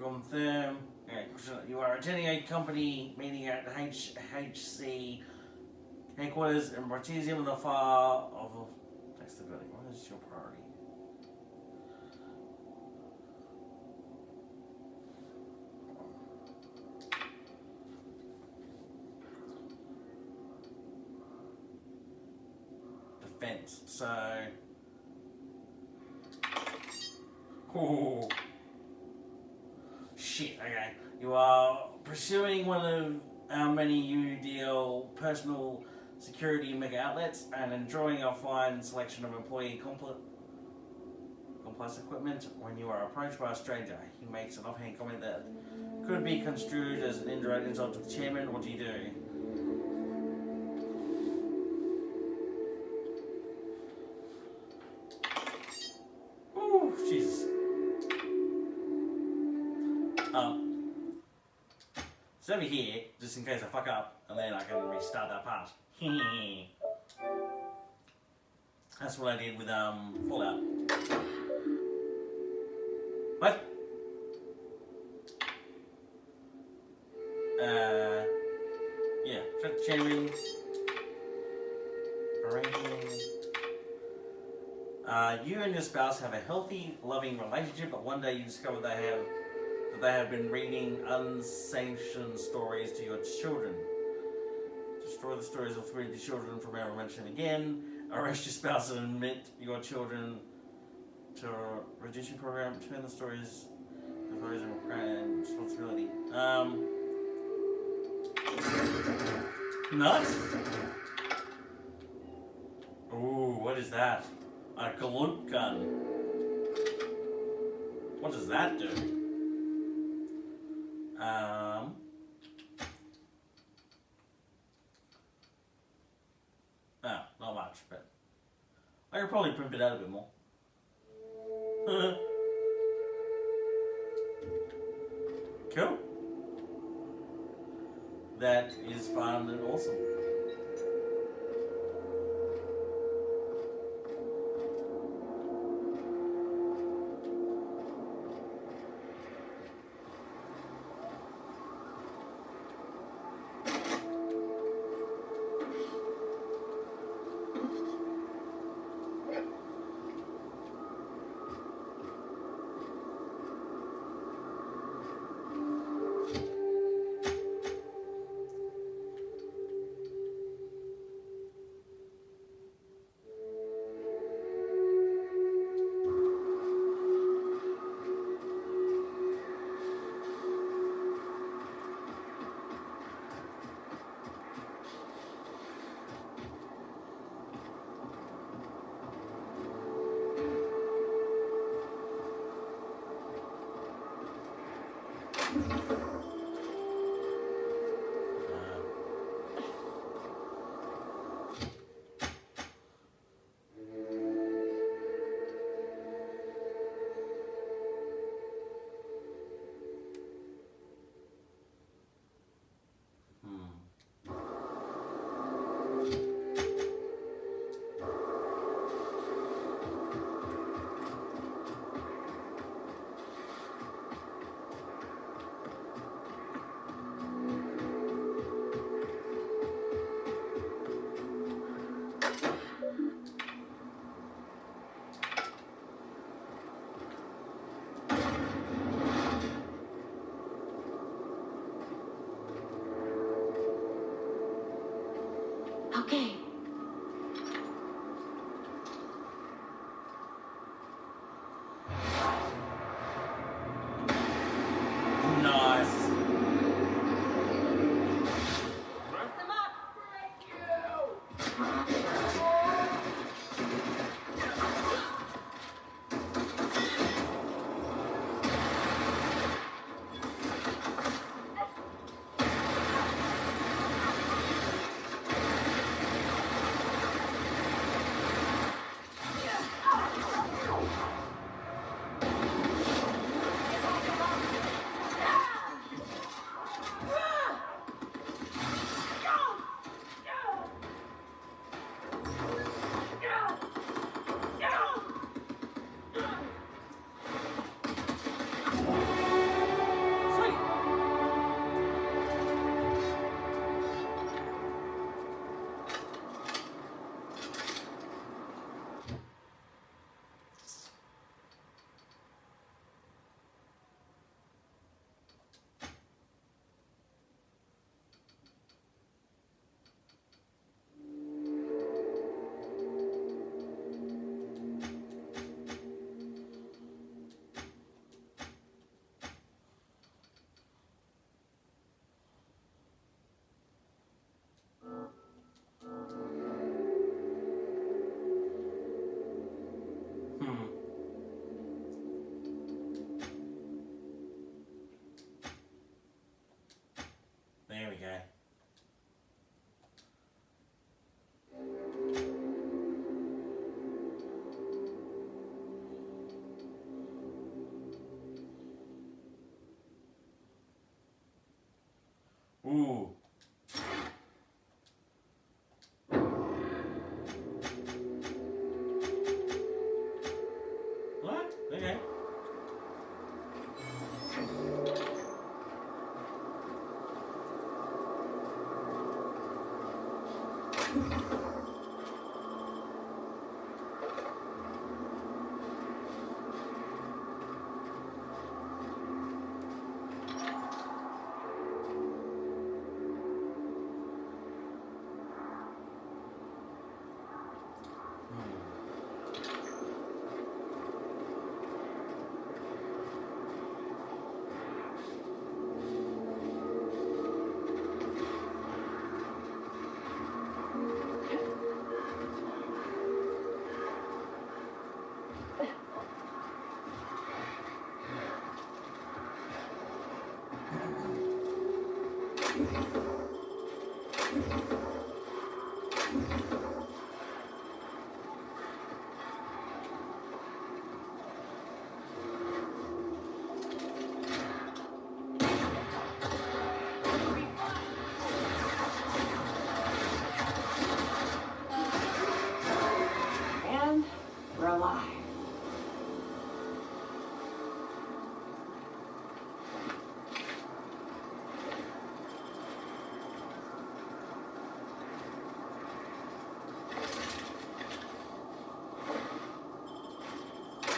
Confirm. Okay, you are attending a company meeting at HC headquarters in Bartesium in the far of. That's the building. What is your priority? Defense. So. Ooh. Shit, okay. You are pursuing one of our many UDL personal security mega outlets and enjoying our fine selection of employee complex equipment when you are approached by a stranger. He makes an offhand comment that could be construed as an indirect insult to the chairman. What do you do? Ooh, Jesus. So over here, just in case I fuck up, and then I can restart that part. That's what I did with Fallout. What? Yeah, check the chairman. You and your spouse have a healthy, loving relationship, but one day you discover that they have been reading unsanctioned stories to your children. Destroy the stories of 3D children from ever mention again. Arrest your spouse and admit your children to a reducing program. Turn the stories and responsibility. Nuts? Ooh, what is that? A glute gun. What does that do? No, not much, but I could probably pimp it out a bit more. Cool. That is fun and awesome.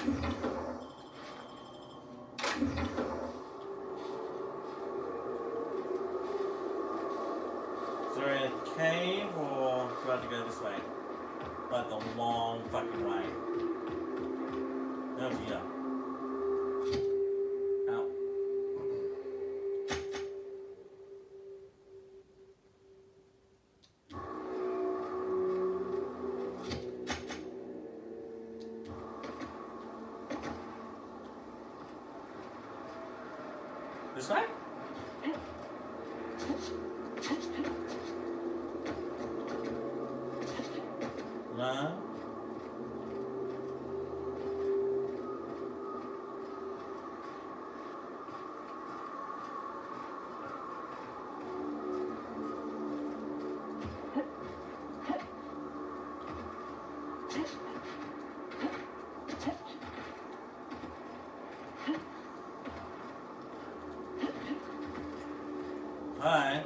Is there a cave or do I have to go this way? Like the long fucking way. Oh yeah. Ow. This way? No. Hi.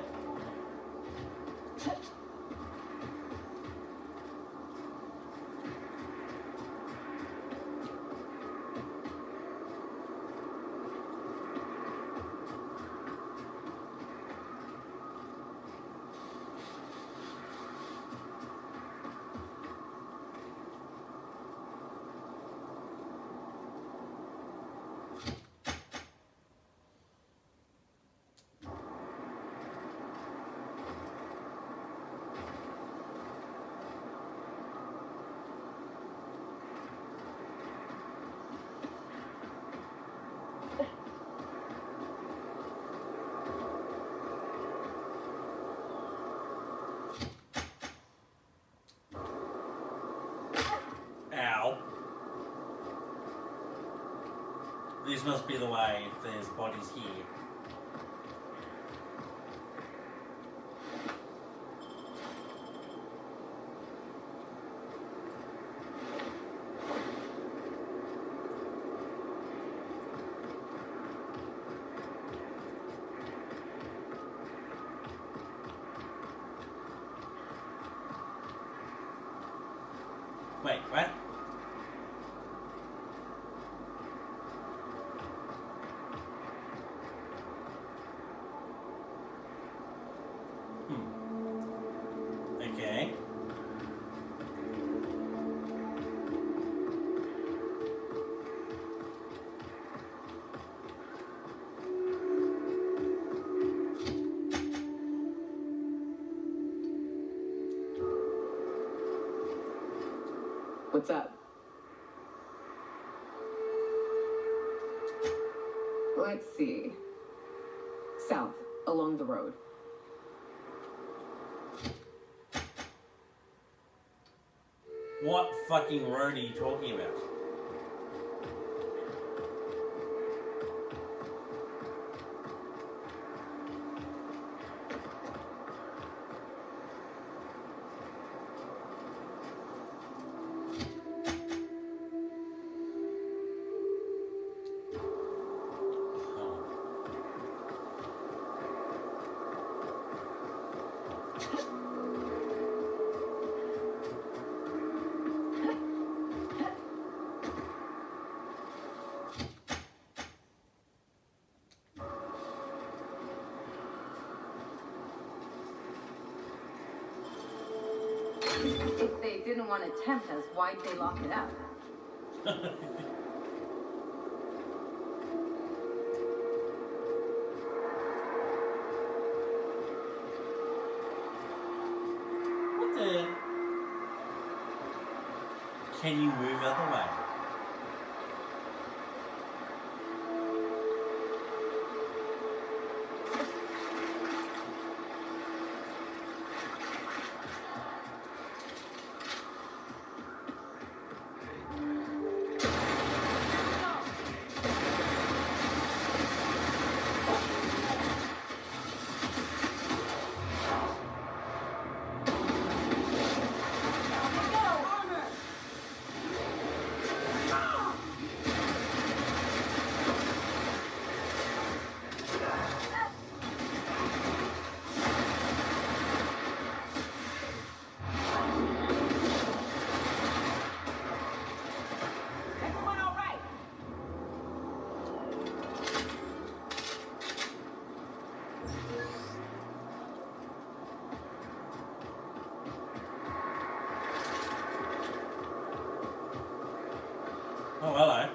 Ow. This must be the way if there's bodies here. Wait, what? Okay. What's up? Let's see. South, along the road. What fucking road are you talking about? If they didn't want to tempt us, why'd they lock it up? What the? Can you move out the way? Hello.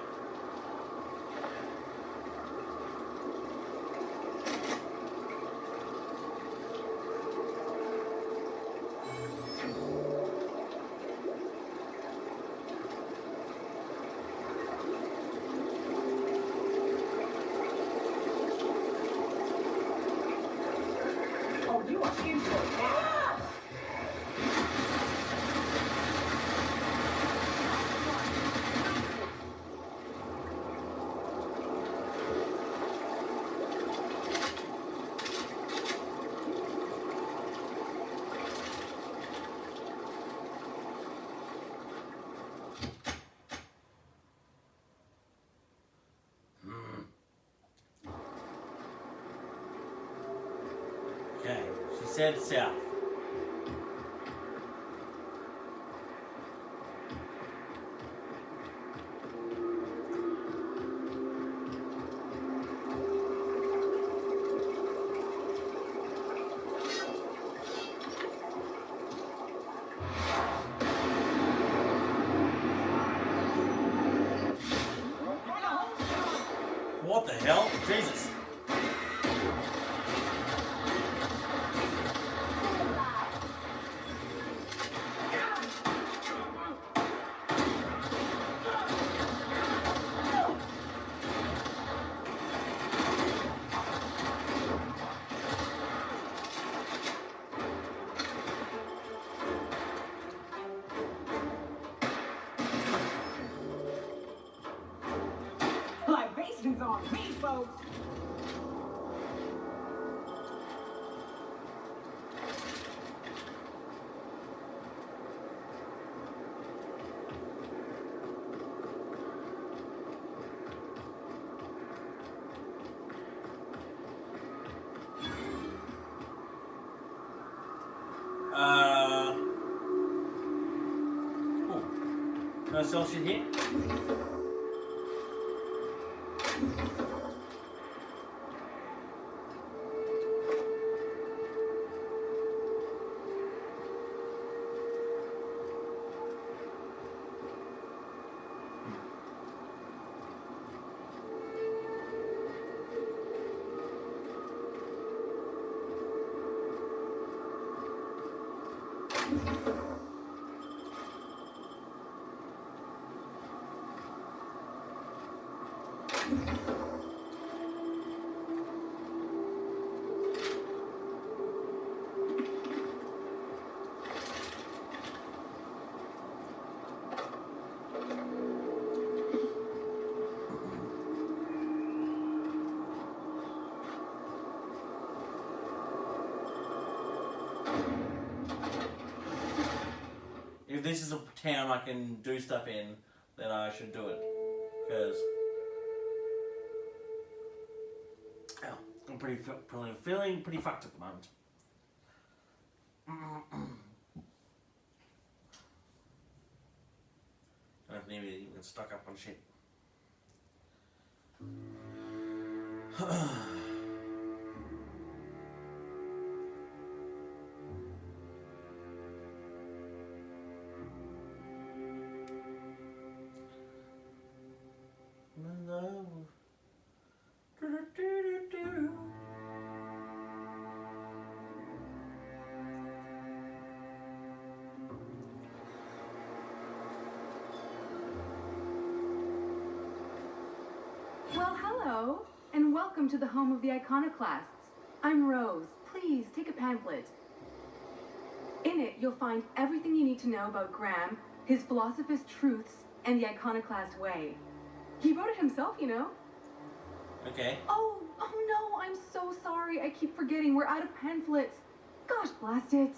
Oh, you are in for it. Okay, she said south. What the hell? Jesus. Libations on me, folks. Can I sell shit here? If this is a town I can do stuff in, then I should do it. Because I'm feeling pretty fucked at the moment. I don't even get stuck up on shit. Well, hello, and welcome to the home of the Iconoclasts. I'm Rose. Please take a pamphlet. In it, you'll find everything you need to know about Graham, his philosopher's truths, and the Iconoclast way. He wrote it himself, you know. Okay. Oh no, I'm so sorry. I keep forgetting. We're out of pamphlets. Gosh, blast it.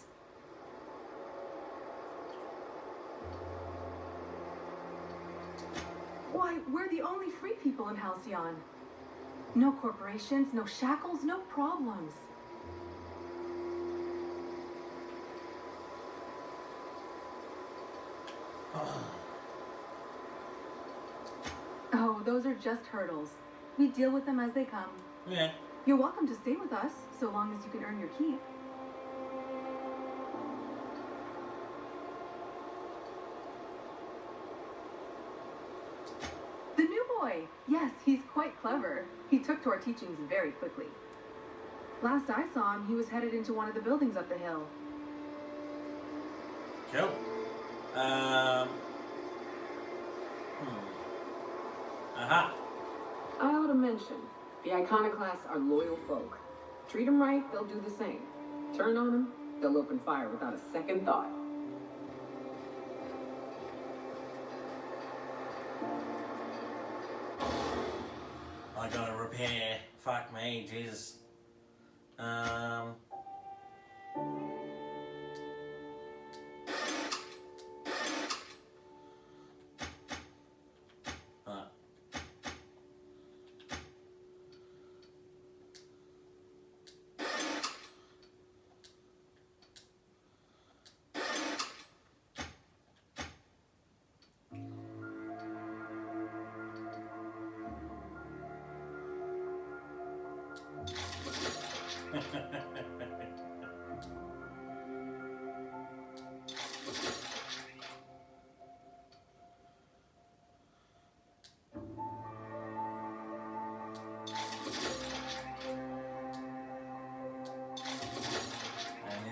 Why, we're the only free people in Halcyon. No corporations, no shackles, no problems. Oh, those are just hurdles. We deal with them as they come. Yeah. You're welcome to stay with us, so long as you can earn your keep. boy! Yes, he's quite clever. He took to our teachings very quickly. Last I saw him, he was headed into one of the buildings up the hill. Cool. Aha. I ought to mention, the Iconoclasts are loyal folk. Treat them right, they'll do the same. Turn on them, they'll open fire without a second thought. I gotta repair. Fuck me, Jesus.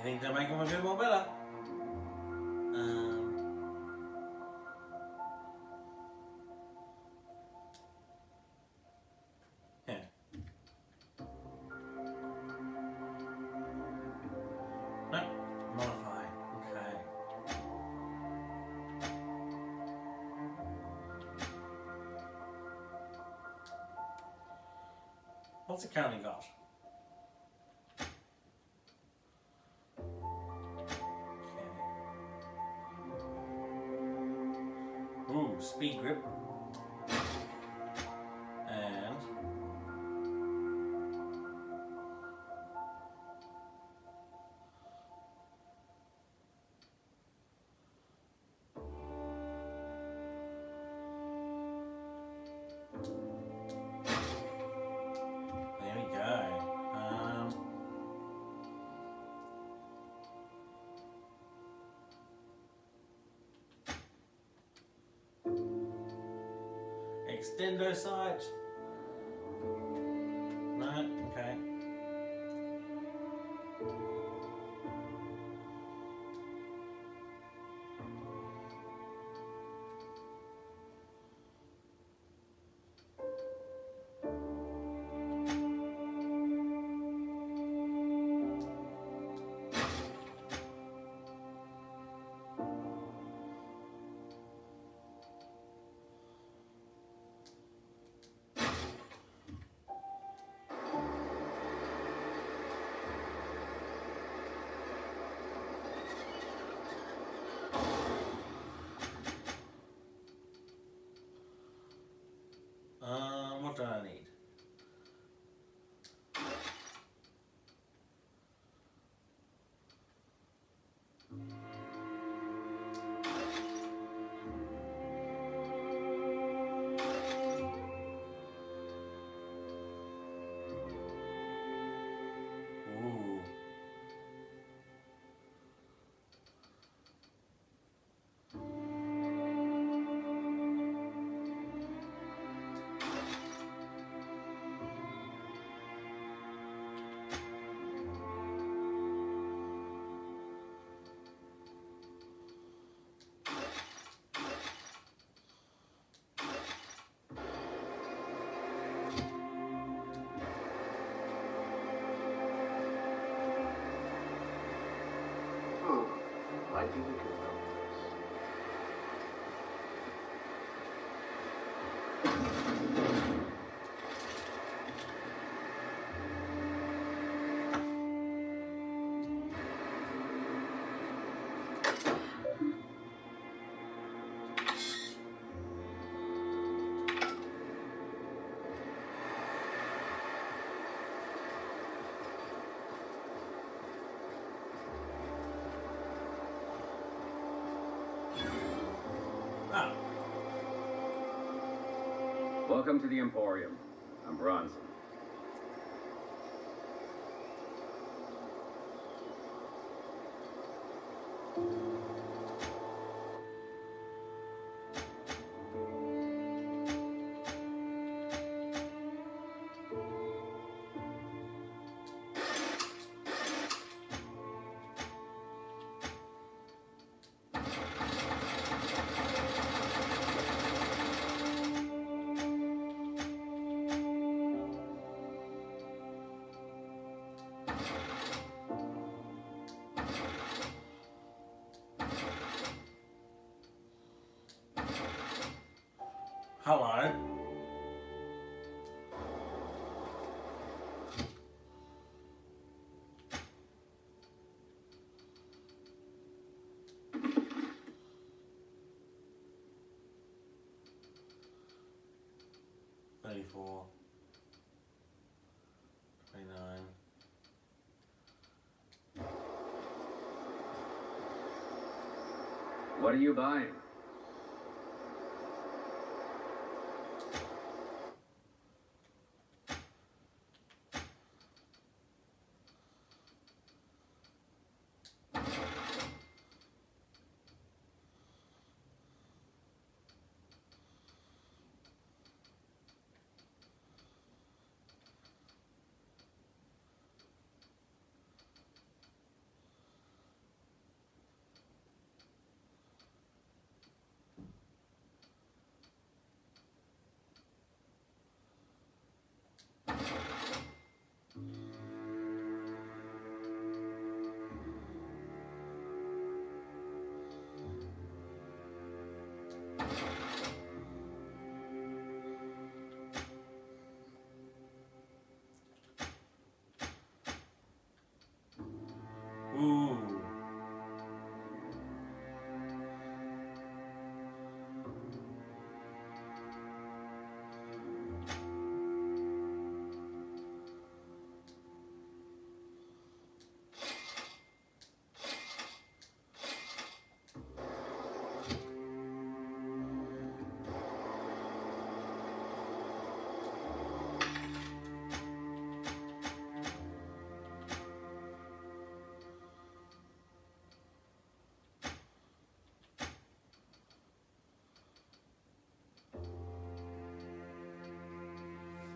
Anything to make them a bit more better. Yeah. No, modify. Okay. What's it currently got? Ooh, speed grip. And there we go. Extendo sight. No, okay. What do I need? Ooh. I think we can help Welcome to the Emporium. I'm Bronson. Hello. $34, $29. What are you buying? Ooh.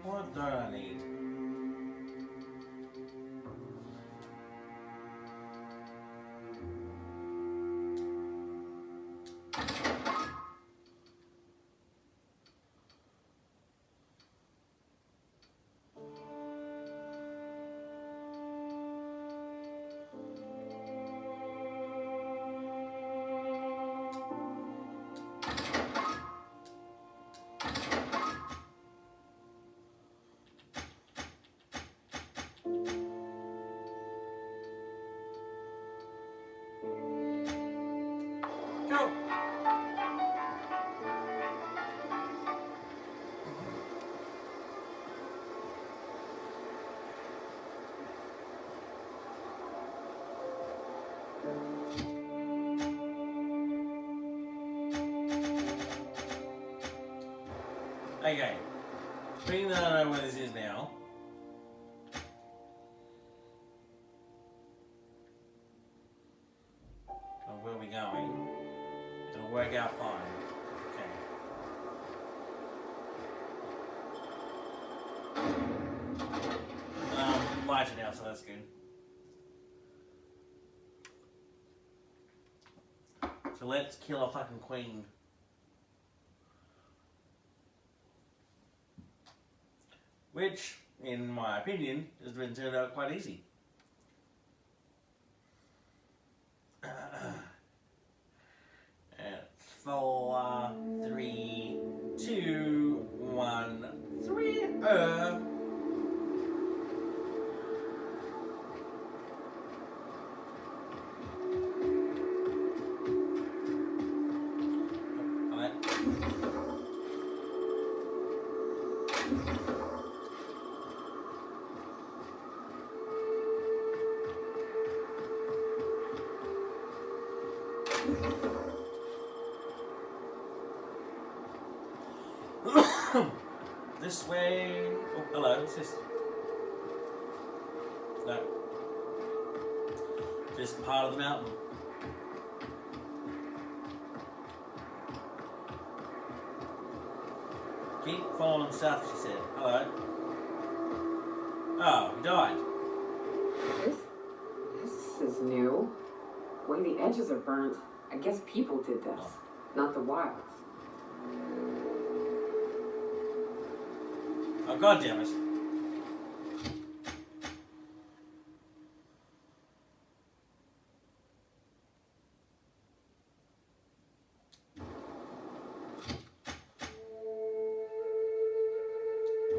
What do I need? Go! Okay. Being that I know where this is now. Or where we're going. It'll work out fine. Okay. Lighter now, so that's good. So let's kill a fucking queen. Which, in my opinion, has been turned out quite easy. At 4, 3, 2, 1, 3. This way. Oh, hello, what's this? No. Just part of the mountain. Keep following south, she said. Hello. Oh, you died. This is new. The way the edges are burnt. I guess people did this, not the wilds. Oh, God damn it.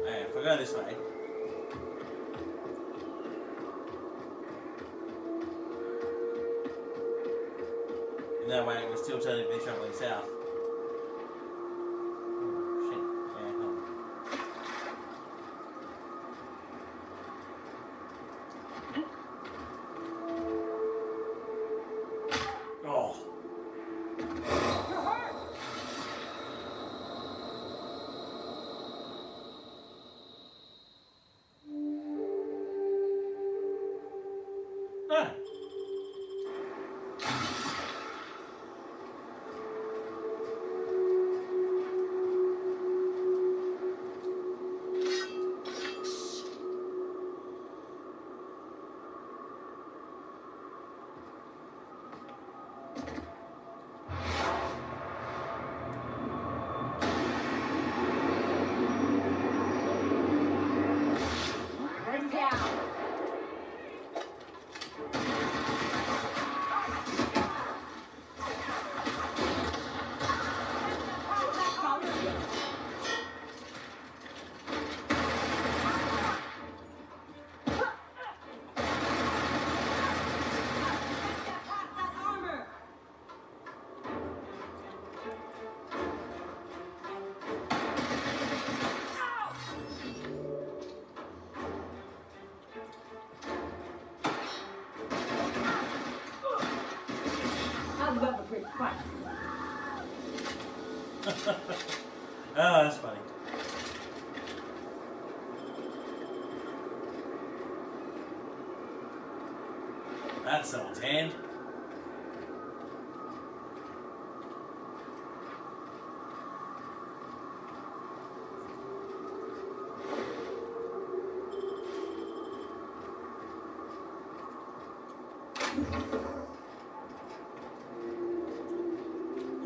Alright, if we go this way. And that way we're still technically traveling south. Oh, shit. Yeah, hold on. Oh. Ah. Head down. I love a great fight. Oh, that's funny. That's someone's hand.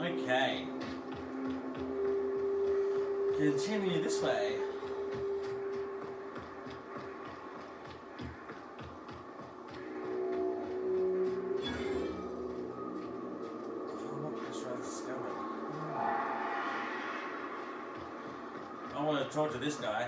Okay. Continue this way. I want to talk to this guy.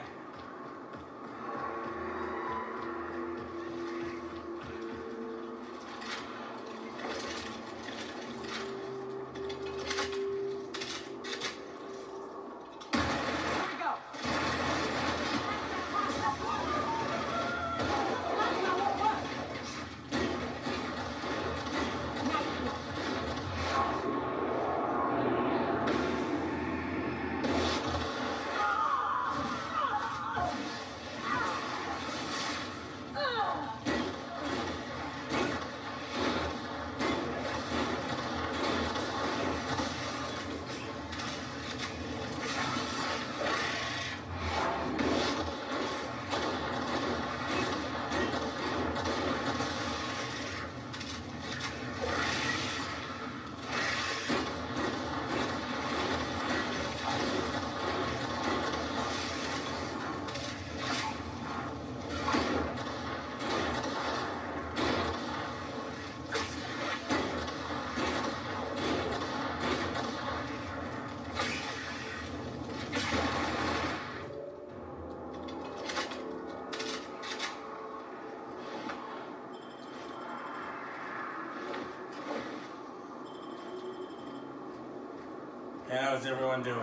How's everyone doing?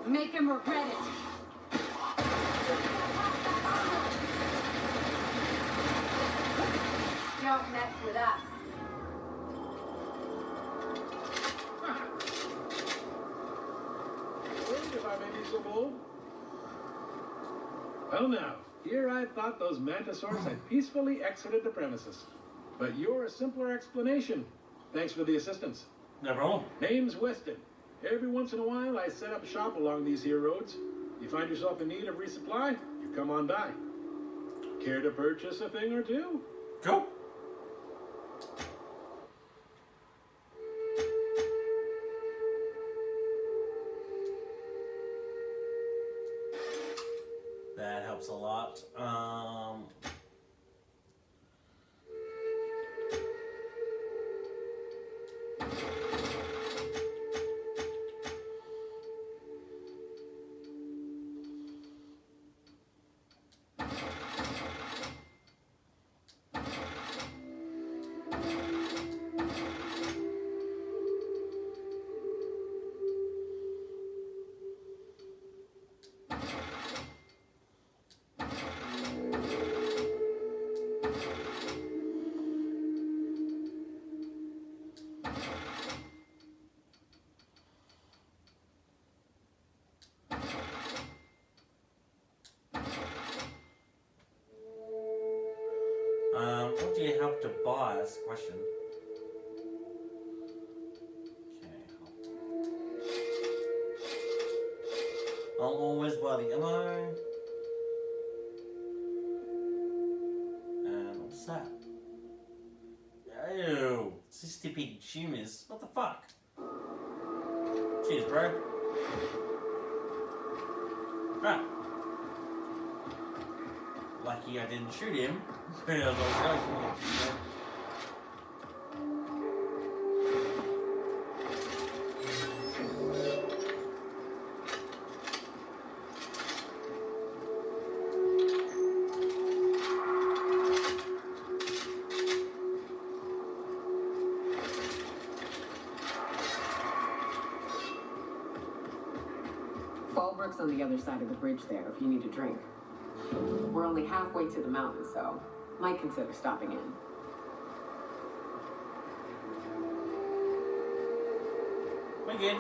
Make him regret it. Don't mess with us. Wait, if I may be so bold. Well now, here I thought those Mantisaurs had peacefully exited the premises. But you're a simpler explanation. Thanks for the assistance. No problem. Name's Weston. Every once in a while, I set up shop along these here roads. You find yourself in need of resupply, you come on by. Care to purchase a thing or two? Cool. helps a lot. What do you have to buy? That's the question. I'll always buy the ammo. And what's that? Ew, cystic tumors. What the fuck? Cheers, bro. Right. Lucky I didn't shoot him. Fallbrook's on the other side of the bridge there if you need a drink. We're only halfway to the mountain, so might consider stopping in. We're good.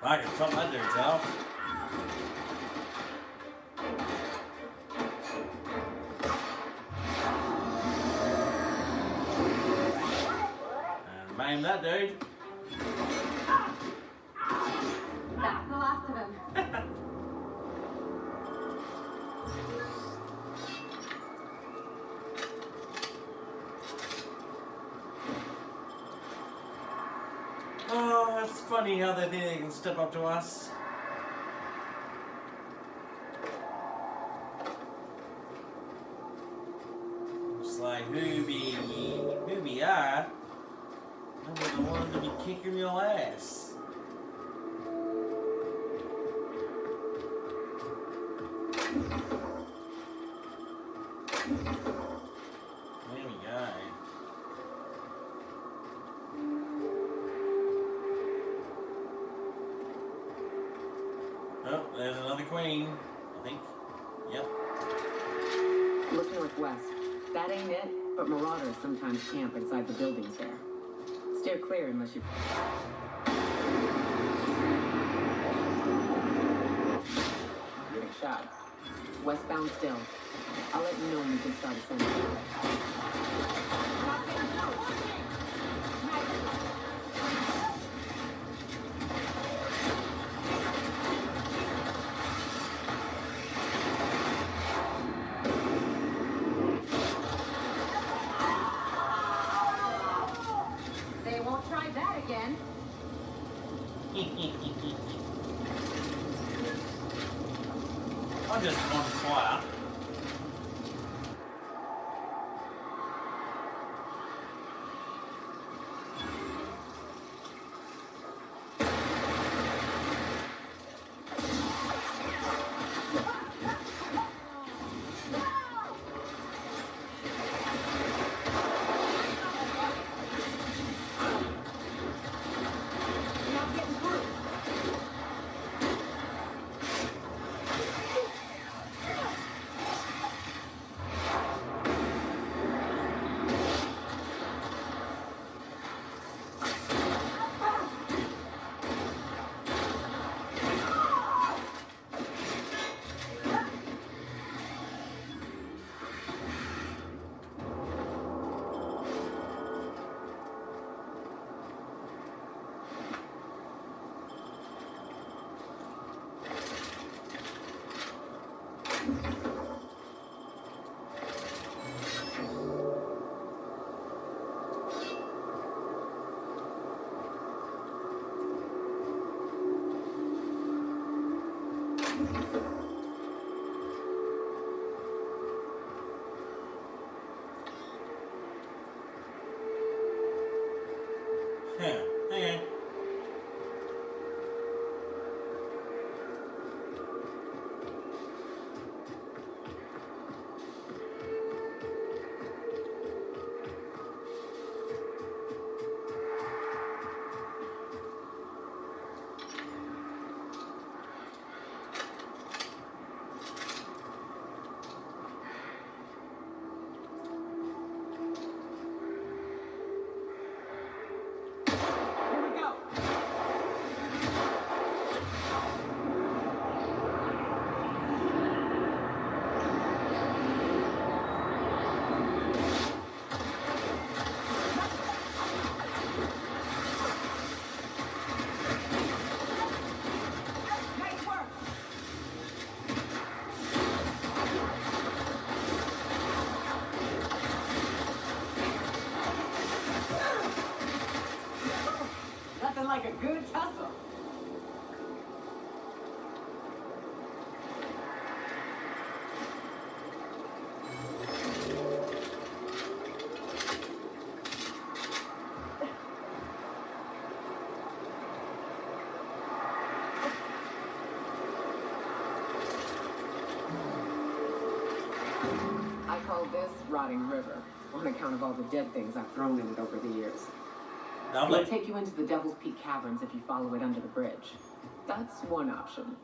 I can chop that dude's out. And maim that dude. That's the last of him. Oh, it's funny how they think they can step up to us. It's like, who we are, and we're the ones to be kicking your ass. There we go. Oh, there's another queen, I think. Yep. Look northwest. That ain't it, but marauders sometimes camp inside the buildings there. Steer clear unless you... Getting shot. Westbound still. I'll let you know when you can start ascending. They won't try that again. I'm just on fire. Yeah, okay. Nothing like a good tussle. I call this Rotting River, on account of all the dead things I've thrown in it over the years. Lovely. It'll take you into the Devil's Peak Caverns if you follow it under the bridge. That's one option.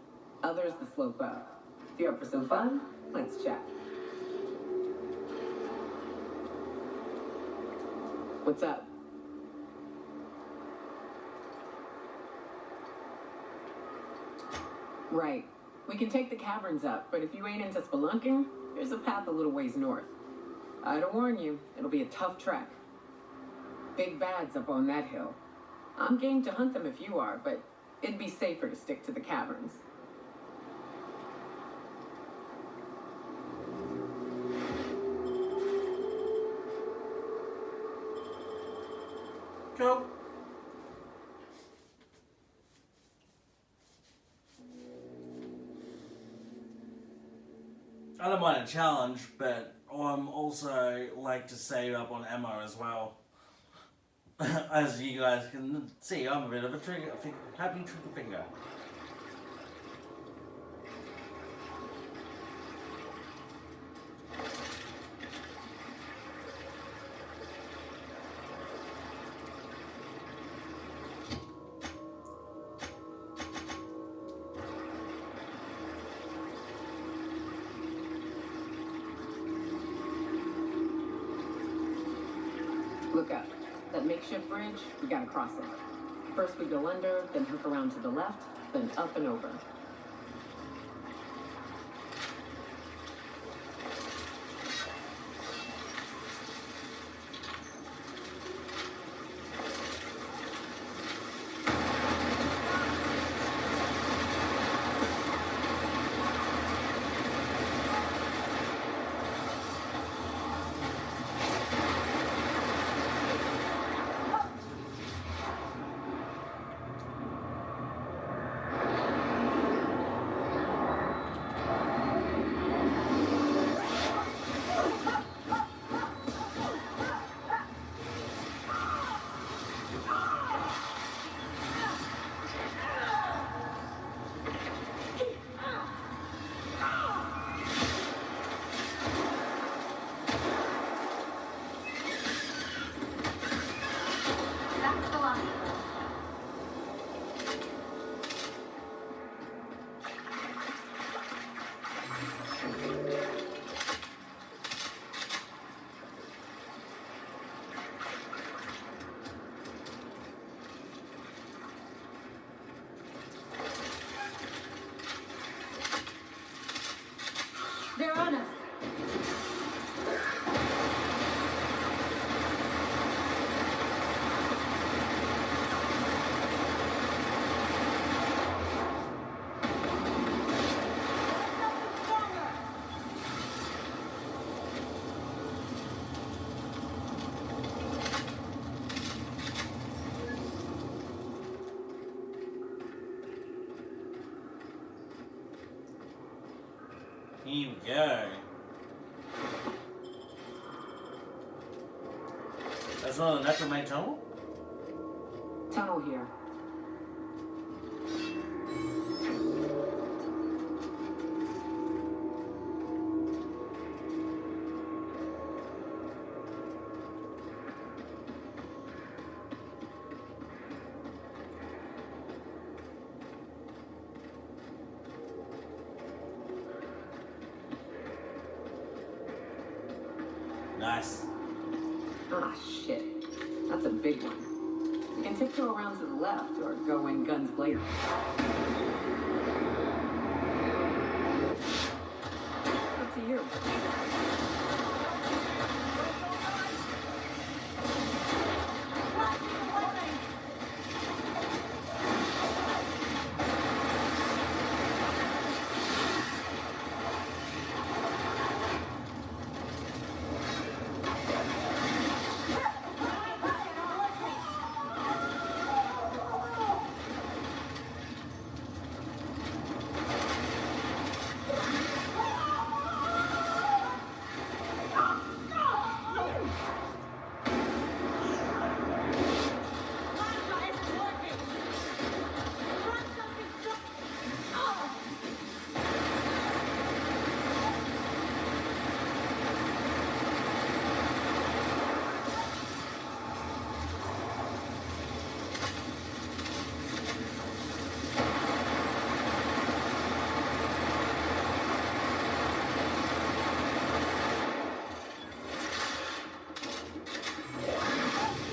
Other's the slope up. If you're up for some fun, let's chat. What's up? Right. We can take the caverns up, but if you ain't into spelunking, there's a path a little ways north. I'd warn you, it'll be a tough trek. Big bads up on that hill. I'm game to hunt them if you are, but it'd be safer to stick to the caverns. Go. I don't mind a challenge, but I'm also like to save up on ammo as well. As you guys can see, I'm a bit of a happy trigger finger. Look up. That makeshift bridge, we gotta cross it. First we go under, then hook around to the left, then up and over. They're on us. Here we go. That's not a natural main tunnel? Tunnel here. Nice. Ah, shit. That's a big one. We can tiptoe around to the left or go in guns blazing. Up to you.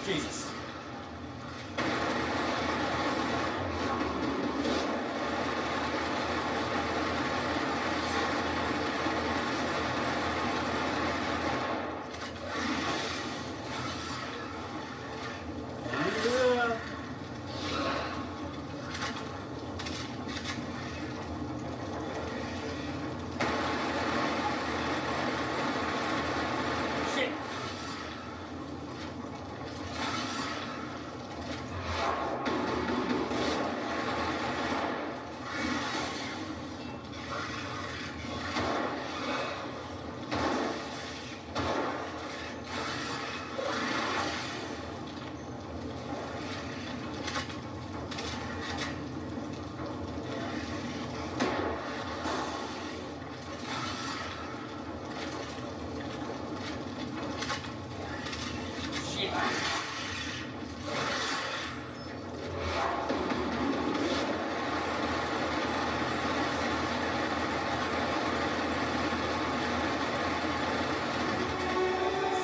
Jesus. Shit. Shit.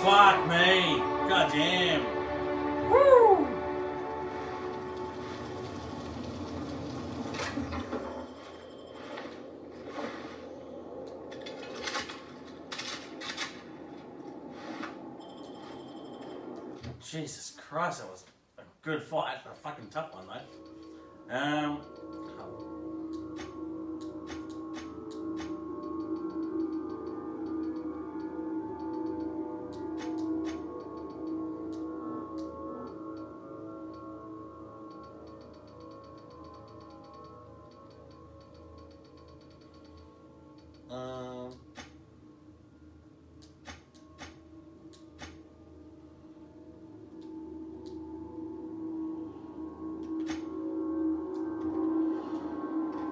Fuck me. God damn. Woo. Jesus Christ, that was a good fight. A fucking tough one though.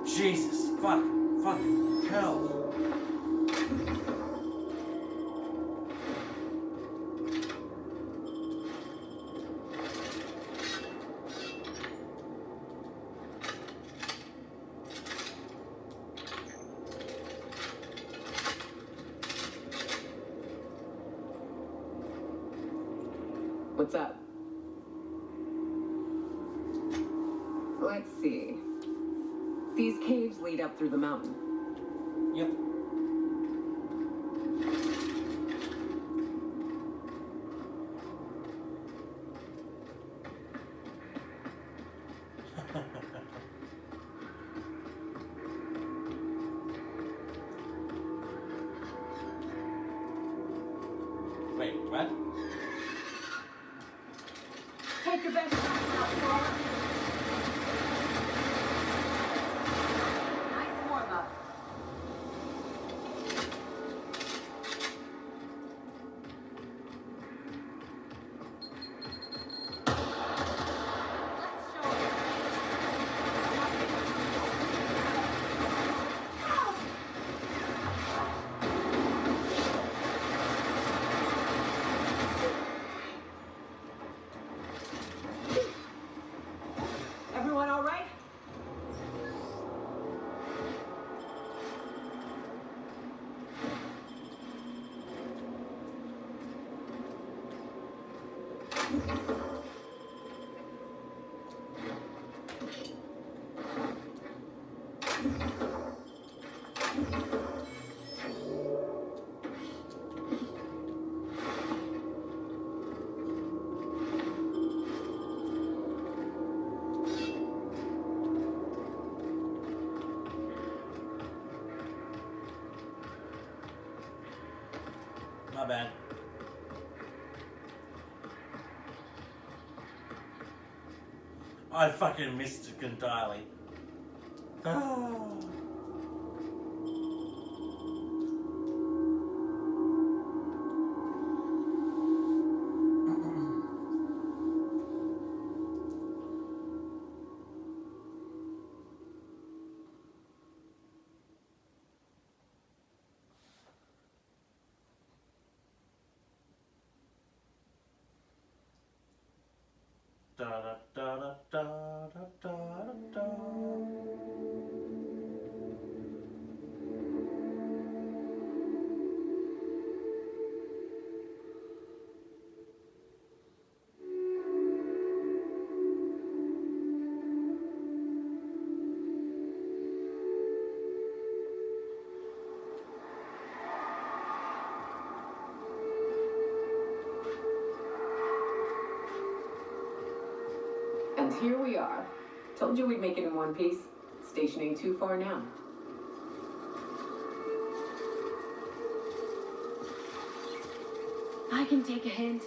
Jesus, fucking hell. What's up? Let's see. These caves lead up through the mountain. Yep. Wait, what? Take your best shot now, nice warm up. Let's My bad. I fucking missed it entirely. Da da da da da da da da. And here we are. Told you we'd make it in one piece. Station ain't too far now. I can take a hint.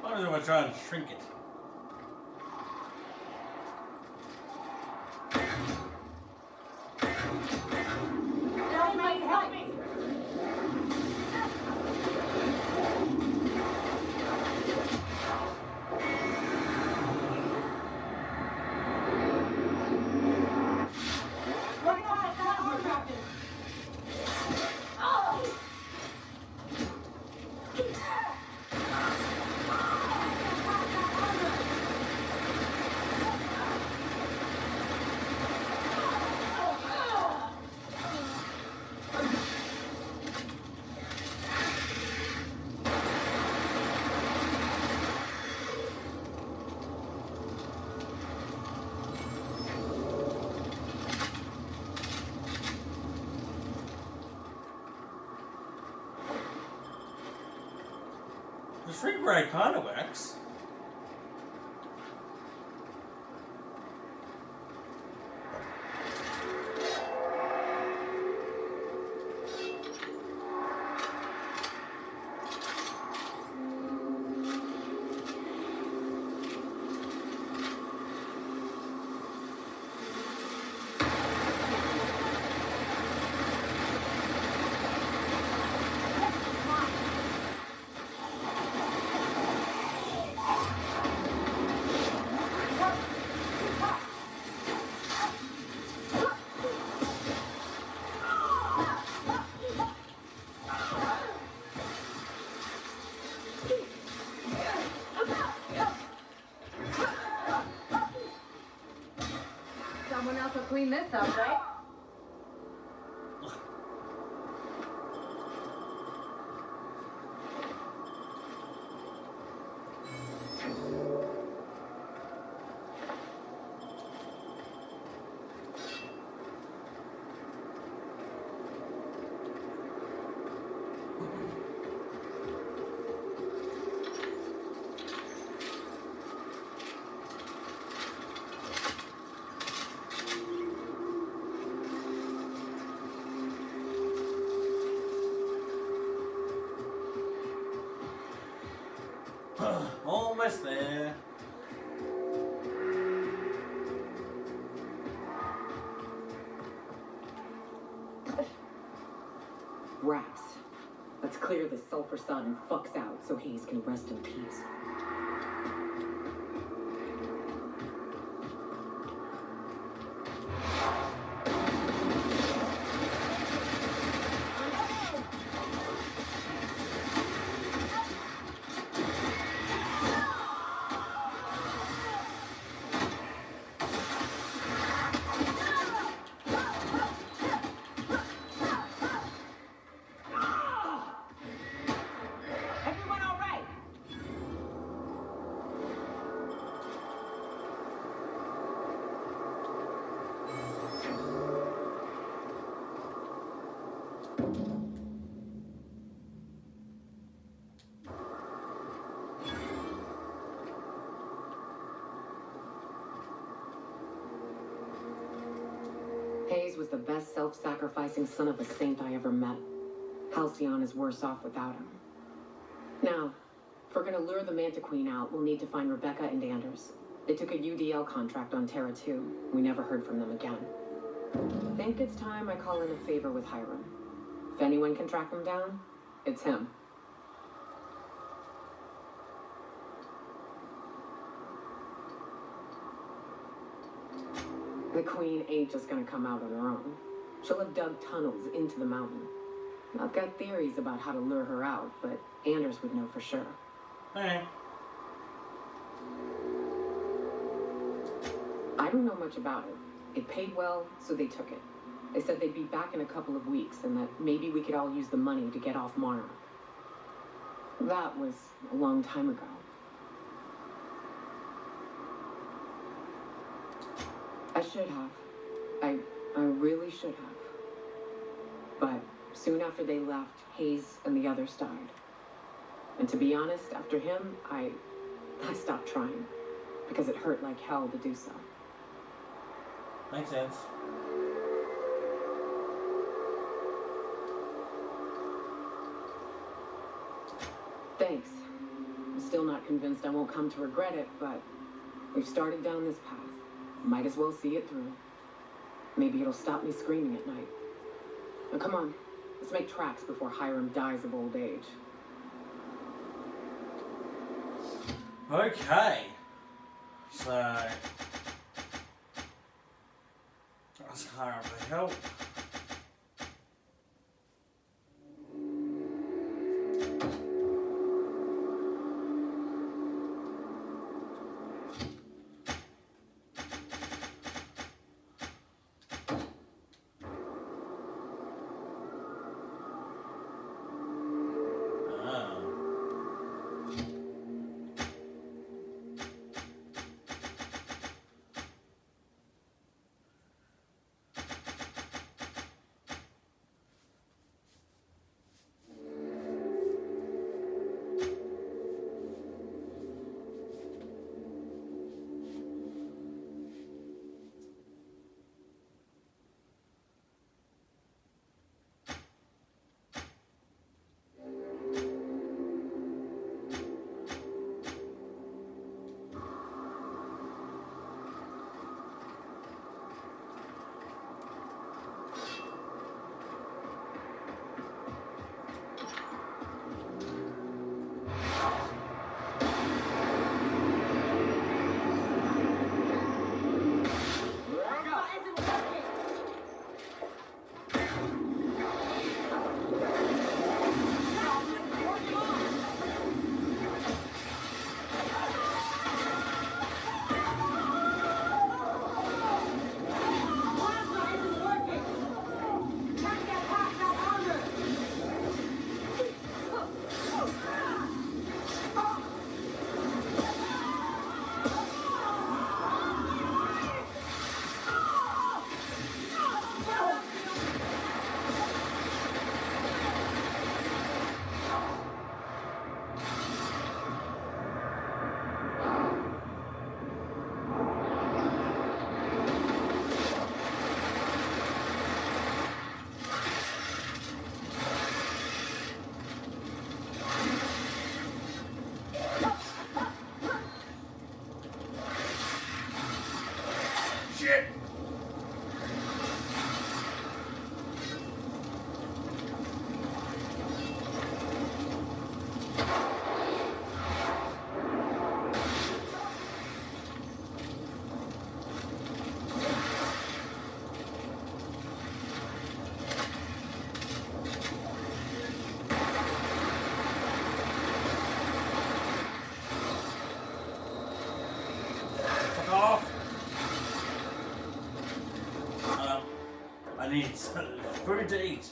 I'm gonna try and shrink it. Help me! The shrink ray kind of works. clean this up, right? Almost there. Raps. Let's clear this sulfur sodden fucks out so Hayes can rest in peace. Everyone all right? Hayes was the best self-sacrificing son of a saint I ever met. Halcyon is worse off without him. Now, if we're gonna lure the Manta Queen out, we'll need to find Rebecca and Anders. They took a UDL contract on Terra 2. We never heard from them again. Think it's time I call in a favor with Hiram. If anyone can track him down, it's him. The Queen ain't just gonna come out on her own. She'll have dug tunnels into the mountain. I've got theories about how to lure her out, but Anders would know for sure. Hey. I don't know much about it. It paid well, so they took it. They said they'd be back in a couple of weeks and that maybe we could all use the money to get off Monarch. That was a long time ago. I should have. I really should have. But soon after they left, Hayes and the others died. And to be honest, after him, I stopped trying. Because it hurt like hell to do so. Makes sense. Thanks. I'm still not convinced I won't come to regret it, but we've started down this path. Might as well see it through. Maybe it'll stop me screaming at night. Now come on, let's make tracks before Hiram dies of old age. Okay. So ask Hiram for help. It's food to eat.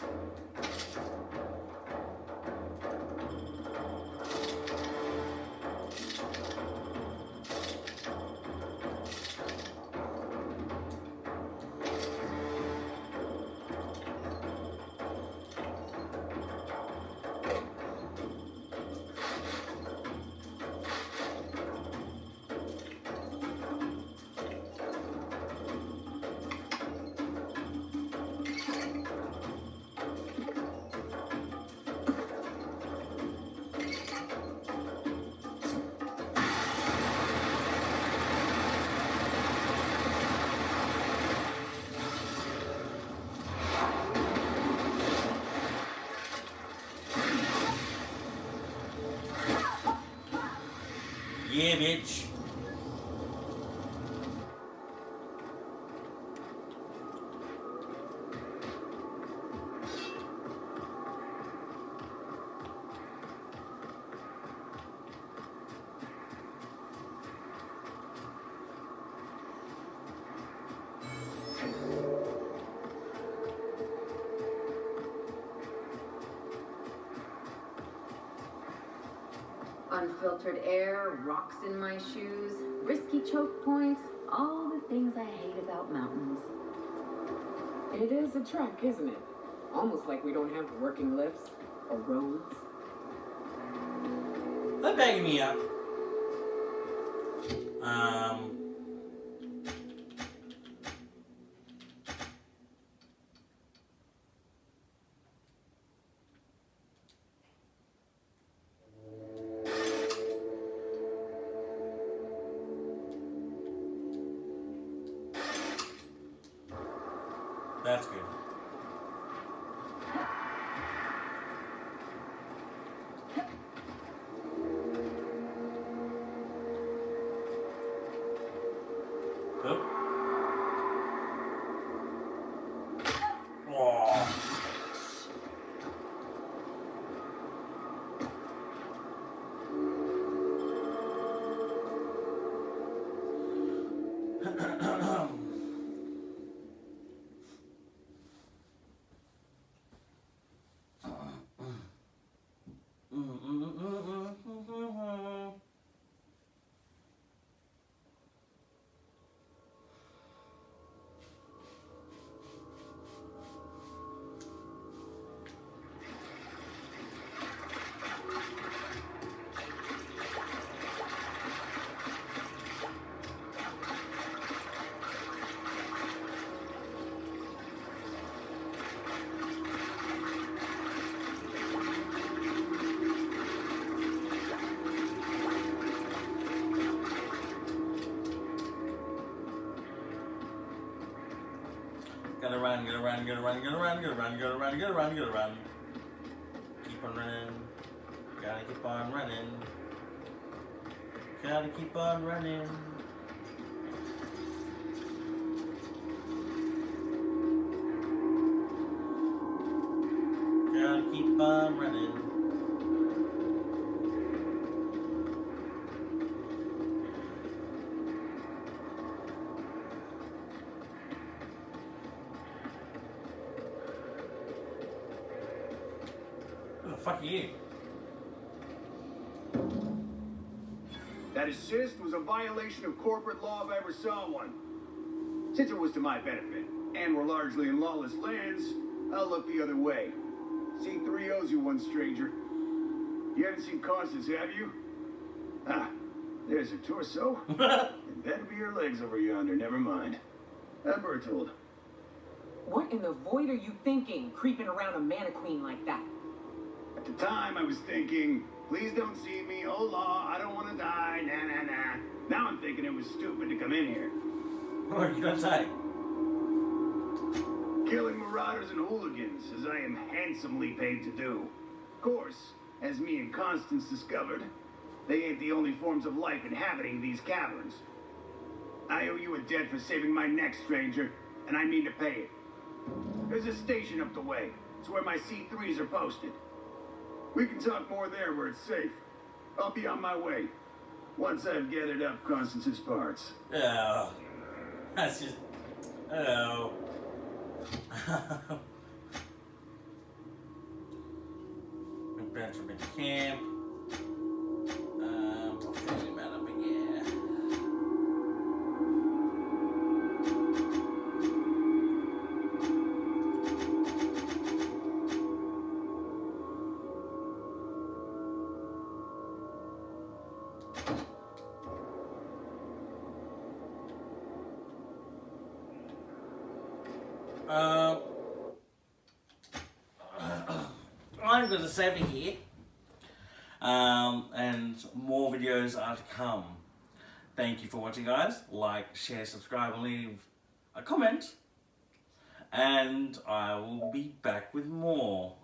Yeah, bitch. Unfiltered air, rocks in my shoes, risky choke points, all the things I hate about mountains. It is a trek, isn't it? Almost like we don't have working lifts or roads. They're banging me up. That's good. Oh. Gotta run, gotta run, gotta run, gotta run, gotta run, gotta run, gotta run, gotta run. Keep on running. Gotta keep on running. Gotta keep on running. Gotta keep on running. Who the fuck are you? That assist was a violation of corporate law if I ever saw one. Since it was to my benefit, and we're largely in lawless lands, I'll look the other way. C3 owes you one, stranger. You haven't seen Constance, have you? Ah, there's her torso. And that'll be her legs over yonder, never mind. Bertold. What in the void are you thinking, creeping around a mannequin like that? At the time, I was thinking, please don't see me, oh law, I don't want to die, nah. Now I'm thinking it was stupid to come in here. What are you gonna say? Killing marauders and hooligans, as I am handsomely paid to do. Of course, as me and Constance discovered, they ain't the only forms of life inhabiting these caverns. I owe you a debt for saving my neck, stranger, and I mean to pay it. There's a station up the way. It's where my C3s are posted. We can talk more there where it's safe. I'll be on my way. Once I've gathered up Constance's parts. Oh. That's just... Oh. Adventure into camp. Fairly mad up in here. I'm going to save it here. And more videos are to come. Thank you for watching, guys. Like, share, subscribe, and leave a comment. And I will be back with more.